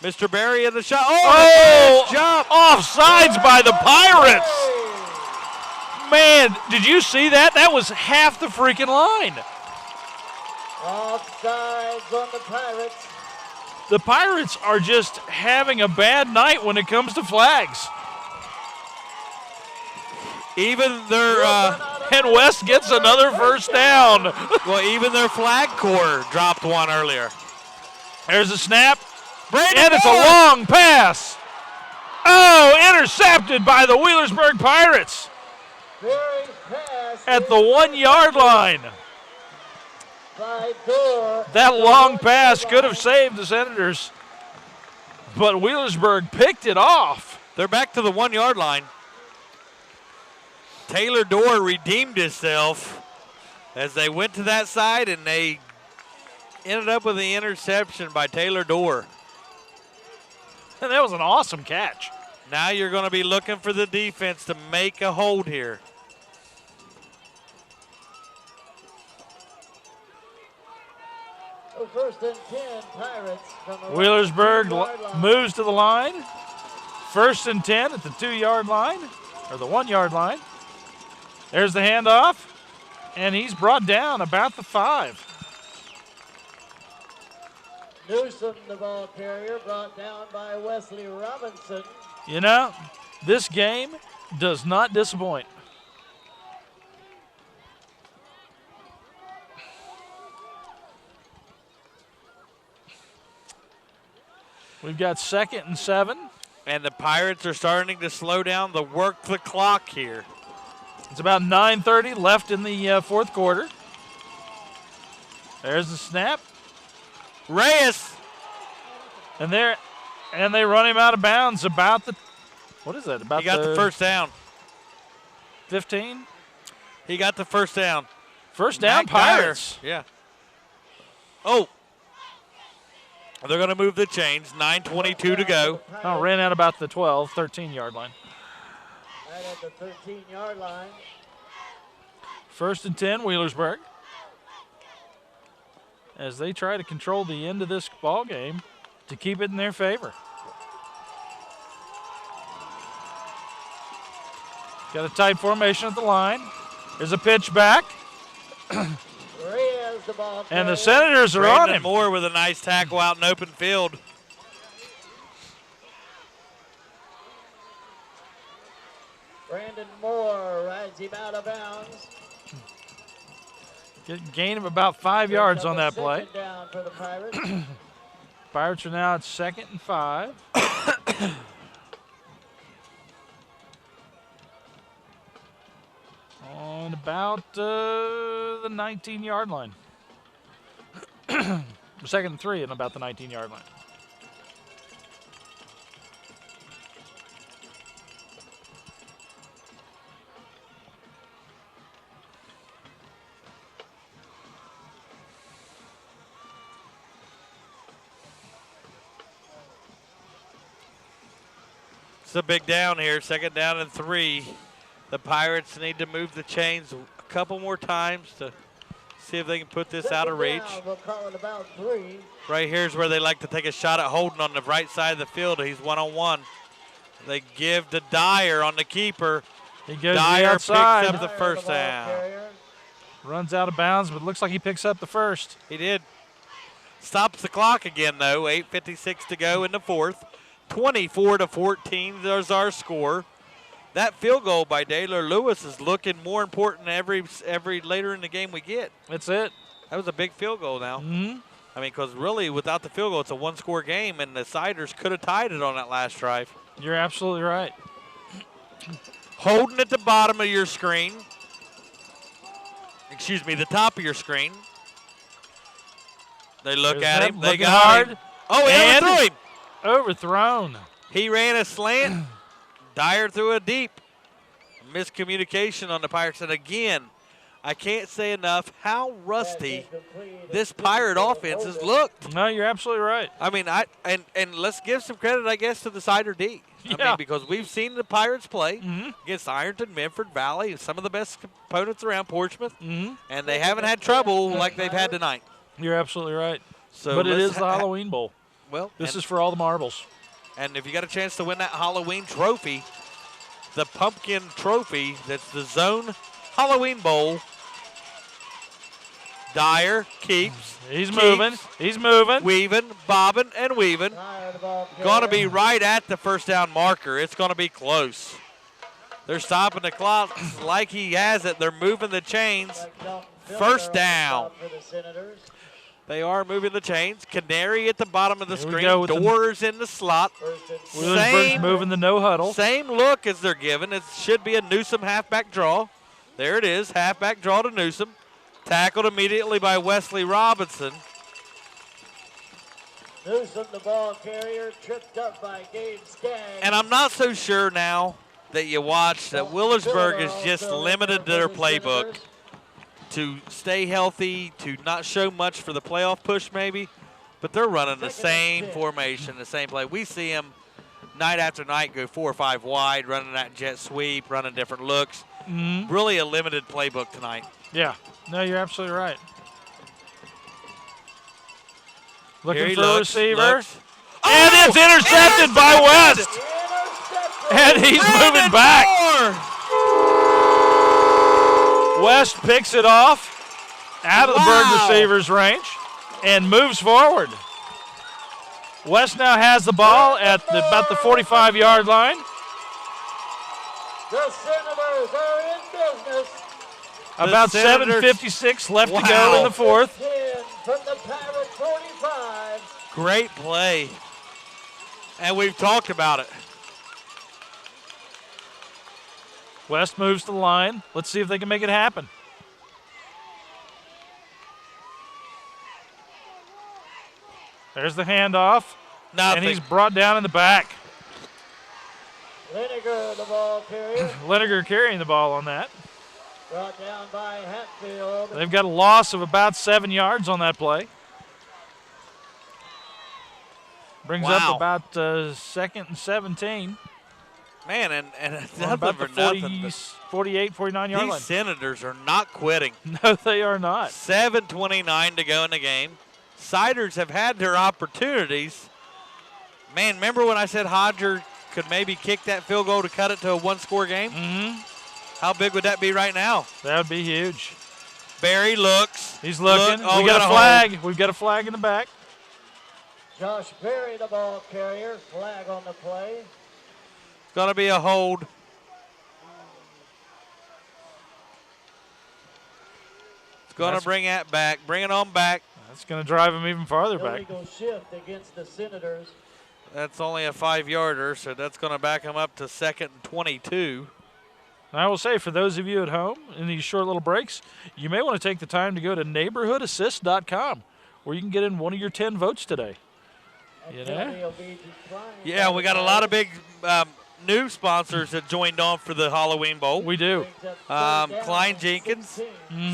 S2: Mr. Berry in the shot.
S1: Oh,
S2: jump.
S1: Offsides by the Pirates. Man, did you see that? That was half the freaking line.
S7: Offsides on the Pirates.
S1: The Pirates are just having a bad night when it comes to flags.
S2: Even their
S1: and West gets another first down.
S2: Well, even their flag corps dropped one earlier.
S1: There's a snap.
S2: And
S1: it's a long pass. Oh, intercepted by the Wheelersburg Pirates at the 1 yard line. That long pass could have saved the Senators, but Wheelersburg picked it off.
S2: They're back to the 1 yard line. Taylor Dorr redeemed himself as they went to that side, and they ended up with the interception by Taylor Dorr.
S1: And that was an awesome catch.
S2: Now you're going to be looking for the defense to make a hold here.
S7: First and 10, Pirates.
S1: Wheelersburg moves to the line. First and 10 at the 2 yard line, or the 1 yard line. There's the handoff, and he's brought down about the 5.
S7: Newsom, the ball carrier, brought down by Wesley Robinson.
S1: You know, this game does not disappoint. We've got 2nd and 7.
S2: And the Pirates are starting to slow down the work the clock here.
S1: It's about 9:30 left in the fourth quarter. There's the snap.
S2: Reyes.
S1: And they run him out of bounds about the, what is that? About
S2: he got the first down.
S1: 15?
S2: He got the first down.
S1: First down,
S2: Mac
S1: Pirates.
S2: Dyer. Yeah. Oh. They're going to move the chains. 9:22 to go.
S1: Oh, ran out about the 12, 13-yard line.
S7: Right at the 13-yard line.
S1: 1st and 10, Wheelersburg. As they try to control the end of this ball game to keep it in their favor. Got a tight formation at the line. There's a pitch back.
S7: Reyes, the ball
S1: And the Senators are on him.
S2: Moore with a nice tackle out in open field.
S7: Brandon Moore rides him out of bounds.
S1: Gain of about 5 yards on that play.
S7: Down for the Pirates.
S1: Pirates are now at 2nd and 5. On about the 19-yard line. 2nd and 3 and about the 19-yard line.
S2: It's a big down here, 2nd down and 3. The Pirates need to move the chains a couple more times to see if they can put this out of reach.
S7: We'll call it about 3.
S2: Right here's where they like to take a shot at Holden on the right side of the field. He's one-on-one. They give to Dyer on the keeper.
S1: He goes
S2: Dyer
S1: to the outside.
S2: picks up the first down.
S1: Runs out of bounds, but looks like he picks up the first.
S2: He did. Stops the clock again, though. 8:56 to go in the fourth. 24-14 is our score. That field goal by Daylor Lewis is looking more important every later in the game we get.
S1: That's it.
S2: That was a big field goal now.
S1: Mm-hmm.
S2: I mean, because really, without the field goal, it's a one-score game, and the Siders could have tied it on that last drive.
S1: You're absolutely right.
S2: Holden at the bottom of your screen. Excuse me, the top of your screen. They look at him. They got
S1: hard.
S2: him. Oh, he overthrew him.
S1: Overthrown.
S2: He ran a slant. Dyer threw a deep. Miscommunication on the Pirates. And again, I can't say enough how rusty this Pirate offense has looked.
S1: No, you're absolutely right.
S2: I mean, and let's give some credit, I guess, to the Cider D.
S1: Yeah.
S2: I mean, because we've seen the Pirates play against Ironton, Medford, Valley, some of the best opponents around Portsmouth, and they haven't had trouble like they've had tonight.
S1: You're absolutely right.
S2: So
S1: but it is the Halloween Bowl.
S2: Well,
S1: this is for all the marbles.
S2: And if you got a chance to win that Halloween trophy, the pumpkin trophy, that's the Zone Halloween Bowl. Dyer keeps.
S1: He's moving. He's moving.
S2: Weaving, bobbing, and weaving. Going to be right at the first down marker. It's going to be close. They're stopping the clock like he has it. They're moving the chains. First down. They are moving the chains. Canary at the bottom of the screen. Doors in the slot.
S1: Williamsburg's moving the no huddle.
S2: Same look as they're given. It should be a Newsom halfback draw. There it is. Halfback draw to Newsom. Tackled immediately by Wesley Robinson.
S7: Newsom, the ball carrier, tripped up by Gabe Skaggs.
S2: And I'm not so sure now that you watch that Willersburg is just limited to their playbook to stay healthy, to not show much for the playoff push maybe, but they're running the same formation, the same play. We see them night after night go 4 or 5 wide, running that jet sweep, running different looks. Really a limited playbook tonight.
S1: Yeah. No, you're absolutely right. Looking for
S2: a
S1: receiver. And it's intercepted by West. And he's moving back. West picks it off out of the Berg receiver's range and moves forward. West now has the ball at about the 45-yard line.
S7: The Senators are in business.
S1: About 7:56 left to go in the fourth.
S7: From the Pirate 45.
S2: Great play. And we've talked about it.
S1: West moves to the line. Let's see if they can make it happen. There's the handoff.
S2: Nothing.
S1: And he's brought down in the back.
S7: Liniger, the ball carrier.
S1: Liniger carrying the ball on that.
S7: Brought down by Hatfield.
S1: They've got a loss of about 7 yards on that play. Brings up about 2nd and 17.
S2: Man, and
S1: On about the 48, 49-yard line.
S2: These Senators are not quitting.
S1: No, they are not.
S2: 7:29 to go in the game. Siders have had their opportunities. Man, remember when I said Hodger could maybe kick that field goal to cut it to a one-score game?
S1: Mm-hmm.
S2: How big would that be right now?
S1: That would be huge.
S2: Barry looks.
S1: He's looking.
S2: Oh,
S1: we got a flag. We've got a flag in the back.
S7: Josh Berry, the ball carrier. Flag on the play.
S2: It's going to be a hold. It's going to bring it back. Bring it on back.
S1: That's going to drive him even farther back.
S7: Illegal shift against the Senators.
S2: That's only a 5-yarder, so that's going to back him up to 2nd and 22.
S1: And I will say, for those of you at home in these short little breaks, you may want to take the time to go to neighborhoodassist.com, where you can get in one of your 10 votes today. You know?
S2: Yeah, we got a lot of big new sponsors that joined on for the Halloween Bowl.
S1: We do.
S2: Klein Jenkins,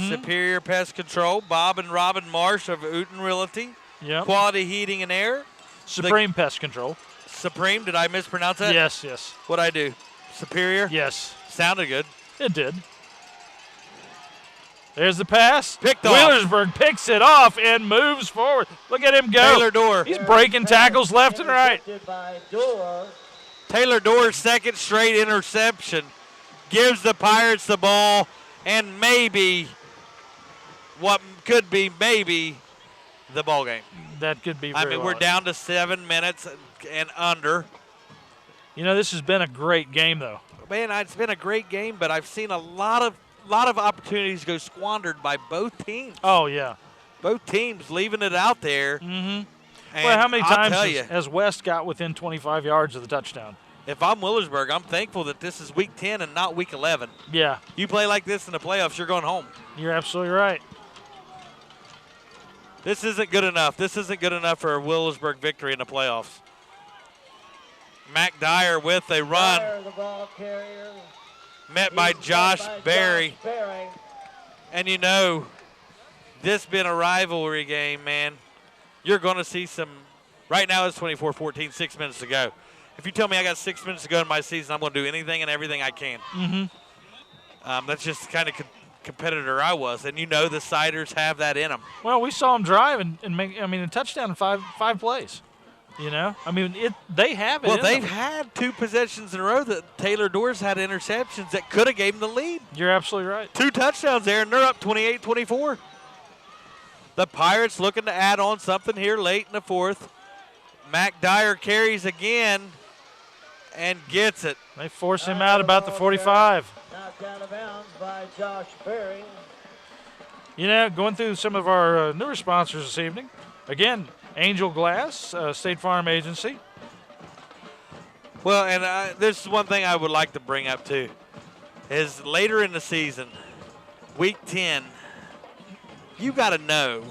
S2: Superior Pest Control, Bob and Robin Marsh of Uten Realty, Quality Heating and Air.
S1: Supreme Pest Control.
S2: Supreme, did I mispronounce that?
S1: Yes, yes.
S2: What'd I do? Superior?
S1: Yes.
S2: Sounded good.
S1: It did. There's the pass.
S2: Picked off.
S1: Wheelersburg picks it off and moves forward. Look at him go.
S2: Taylor Dorr.
S1: He's breaking tackles left and right.
S2: Taylor Dorr's second straight interception gives the Pirates the ball and maybe what could be maybe the ball game.
S1: That could be
S2: I mean, we're down to 7 minutes and under.
S1: You know, this has been a great game, though.
S2: Man, it's been a great game, but I've seen a lot of opportunities go squandered by both teams.
S1: Oh, yeah.
S2: Both teams leaving it out there.
S1: Mm-hmm. Well, how many
S2: I'll
S1: times
S2: tell you,
S1: has West got within 25 yards of the touchdown?
S2: if I'm Willersburg, I'm thankful that this is week 10 and not week 11.
S1: Yeah.
S2: You play like this in the playoffs, you're going home.
S1: You're absolutely right.
S2: This isn't good enough. This isn't good enough for a Willersburg victory in the playoffs. Mac Dyer with a run.
S7: Dyer, the ball carrier.
S2: Met by Josh Berry. And you know, this been a rivalry game, man. You're going to see some. Right now it's 24-14, 6 minutes to go. If you tell me I got 6 minutes to go in my season, I'm going to do anything and everything I can.
S1: Mm-hmm.
S2: That's just the kind of competitor I was. And you know the Siders have that in them.
S1: Well, we saw them drive and make, a touchdown in five plays. You know? I mean, they have it.
S2: Well,
S1: in
S2: they've
S1: them.
S2: had two possessions in a row that Taylor Doors had interceptions that could have gave them the lead.
S1: You're absolutely right.
S2: 2 touchdowns there, and they're up 28-24. The Pirates looking to add on something here late in the fourth. Mac Dyer carries again and gets it.
S1: They force him out about the 45.
S7: Knocked out of bounds by Josh Berry.
S1: You know, going through some of our newer sponsors this evening. Again, Angel Glass, State Farm Agency.
S2: Well, and this is one thing I would like to bring up too, is later in the season, week 10, you got to know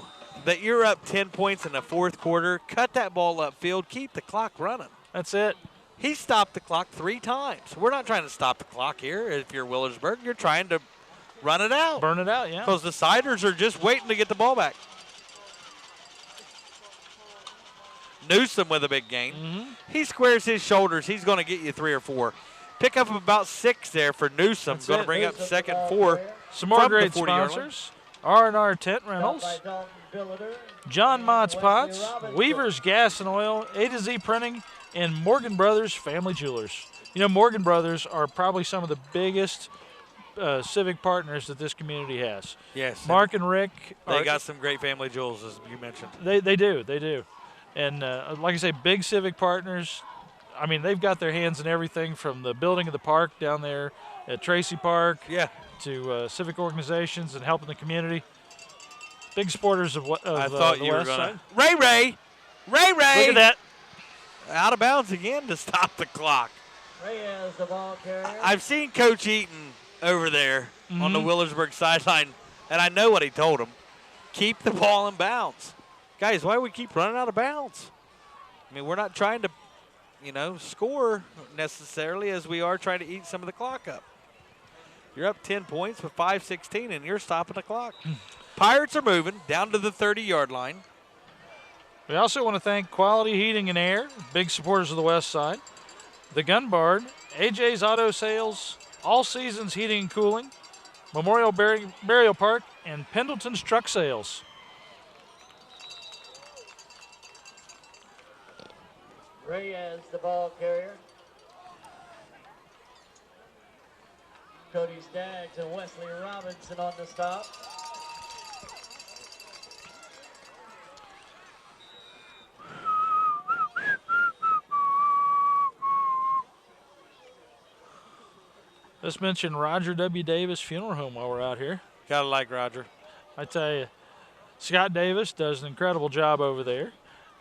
S2: that you're up 10 points in the fourth quarter, cut that ball upfield, keep the clock running.
S1: That's it.
S2: He stopped the clock 3 times. We're not trying to stop the clock here. If you're Willersburg, you're trying to run it out.
S1: Burn it out, yeah.
S2: Because the Siders are just waiting to get the ball back. Newsom with a big gain. He squares his shoulders. He's going to get you 3 or 4. Pick up about 6 there for Newsom. Going to bring up second 4.
S1: Some more great sponsors. R&R Tent Rentals, John Mott's Pots, Weaver's Gas and Oil, A to Z Printing, and Morgan Brothers Family Jewelers. You know, Morgan Brothers are probably some of the biggest civic partners that this community has.
S2: Yes.
S1: Mark and Rick.
S2: They got some great family jewels, as you mentioned.
S1: They do. And like I say, big civic partners. I mean, they've got their hands in everything from the building of the park down there at Tracy Park to civic organizations and helping the community. Big supporters of what
S2: I thought you were
S1: West
S2: going to.
S1: Side.
S2: Ray!
S1: Look at that.
S2: Out of bounds again to stop the clock.
S7: Reyes, the ball carrier.
S2: I've seen Coach Eaton over there on the Willersburg sideline, and I know what he told him. Keep the ball in bounds. Guys, why do we keep running out of bounds? I mean, we're not trying to, score necessarily as we are trying to eat some of the clock up. You're up 10 points with 5:16, and you're stopping the clock. Pirates are moving down to the 30-yard line.
S1: We also want to thank Quality Heating and Air, big supporters of the West Side, the Gun Barn, AJ's Auto Sales, All Seasons Heating and Cooling, Memorial Burial Park, and Pendleton's Truck Sales.
S7: Reyes, the ball carrier. Cody Staggs and Wesley Robinson on the stop.
S1: Let's mention Roger W. Davis Funeral Home while we're out here.
S2: Gotta like Roger.
S1: I tell you, Scott Davis does an incredible job over there.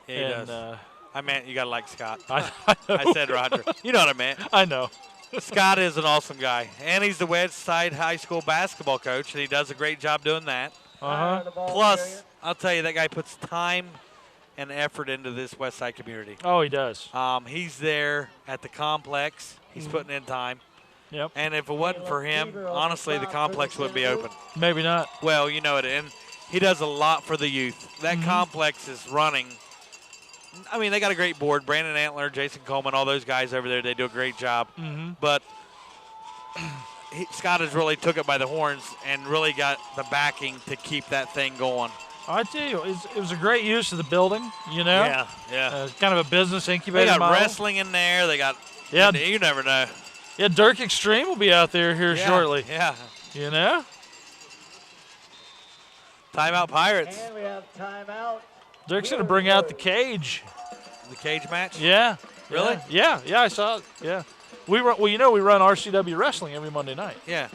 S2: Yeah, he does. I meant you gotta like Scott.
S1: I
S2: said Roger. You know what I meant.
S1: I know.
S2: Scott is an awesome guy, and he's the West Side High School basketball coach, and he does a great job doing that. Plus, I'll tell you, that guy puts time and effort into this West Side community.
S1: Oh, he does.
S2: He's there at the complex. He's putting in time.
S1: Yep.
S2: And if it wasn't for him, honestly, the complex wouldn't be open.
S1: Maybe not.
S2: Well, you know it, and he does a lot for the youth. That complex is running. I mean, they got a great board. Brandon Antler, Jason Coleman, all those guys over there, they do a great job. But Scott has really took it by the horns and really got the backing to keep that thing going.
S1: I tell you, it was a great use of the building,
S2: Yeah.
S1: kind of a business incubator
S2: They got
S1: model.
S2: wrestling in there. They got,
S1: Yeah.
S2: you never know.
S1: Yeah, Dirk Extreme will be out there here shortly.
S2: Yeah. Timeout Pirates.
S7: And we have timeout.
S1: Dirk's going to bring out the cage.
S2: The cage match?
S1: Yeah.
S2: Really?
S1: Yeah, I saw it. Yeah. We run RCW wrestling every Monday night.
S2: Yeah.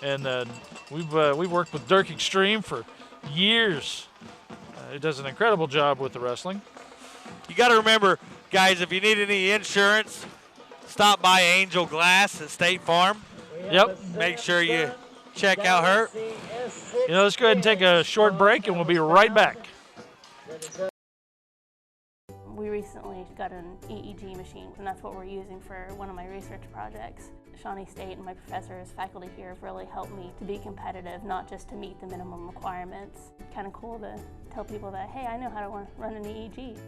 S1: And we've worked with Dirk Extreme for years. He does an incredible job with the wrestling.
S2: You got to remember, guys, if you need any insurance, stop by Angel Glass at State Farm.
S1: Yep.
S2: Make sure you check out her.
S1: Let's go ahead and take a short break, and we'll be right back.
S13: We recently got an EEG machine, and that's what we're using for one of my research projects. Shawnee State and my professors, faculty here have really helped me to be competitive, not just to meet the minimum requirements. Kind of cool to tell people that, hey, I know how to run an EEG.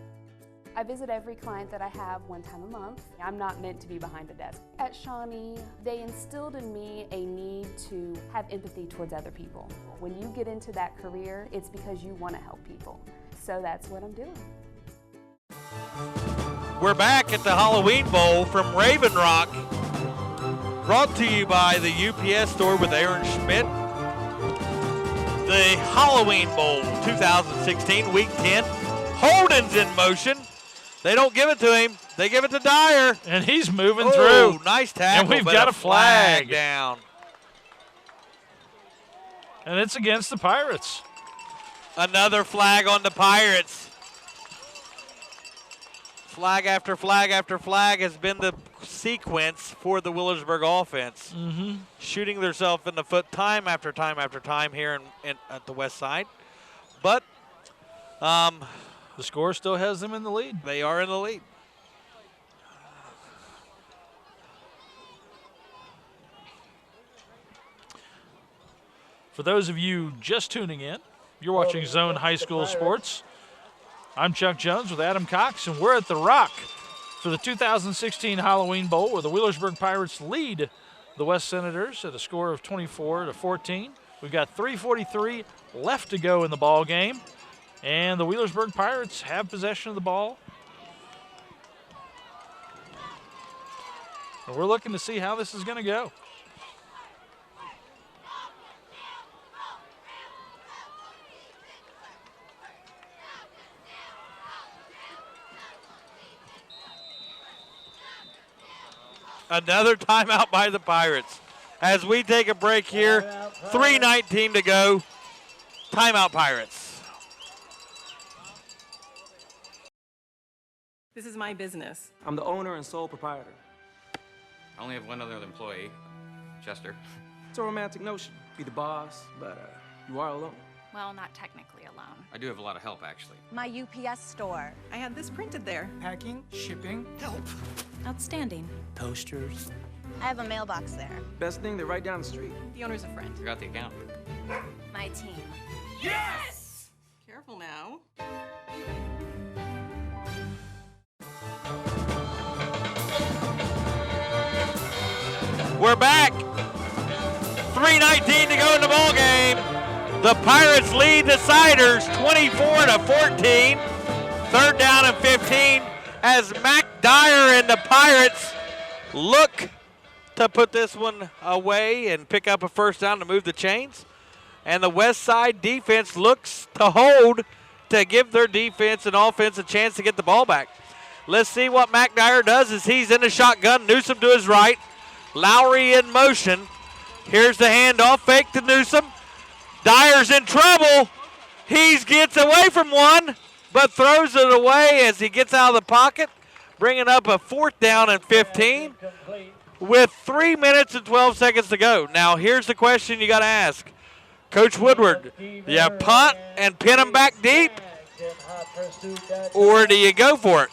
S14: I visit every client that I have one time a month. I'm not meant to be behind a desk. At Shawnee, they instilled in me a need to have empathy towards other people. When you get into that career, it's because you want to help people. So that's what I'm doing.
S2: We're back at the Halloween Bowl from Raven Rock. Brought to you by the UPS store with Aaron Schmidt. The Halloween Bowl 2016, Week 10. Holden's in motion. They don't give it to him. They give it to Dyer.
S1: And he's moving through.
S2: Nice tackle.
S1: And we've
S2: but
S1: got a flag
S2: down.
S1: And it's against the Pirates.
S2: Another flag on the Pirates. Flag after flag after flag has been the sequence for the Willersburg offense. Shooting themselves in the foot time after time after time here at the West Side. But
S1: the score still has them in the lead.
S2: They are in the lead.
S1: For those of you just tuning in, you're watching Zone High School Sports. I'm Chuck Jones with Adam Cox, and we're at the Rock for the 2016 Halloween Bowl, where the Willersburg Pirates lead the West Senators at a score of 24-14. We've got 3:43 left to go in the ball game, and the Willersburg Pirates have possession of the ball. And we're looking to see how this is going to go.
S2: Another timeout by the Pirates. As we take a break here, 3:19 to go. Timeout, Pirates.
S12: This is my business.
S15: I'm the owner and sole proprietor.
S16: I only have one other employee, Chester.
S15: It's a romantic notion. Be the boss, but you are alone.
S17: Well, not technically alone.
S16: I do have a lot of help, actually.
S18: My UPS store.
S12: I had this printed there.
S11: Packing, shipping, help.
S17: Outstanding.
S15: Toasters.
S18: I have a mailbox there.
S15: Best thing, they're right down the street.
S12: The owner's a friend.
S16: Forgot the account.
S17: My team.
S12: Yes! Careful now.
S2: We're back. 3:19 to go in the ball game. The Pirates lead the Siders 24-14. Third down and 15 as Mac Dyer and the Pirates look to put this one away and pick up a first down to move the chains. And the West Side defense looks to hold to give their defense and offense a chance to get the ball back. Let's see what Mac Dyer does as he's in the shotgun. Newsom to his right. Lowry in motion. Here's the handoff, fake to Newsom. Dyer's in trouble. He gets away from one, but throws it away as he gets out of the pocket, bringing up a fourth down and 15 with 3 minutes and 12 seconds to go. Now, here's the question you got to ask. Coach Woodward, do you punt and pin them back deep, or do you go for it?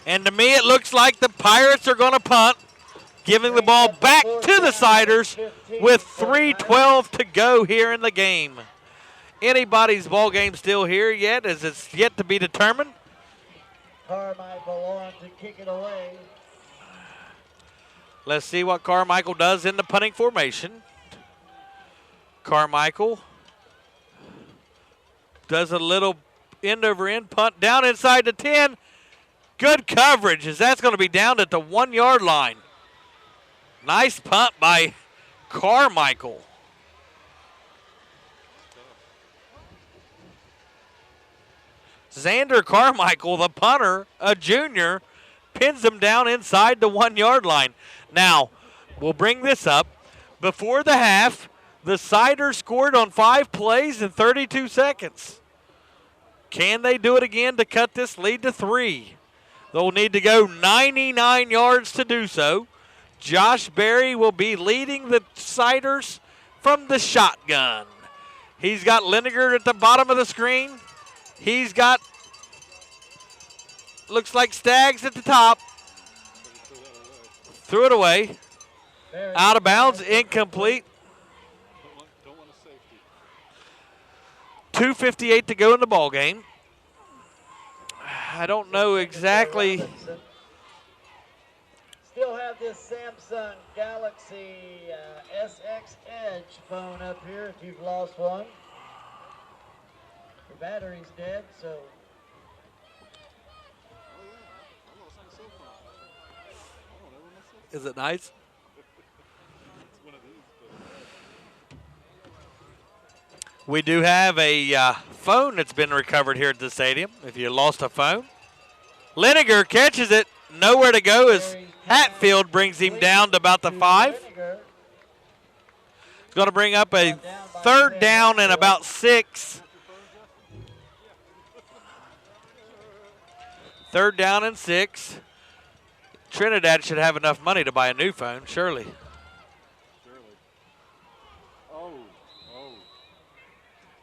S2: And to me, it looks like the Pirates are going to punt, giving the ball back to the Siders with 3:12 to go here in the game. Anybody's ball game still here yet, as it's yet to be determined.
S7: Carmichael on to kick it away.
S2: Let's see what Carmichael does in the punting formation. Carmichael does a little end-over-end punt down inside the 10. Good coverage, as that's going to be down at the 1 yard line. Nice punt by Carmichael. Xander Carmichael, the punter, a junior, pins him down inside the 1 yard line. Now, we'll bring this up. Before the half, the Siders scored on 5 plays in 32 seconds. Can they do it again to cut this lead to 3? They'll need to go 99 yards to do so. Josh Berry will be leading the Siders from the shotgun. He's got Liniger at the bottom of the screen. He's got, looks like Staggs at the top. Threw it away. Out of bounds, incomplete. 2:58 to go in the ball game. I don't know exactly.
S7: Still have this Samsung Galaxy SX Edge phone up here if you've lost one. Your battery's dead, so.
S2: Is it nice? We do have a phone that's been recovered here at the stadium. If you lost a phone. Liniger catches it. Nowhere to go as Hatfield brings him down to about the 5. It's going to bring up a third down and about 6. Third down and 6. Trinidad should have enough money to buy a new phone, surely.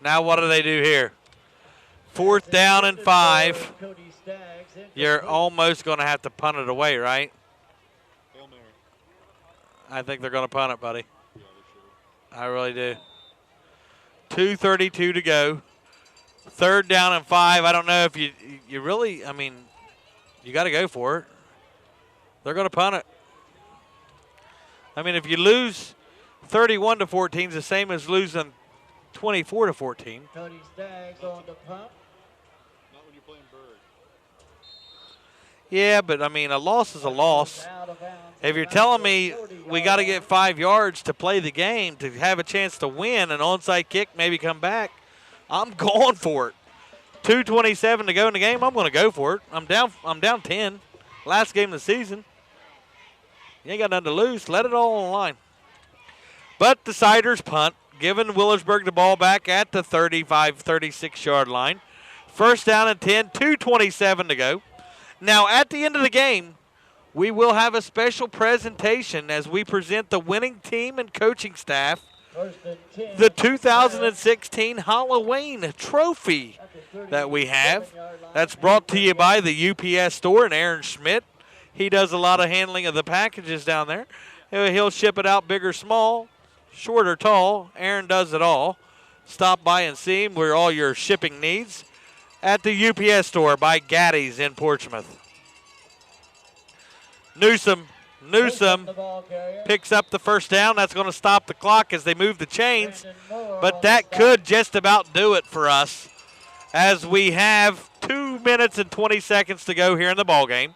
S2: Now what do they do here? Fourth down and 5. You're almost going to have to punt it away, right? I think they're going to punt it, buddy. I really do. 2:32 to go. Third down and 5. I don't know if you really, I mean, you got to go for it. They're going to punt it. I mean, if you lose 31-14, it's the same as losing 24-14.
S7: Cody Staggs on the punt.
S9: Not when you're playing Bird.
S2: Yeah, but I mean, a loss is a loss. If you're telling me we got to get 5 yards to play the game to have a chance to win, an onside kick, maybe come back, I'm going for it. 2:27 to go in the game. I'm going to go for it. I'm down 10. Last game of the season. You ain't got nothing to lose. Let it all on the line. But the Siders punt, giving Willersburg the ball back at the 35, 36-yard line. First down and 10, 2:27 to go. Now, at the end of the game, we will have a special presentation as we present the winning team and coaching staff the 2016 Halloween trophy that we have. That's brought to you by the UPS store and Aaron Schmidt. He does a lot of handling of the packages down there. He'll ship it out big or small, short or tall. Aaron does it all. Stop by and see him where all your shipping needs at the UPS store by Gaddy's in Portsmouth. Newsom picks up the first down. That's going to stop the clock as they move the chains. But that could just about do it for us as we have 2 minutes and 20 seconds to go here in the ballgame.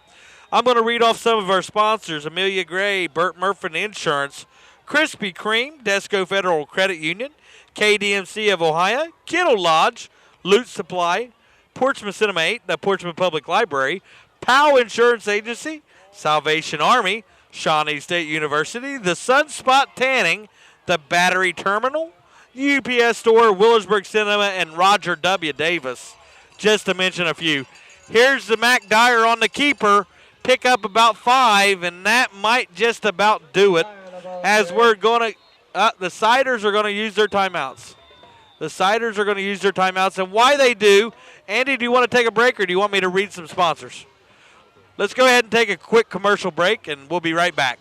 S2: I'm going to read off some of our sponsors: Amelia Gray, Burt Murphy Insurance, Krispy Kreme, Desco Federal Credit Union, KDMC of Ohio, Kittle Lodge, Loot Supply, Portsmouth Cinema 8, the Portsmouth Public Library, Powell Insurance Agency, Salvation Army, Shawnee State University, the Sunspot Tanning, the Battery Terminal, UPS Store, Willersburg Cinema, and Roger W. Davis, just to mention a few. Here's the Mac Dyer on the keeper. Pick up about 5, and that might just about do it as we're going to the Siders are going to use their timeouts. The Siders are going to use their timeouts, and why they do, Andy, do you want to take a break or do you want me to read some sponsors? Let's go ahead and take a quick commercial break, and we'll be right back.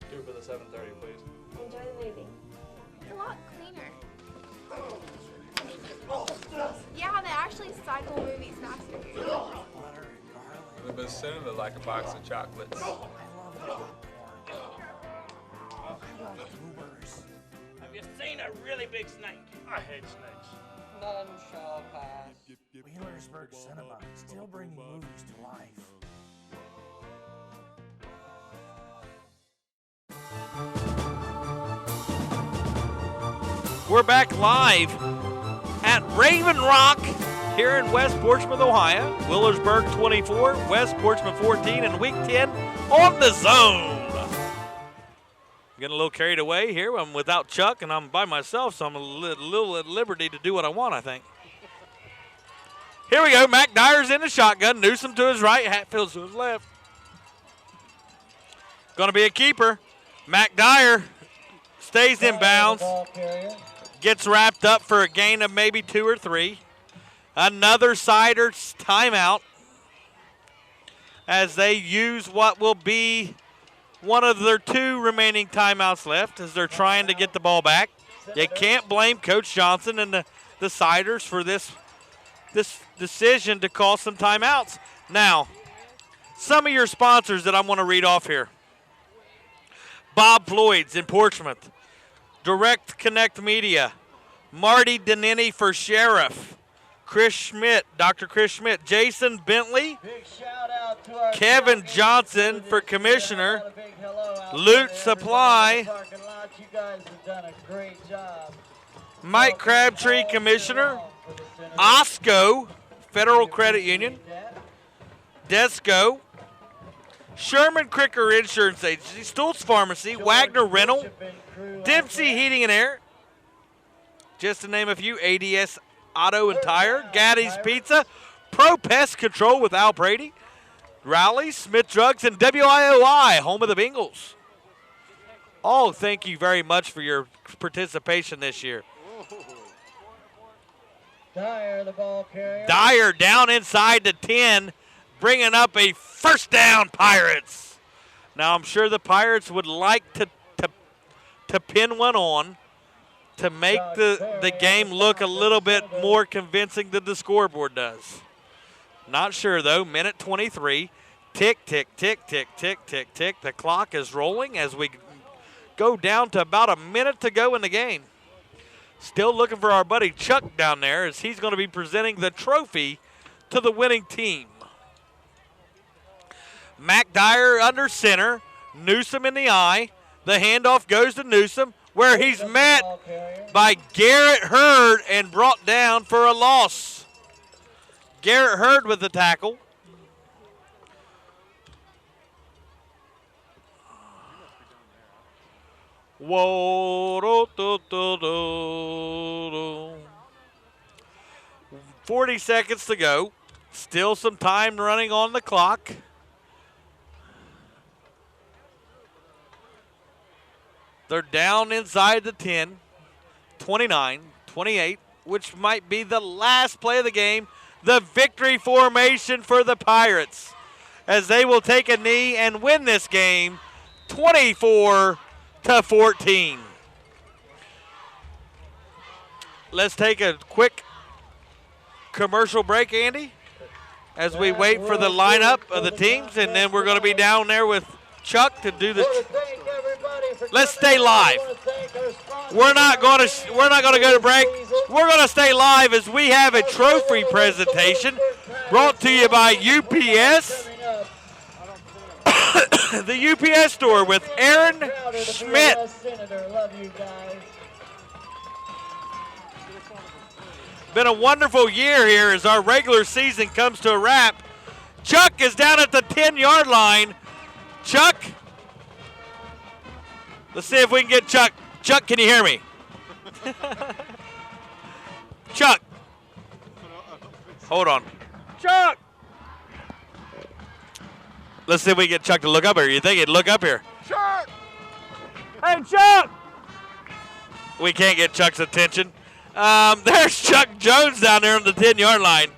S1: Do for the 7:30, please.
S3: Enjoy the movie. It's a lot cleaner. Yeah, they actually cycle movies faster.
S4: The bassoon like a box of chocolates.
S1: Have you seen a really big snake? I hate snakes.
S2: None shall pass.
S19: Wheelersburg Cinema, still bringing movies to life.
S2: We're back live at Raven Rock here in West Portsmouth, Ohio. Willersburg 24, West Portsmouth 14, and Week 10 on the zone. Getting a little carried away here. I'm without Chuck, and I'm by myself, so I'm a little at liberty to do what I want, I think. Here we go. Mac Dyer's in the shotgun. Newsom to his right. Hatfield to his left. Going to be a keeper. Mac Dyer stays in bounds. Gets wrapped up for a gain of maybe 2 or 3. Another Siders timeout as they use what will be one of their 2 remaining timeouts left as they're trying to get the ball back. You can't blame Coach Johnson and the Siders for this decision to call some timeouts. Now, some of your sponsors that I want to read off here. Bob Floyd's in Portsmouth. Direct Connect Media. Marty Danini for Sheriff. Chris Schmidt, Dr. Chris Schmidt. Jason Bentley. Kevin Johnson for Commissioner. Loot Supply.
S7: You guys have done a great job.
S2: Mike Crabtree, Commissioner. Osco, Federal Credit Union. Desco. Sherman Cricker Insurance Agency. Stultz Pharmacy. Wagner Rental. Dempsey Heating and Air. Just to name a few. ADS Auto and Tire. Gaddy's Pizza. Pro Pest Control with Al Brady. Rowley, Smith Drugs, and WIOI, home of the Bengals. All thank you very much for your participation this year.
S7: Dyer, the ball carrier.
S2: Dyer down inside the 10, bringing up a first down, Pirates. Now, I'm sure the Pirates would like to pin one on to make the game look a little bit more convincing than the scoreboard does. Not sure, though. Minute 23. Tick, tick, tick, tick, tick, tick, tick. The clock is rolling as we go down to about a minute to go in the game. Still looking for our buddy Chuck down there as he's going to be presenting the trophy to the winning team. Mac Dyer under center. Newsom in the eye. The handoff goes to Newsom, where he's met by Garrett Hurd and brought down for a loss. Garrett Hurd with the tackle. Whoa, do, do, do, do, do. 40 seconds to go. Still some time running on the clock. They're down inside the 10, 29, 28, which might be the last play of the game. The victory formation for the Pirates as they will take a knee and win this game 24-14. Let's take a quick commercial break, Andy, as we wait for the lineup of the teams, and then we're going to be down there with Chuck to do the. Let's stay live. We're not going to go to break. We're going to stay live as we have a trophy presentation brought to you by UPS. The UPS store with Aaron Schmidt. Been a wonderful year here as our regular season comes to a wrap. Chuck is down at the 10-yard line. Chuck, let's see if we can get Chuck. Chuck, can you hear me? Chuck. Hold on. Chuck. Let's see if we can get Chuck to look up here. You think he'd look up here?
S19: Chuck!
S2: Hey, Chuck! We can't get Chuck's attention. There's Chuck Jones down there on the 10-yard line.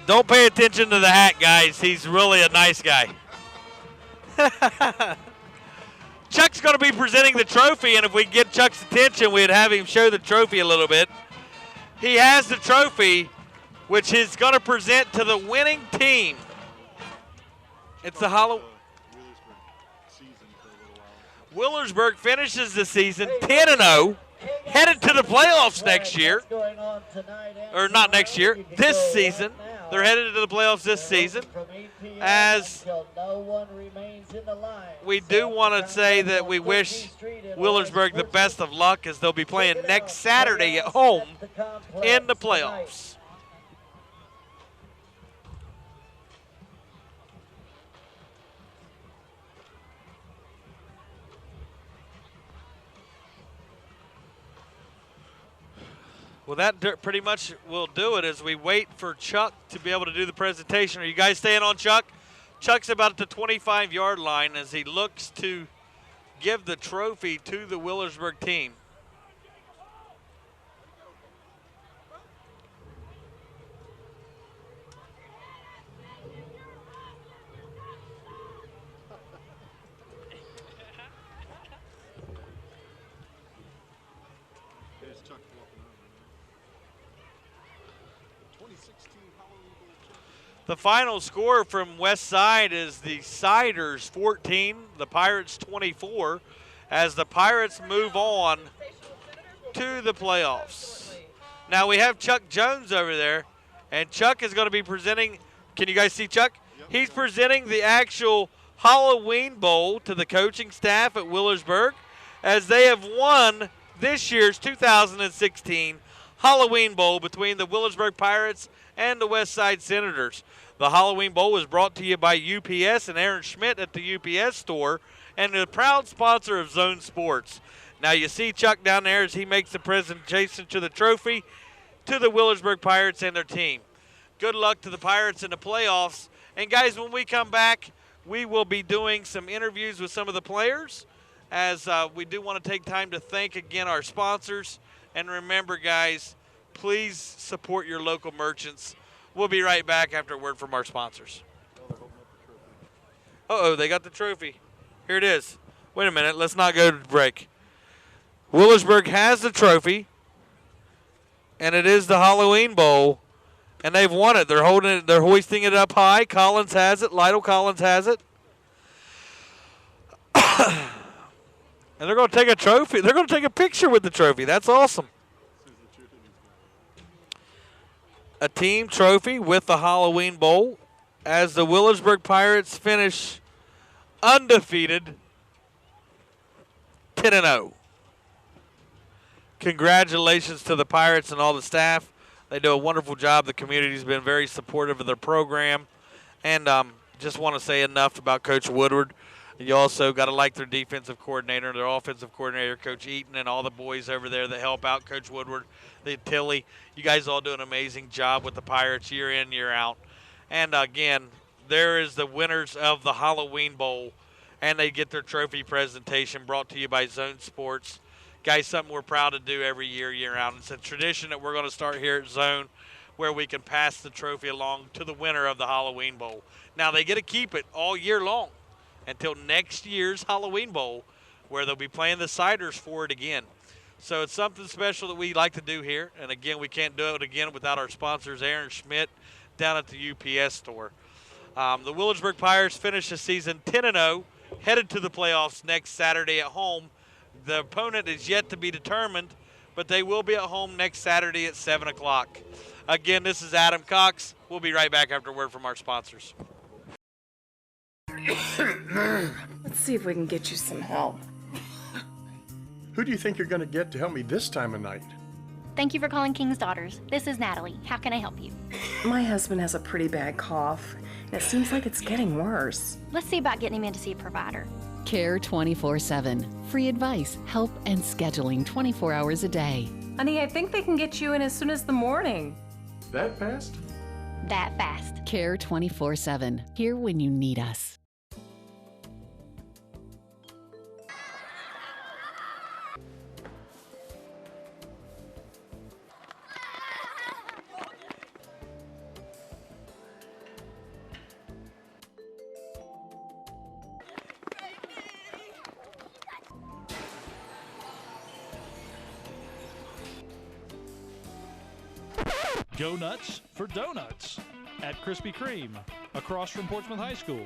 S2: Don't pay attention to the hat, guys. He's really a nice guy. Chuck's going to be presenting the trophy, and if we get Chuck's attention, we'd have him show the trophy a little bit. He has the trophy, which he's going to present to the winning team. It's the Willersburg finishes the season 10-0, headed to the playoffs next year. Or not next year, this season. They're headed to the playoffs this season. As we do want to say that we wish Willersburg the best of luck as they'll be playing next Saturday at home in the playoffs. Well, that pretty much will do it as we wait for Chuck to be able to do the presentation. Are you guys staying on Chuck? Chuck's about at the 25-yard line as he looks to give the trophy to the Willersburg team. The final score from West Side is the Siders 14, the Pirates 24, as the Pirates move on to the playoffs. Now we have Chuck Jones over there, and Chuck is going to be presenting. Can you guys see Chuck? Yep. He's presenting the actual Halloween Bowl to the coaching staff at Willersburg as they have won this year's 2016 Halloween Bowl between the Willersburg Pirates and the West Side Senators. The Halloween Bowl was brought to you by UPS and Aaron Schmidt at the UPS store and a proud sponsor of Zone Sports. Now you see Chuck down there as he makes the presentation to the trophy to the Willersburg Pirates and their team. Good luck to the Pirates in the playoffs. And guys, when we come back, we will be doing some interviews with some of the players as we do want to take time to thank again our sponsors. And remember, guys, please support your local merchants. We'll be right back after a word from our sponsors. Uh-oh, they got the trophy. Here it is. Wait a minute. Let's not go to break. Willersburg has the trophy, and it is the Halloween Bowl, and they've won it. They're holding it. They're hoisting it up high. Collins has it. Lytle Collins has it. And they're going to take a trophy. They're going to take a picture with the trophy. That's awesome. A team trophy with the Halloween Bowl as the Willersburg Pirates finish undefeated 10-0. Congratulations to the Pirates and all the staff. They do a wonderful job. The community's been very supportive of their program. And just want to say enough about Coach Woodward. You also got to like their defensive coordinator, their offensive coordinator, Coach Eaton, and all the boys over there that help out, Coach Woodward, the Tilly. You guys all do an amazing job with the Pirates year in, year out. And, again, there is the winners of the Halloween Bowl, and they get their trophy presentation brought to you by Zone Sports. Guys, something we're proud to do every year, year out. It's a tradition that we're going to start here at Zone where we can pass the trophy along to the winner of the Halloween Bowl. Now, they get to keep it all year long until next year's Halloween Bowl, where they'll be playing the Ciders for it again. So it's something special that we like to do here. And, again, we can't do it again without our sponsors, Aaron Schmidt, down at the UPS store. The Williamsburg Pirates finished the season 10-0, headed to the playoffs next Saturday at home. The opponent is yet to be determined, but they will be at home next Saturday at 7 o'clock. Again, this is Adam Cox. We'll be right back after a word from our sponsors.
S12: Let's see if we can get you some help.
S5: Who do you think you're going to get to help me this time of night?
S20: Thank you for calling King's Daughters. This is Natalie. How can I help you?
S12: My husband has a pretty bad cough, and it seems like it's getting worse.
S20: Let's see about getting him in to see a provider.
S21: Care 24/7. Free advice, help, and scheduling 24 hours a day.
S12: Honey, I think they can get you in as soon as the morning.
S5: That fast?
S20: That fast.
S21: Care 24/7. Here when you need us.
S9: Go nuts for donuts at Krispy Kreme, across from Portsmouth High School.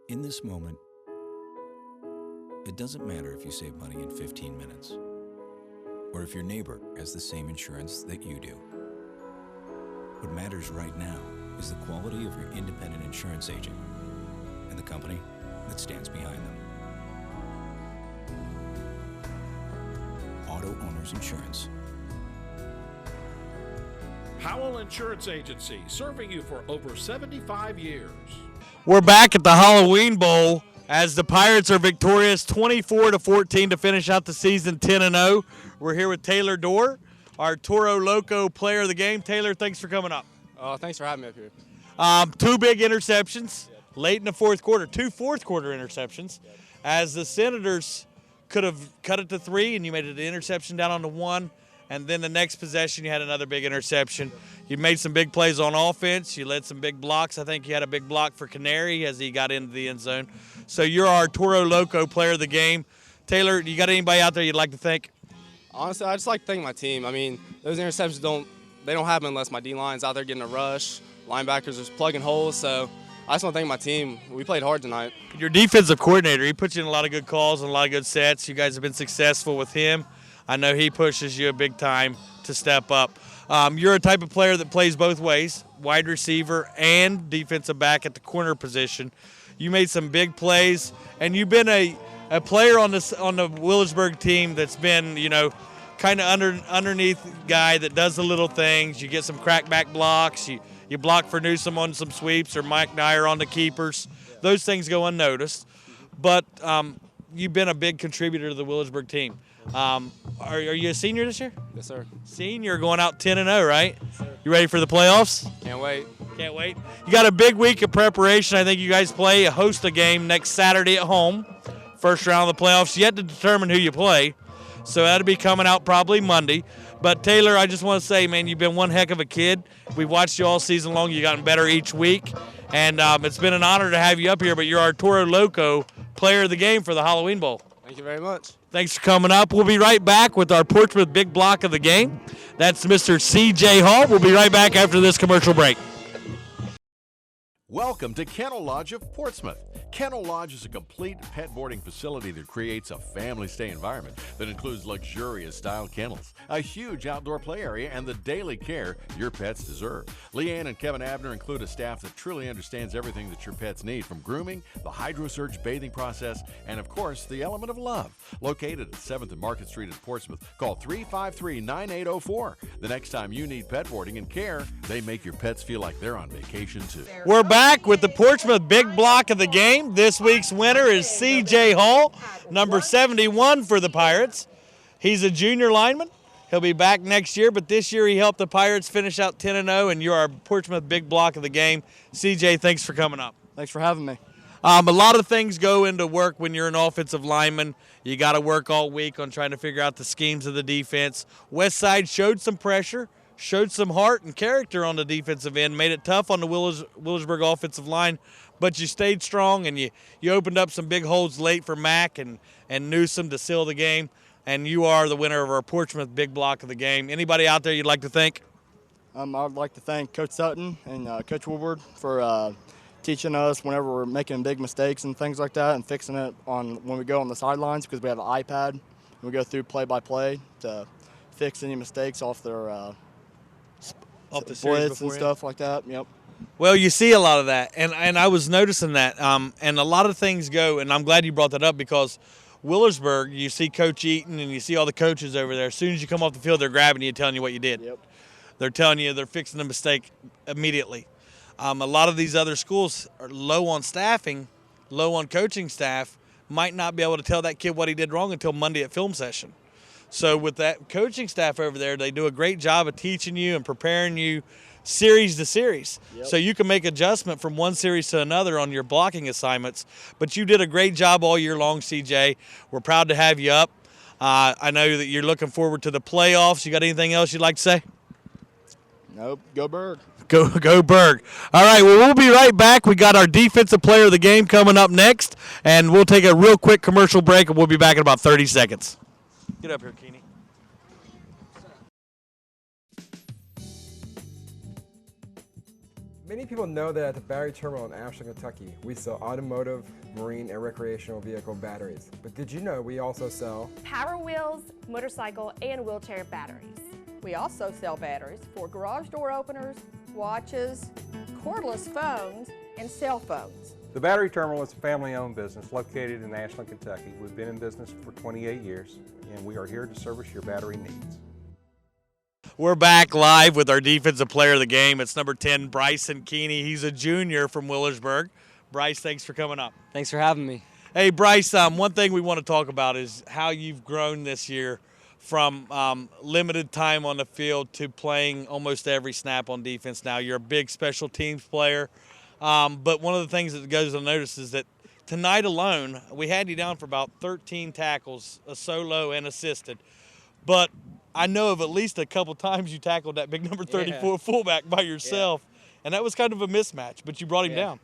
S22: In this moment, it doesn't matter if you save money in 15 minutes, or if your neighbor has the same insurance that you do. What matters right now is the quality of your independent insurance agent and the company that stands behind them. Auto Owners Insurance.
S19: Howell Insurance Agency, serving you for over 75 years.
S2: We're back at the Halloween Bowl as the Pirates are victorious 24-14 to finish out the season 10-0. We're here with Taylor Dorr, our Toro Loco player of the game. Taylor, thanks for coming up.
S11: Thanks for having me up here.
S2: 2 big interceptions late in the fourth quarter, 2 fourth-quarter interceptions, as the Senators could have cut it to 3, and you made it an interception down on the 1, and then the next possession you had another big interception. You made some big plays on offense. You led some big blocks. I think you had a big block for Canary as he got into the end zone. So you're our Toro Loco player of the game. Taylor, you got anybody out there you'd like to thank?
S11: Honestly, I just like to thank my team. I mean, those interceptions don't happen unless my D-line's out there getting a rush. Linebackers are plugging holes, so I just want to thank my team. We played hard tonight.
S2: Your defensive coordinator, he put you in a lot of good calls and a lot of good sets. You guys have been successful with him. I know he pushes you a big time to step up. You're a type of player that plays both ways, wide receiver and defensive back at the corner position. You made some big plays, and you've been a player on the Williamsburg team that's been, kind of underneath guy that does the little things. You get some crackback blocks. You block for Newsom on some sweeps or Mike Dyer on the keepers. Those things go unnoticed. But you've been a big contributor to the Williamsburg team. Are you a senior this year?
S11: Yes, sir.
S2: Senior, going out 10-0, right? Yes, sir. You ready for the playoffs?
S11: Can't wait.
S2: Can't wait. You got a big week of preparation. I think you guys host a game next Saturday at home. First round of the playoffs. Yet to determine who you play. So that'll be coming out probably Monday. But Taylor, I just want to say, man, you've been one heck of a kid. We've watched you all season long. You've gotten better each week. And it's been an honor to have you up here, but you're our Toro Loco player of the game for the Halloween Bowl.
S11: Thank you very much.
S2: Thanks for coming up. We'll be right back with our Portsmouth big block of the game. That's Mr. C.J. Hall. We'll be right back after this commercial break.
S6: Welcome to Kennel Lodge of Portsmouth. Kennel Lodge is a complete pet boarding facility that creates a family stay environment that includes luxurious style kennels, a huge outdoor play area, and the daily care your pets deserve. Leanne and Kevin Abner include a staff that truly understands everything that your pets need, from grooming, the HydroSurge bathing process, and of course, the element of love. Located at 7th and Market Street in Portsmouth, call 353-9804. The next time you need pet boarding and care, they make your pets feel like they're on vacation too.
S8: We're back with the Portsmouth Big Block of the game. This week's winner is C.J. Hall, number 71 for the Pirates. He's a junior lineman. He'll be back next year, but this year he helped the Pirates finish out 10-0, and you're our Portsmouth Big Block of the game. C.J., thanks for coming up.
S11: Thanks for having me.
S8: A lot of things go into work when you're an offensive lineman. You got to work all week on trying to figure out the schemes of the defense. Westside showed some pressure, showed some heart and character on the defensive end, made it tough on the Willersburg offensive line, but you stayed strong and you opened up some big holes late for Mack and Newsom to seal the game, and you are the winner of our Portsmouth Big Block of the game. Anybody out there you'd like to thank?
S11: I would like to thank Coach Sutton and Coach Woodward for teaching us whenever we're making big mistakes and things like that, and fixing it on when we go on the sidelines, because we have an iPad and we go through play-by-play to fix any mistakes off their
S8: off the
S11: blitz and stuff like that. Yep.
S8: Well, you see a lot of that, and I was noticing that, and a lot of things go, and I'm glad you brought that up, because Willersburg, you see Coach Eaton and you see all the coaches over there. As soon as you come off the field, they're grabbing you and telling you what you did.
S11: Yep.
S8: They're telling you they're fixing a mistake immediately. A lot of these other schools are low on staffing, low on coaching staff, might not be able to tell that kid what he did wrong until Monday at film session. So with that coaching staff over there, they do a great job of teaching you and preparing you series to series.
S11: Yep.
S8: So you can make adjustment from one series to another on your blocking assignments. But you did a great job all year long, CJ. We're proud to have you up. I know that you're looking forward to the playoffs. You got anything else you'd like to say?
S11: Nope. Go Berg.
S8: Go Berg. All right, well, we'll be right back. We got our defensive player of the game coming up next, and we'll take a real quick commercial break, and we'll be back in about 30 seconds. Get up here, Keeney.
S10: Many people know that at the Battery Terminal in Ashland, Kentucky, we sell automotive, marine, and recreational vehicle batteries. But did you know we also sell
S23: Power Wheels, motorcycle, and wheelchair batteries?
S24: We also sell batteries for garage door openers, watches, cordless phones, and cell phones.
S25: The Battery Terminal is a family-owned business located in Ashland, Kentucky. We've been in business for 28 years, and we are here to service your battery needs.
S8: We're back live with our defensive player of the game. It's number 10, Bryson Keeney. He's a junior from Willersburg. Bryce, thanks for coming up.
S27: Thanks for having me.
S8: Hey, Bryce, one thing we want to talk about is how you've grown this year from limited time on the field to playing almost every snap on defense now. You're a big special teams player. But one of the things that goes unnoticed is that tonight alone, we had you down for about 13 tackles, a solo and assisted. But I know of at least a couple times you tackled that big number 34 fullback by yourself, and that was kind of a mismatch, but you brought him down.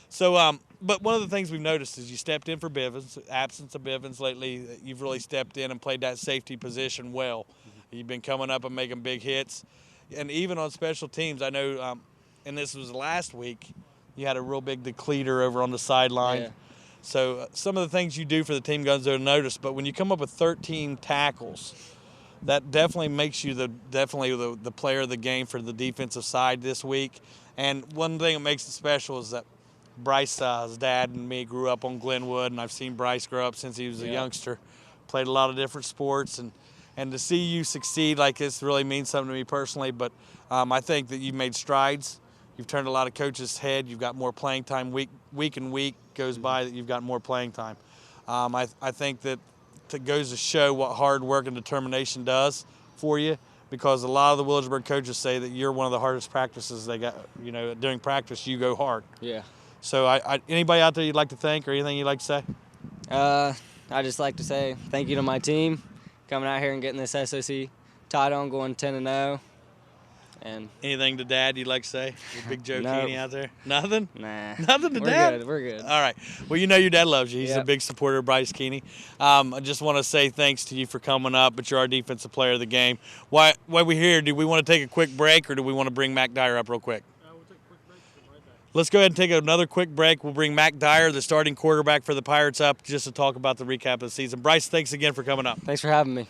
S8: So, but one of the things we've noticed is you stepped in for Bivens. Absence of Bivens lately, you've really stepped in and played that safety position well. You've been coming up and making big hits. And even on special teams, I know, and this was last week, you had a real big decleater over on the sideline.
S27: Yeah.
S8: So some of the things you do for the team guns are noticed, but when you come up with 13 tackles, that definitely makes you the player of the game for the defensive side this week. And one thing that makes it special is that Bryce's dad and me grew up on Glenwood, and I've seen Bryce grow up since he was a youngster, played a lot of different sports, and to see you succeed like this really means something to me personally. But I think that you've made strides. You've turned a lot of coaches' head. You've got more playing time. Week and week goes by that you've got more playing time. I think that it goes to show what hard work and determination does for you, because a lot of the Willersburg coaches say that you're one of the hardest practices they got. You know, during practice you go hard.
S27: Yeah.
S8: So anybody out there you'd like to thank or anything you'd like to say?
S27: I just like to say thank you to my team coming out here and getting this SOC title on, going 10-0. And
S8: anything to Dad you'd like to say? Big Joe
S27: No.
S8: Keeney out there? Nothing?
S27: Nah.
S8: Nothing to
S27: We're
S8: Dad?
S27: good. We're good.
S8: All right. Well, you know your dad loves you. He's a
S27: Yep.
S8: big supporter of Bryce Keeney. I just want to say thanks to you for coming up, but you're our defensive player of the game. While we're here, do we want to take a quick break, or do we want to bring Mac Dyer up real quick? Let's go ahead and take another quick break. We'll bring Mac Dyer, the starting quarterback for the Pirates, up just to talk about the recap of the season. Bryce, thanks again for coming up.
S27: Thanks for having me.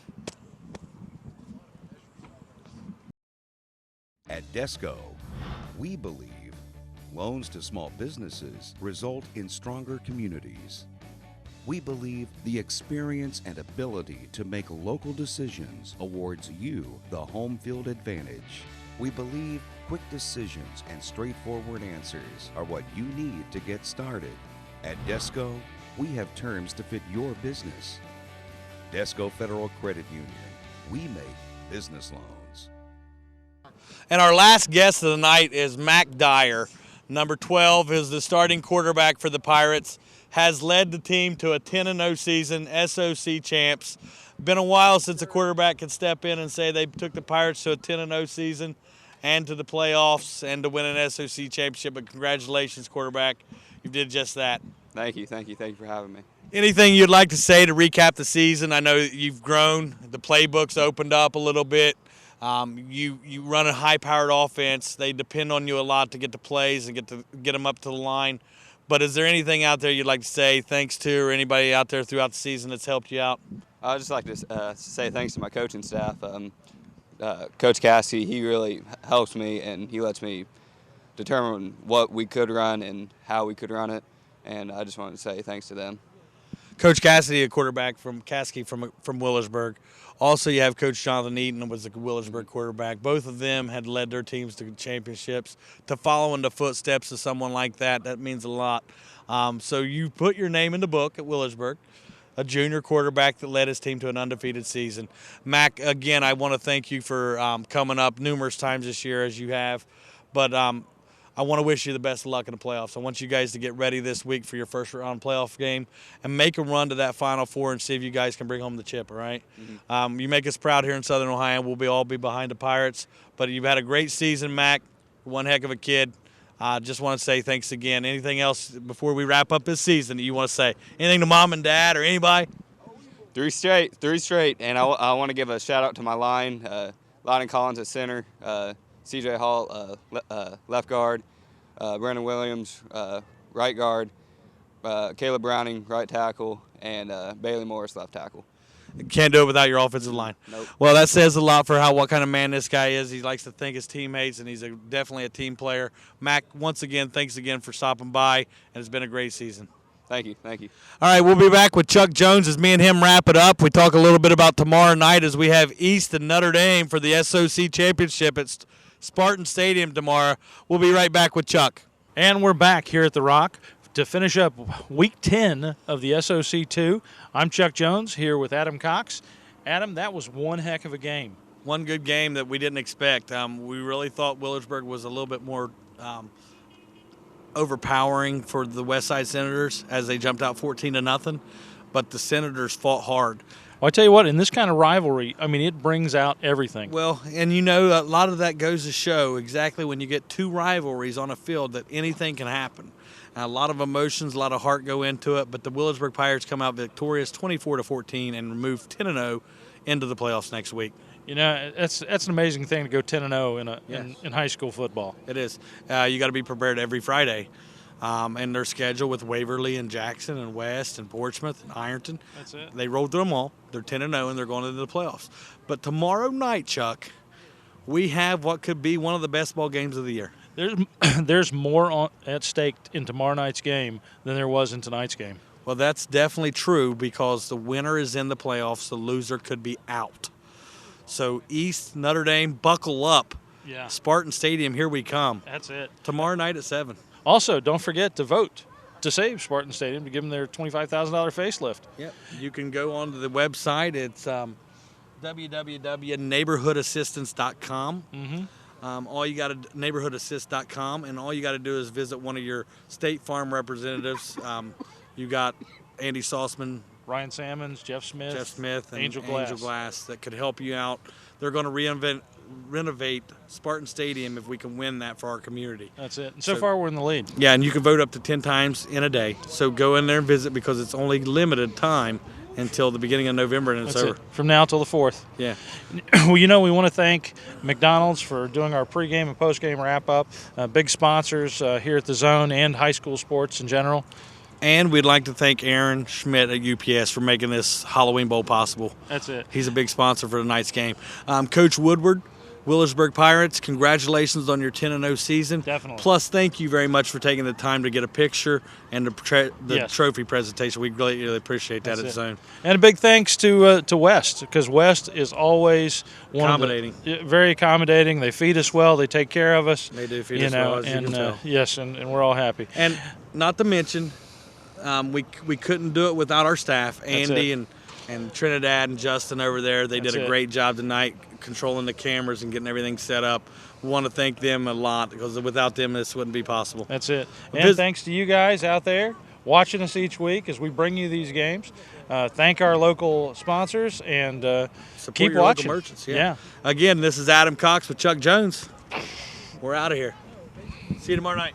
S13: At Desco, we believe loans to small businesses result in stronger communities. We believe the experience and ability to make local decisions awards you the home field advantage. We believe quick decisions and straightforward answers are what you need to get started. At Desco, we have terms to fit your business. Desco Federal Credit Union. We make business loans.
S8: And our last guest of the night is Mac Dyer. Number 12 is the starting quarterback for the Pirates. Has led the team to a 10-0 season, SOC champs. Been a while since a quarterback could step in and say they took the Pirates to a 10-0 season and to the playoffs and to win an SOC championship. But congratulations, quarterback. You did just that.
S14: Thank you for having me.
S8: Anything you'd like to say to recap the season? I know you've grown. The playbook's opened up a little bit. You run a high-powered offense. They depend on you a lot to get the plays and get them up to the line. But is there anything out there you'd like to say thanks to, or anybody out there throughout the season that's helped you out?
S14: I'd just like to say thanks to my coaching staff. Coach Cassidy, he really helps me, and he lets me determine what we could run and how we could run it. And I just wanted to say thanks to them.
S8: Coach Cassidy, a quarterback from Willersburg. Also, you have Coach Jonathan Eaton, who was a Willersburg quarterback. Both of them had led their teams to championships. To follow in the footsteps of someone like that means a lot. So you put your name in the book at Willersburg, a junior quarterback that led his team to an undefeated season. Mac, again, I want to thank you for coming up numerous times this year as you have. But I want to wish you the best of luck in the playoffs. I want you guys to get ready this week for your first round playoff game and make a run to that Final Four and see if you guys can bring home the chip, all right? Mm-hmm. You make us proud here in Southern Ohio. We'll all be behind the Pirates. But you've had a great season, Mac. One heck of a kid. Just want to say thanks again. Anything else before we wrap up this season that you want to say? Anything to Mom and Dad or anybody?
S14: Three straight. And I want to give a shout-out to my line, Loudon Collins at center, C.J. Hall, left guard, Brandon Williams, right guard, Caleb Browning, right tackle, and Bailey Morris, left tackle.
S8: Can't do it without your offensive line.
S14: Nope.
S8: Well, that says a lot for what kind of man this guy is. He likes to thank his teammates, and he's definitely a team player. Mac, once again, thanks again for stopping by, and it's been a great season.
S14: Thank you.
S8: All right, we'll be back with Chuck Jones as me and him wrap it up. We talk a little bit about tomorrow night as we have East and Notre Dame for the SOC Championship at Spartan Stadium tomorrow. We'll be right back with Chuck.
S1: And we're back here at The Rock to finish up Week 10 of the SOC 2. I'm Chuck Jones here with Adam Cox. Adam, that was one heck of a game.
S8: One good game that we didn't expect. We really thought Willersburg was a little bit more overpowering for the Westside Senators as they jumped out 14-0, but the Senators fought hard.
S1: Well, I tell you what, in this kind of rivalry, I mean, it brings out everything.
S8: Well, and you know, a lot of that goes to show exactly when you get two rivalries on a field that anything can happen. A lot of emotions, a lot of heart go into it, but the Willersburg Pirates come out victorious 24-14 and remove 10-0 into the playoffs next week.
S1: You know, that's an amazing thing to go 10-0 in high school football.
S8: It is. You got to be prepared every Friday. And their schedule with Waverly and Jackson and West and Portsmouth and Ironton.
S1: That's it.
S8: They rolled through them all. They're 10-0 and they're going into the playoffs. But tomorrow night, Chuck, we have what could be one of the best ball games of the year.
S1: There's more at stake in tomorrow night's game than there was in tonight's game.
S8: Well, that's definitely true because the winner is in the playoffs. The loser could be out. So East, Notre Dame, buckle up.
S1: Yeah.
S8: Spartan Stadium, here we come.
S1: That's it.
S8: Tomorrow night at 7.
S1: Also, don't forget to vote to save Spartan Stadium to give them their $25,000 facelift.
S8: Yep. You can go onto the website. It's www.neighborhoodassistance.com.
S1: Mm-hmm.
S8: All you got to neighborhoodassist.com, and all you got to do is visit one of your State Farm representatives. You got Andy Sauceman,
S1: Ryan Sammons, Jeff Smith,
S8: and
S1: Angel
S8: Glass that could help you out. They're going to renovate Spartan Stadium if we can win that for our community.
S1: That's it. And so far, we're in the lead.
S8: Yeah, and you can vote up to 10 times in a day. So go in there and visit because it's only limited time until the beginning of November, and it's
S1: That's
S8: over.
S1: it. From now till the 4th.
S8: Yeah.
S1: Well, we want to thank McDonald's for doing our pregame and postgame wrap-up. Big sponsors here at the Zone and high school sports in general.
S8: And we'd like to thank Aaron Schmidt at UPS for making this Halloween Bowl possible.
S1: That's it.
S8: He's a big sponsor for tonight's game. Coach Woodward, Willersburg Pirates, congratulations on your 10-0 season.
S1: Definitely.
S8: Plus, thank you very much for taking the time to get a picture and the
S1: Yes.
S8: trophy presentation. We really appreciate that
S1: That's
S8: at
S1: it.
S8: Zone.
S1: And a big thanks to West, because West is always
S8: Accommodating.
S1: Very accommodating. They feed us well. They take care of us.
S8: They do feed us well, as you can tell.
S1: Yes, and we're all happy.
S8: And not to mention, we couldn't do it without our staff,
S1: That's
S8: Andy
S1: it.
S8: and Trinidad and Justin over there. They
S1: That's
S8: did a
S1: it.
S8: great job tonight controlling the cameras and getting everything set up. We want to thank them a lot, because without them this wouldn't be possible.
S1: That's it. And thanks to you guys out there watching us each week as we bring you these games. Thank our local sponsors and
S8: Support
S1: keep
S8: your
S1: watching.
S8: local merchants. Yeah. Again, this is Adam Cox with Chuck Jones. We're out of here. See you tomorrow night.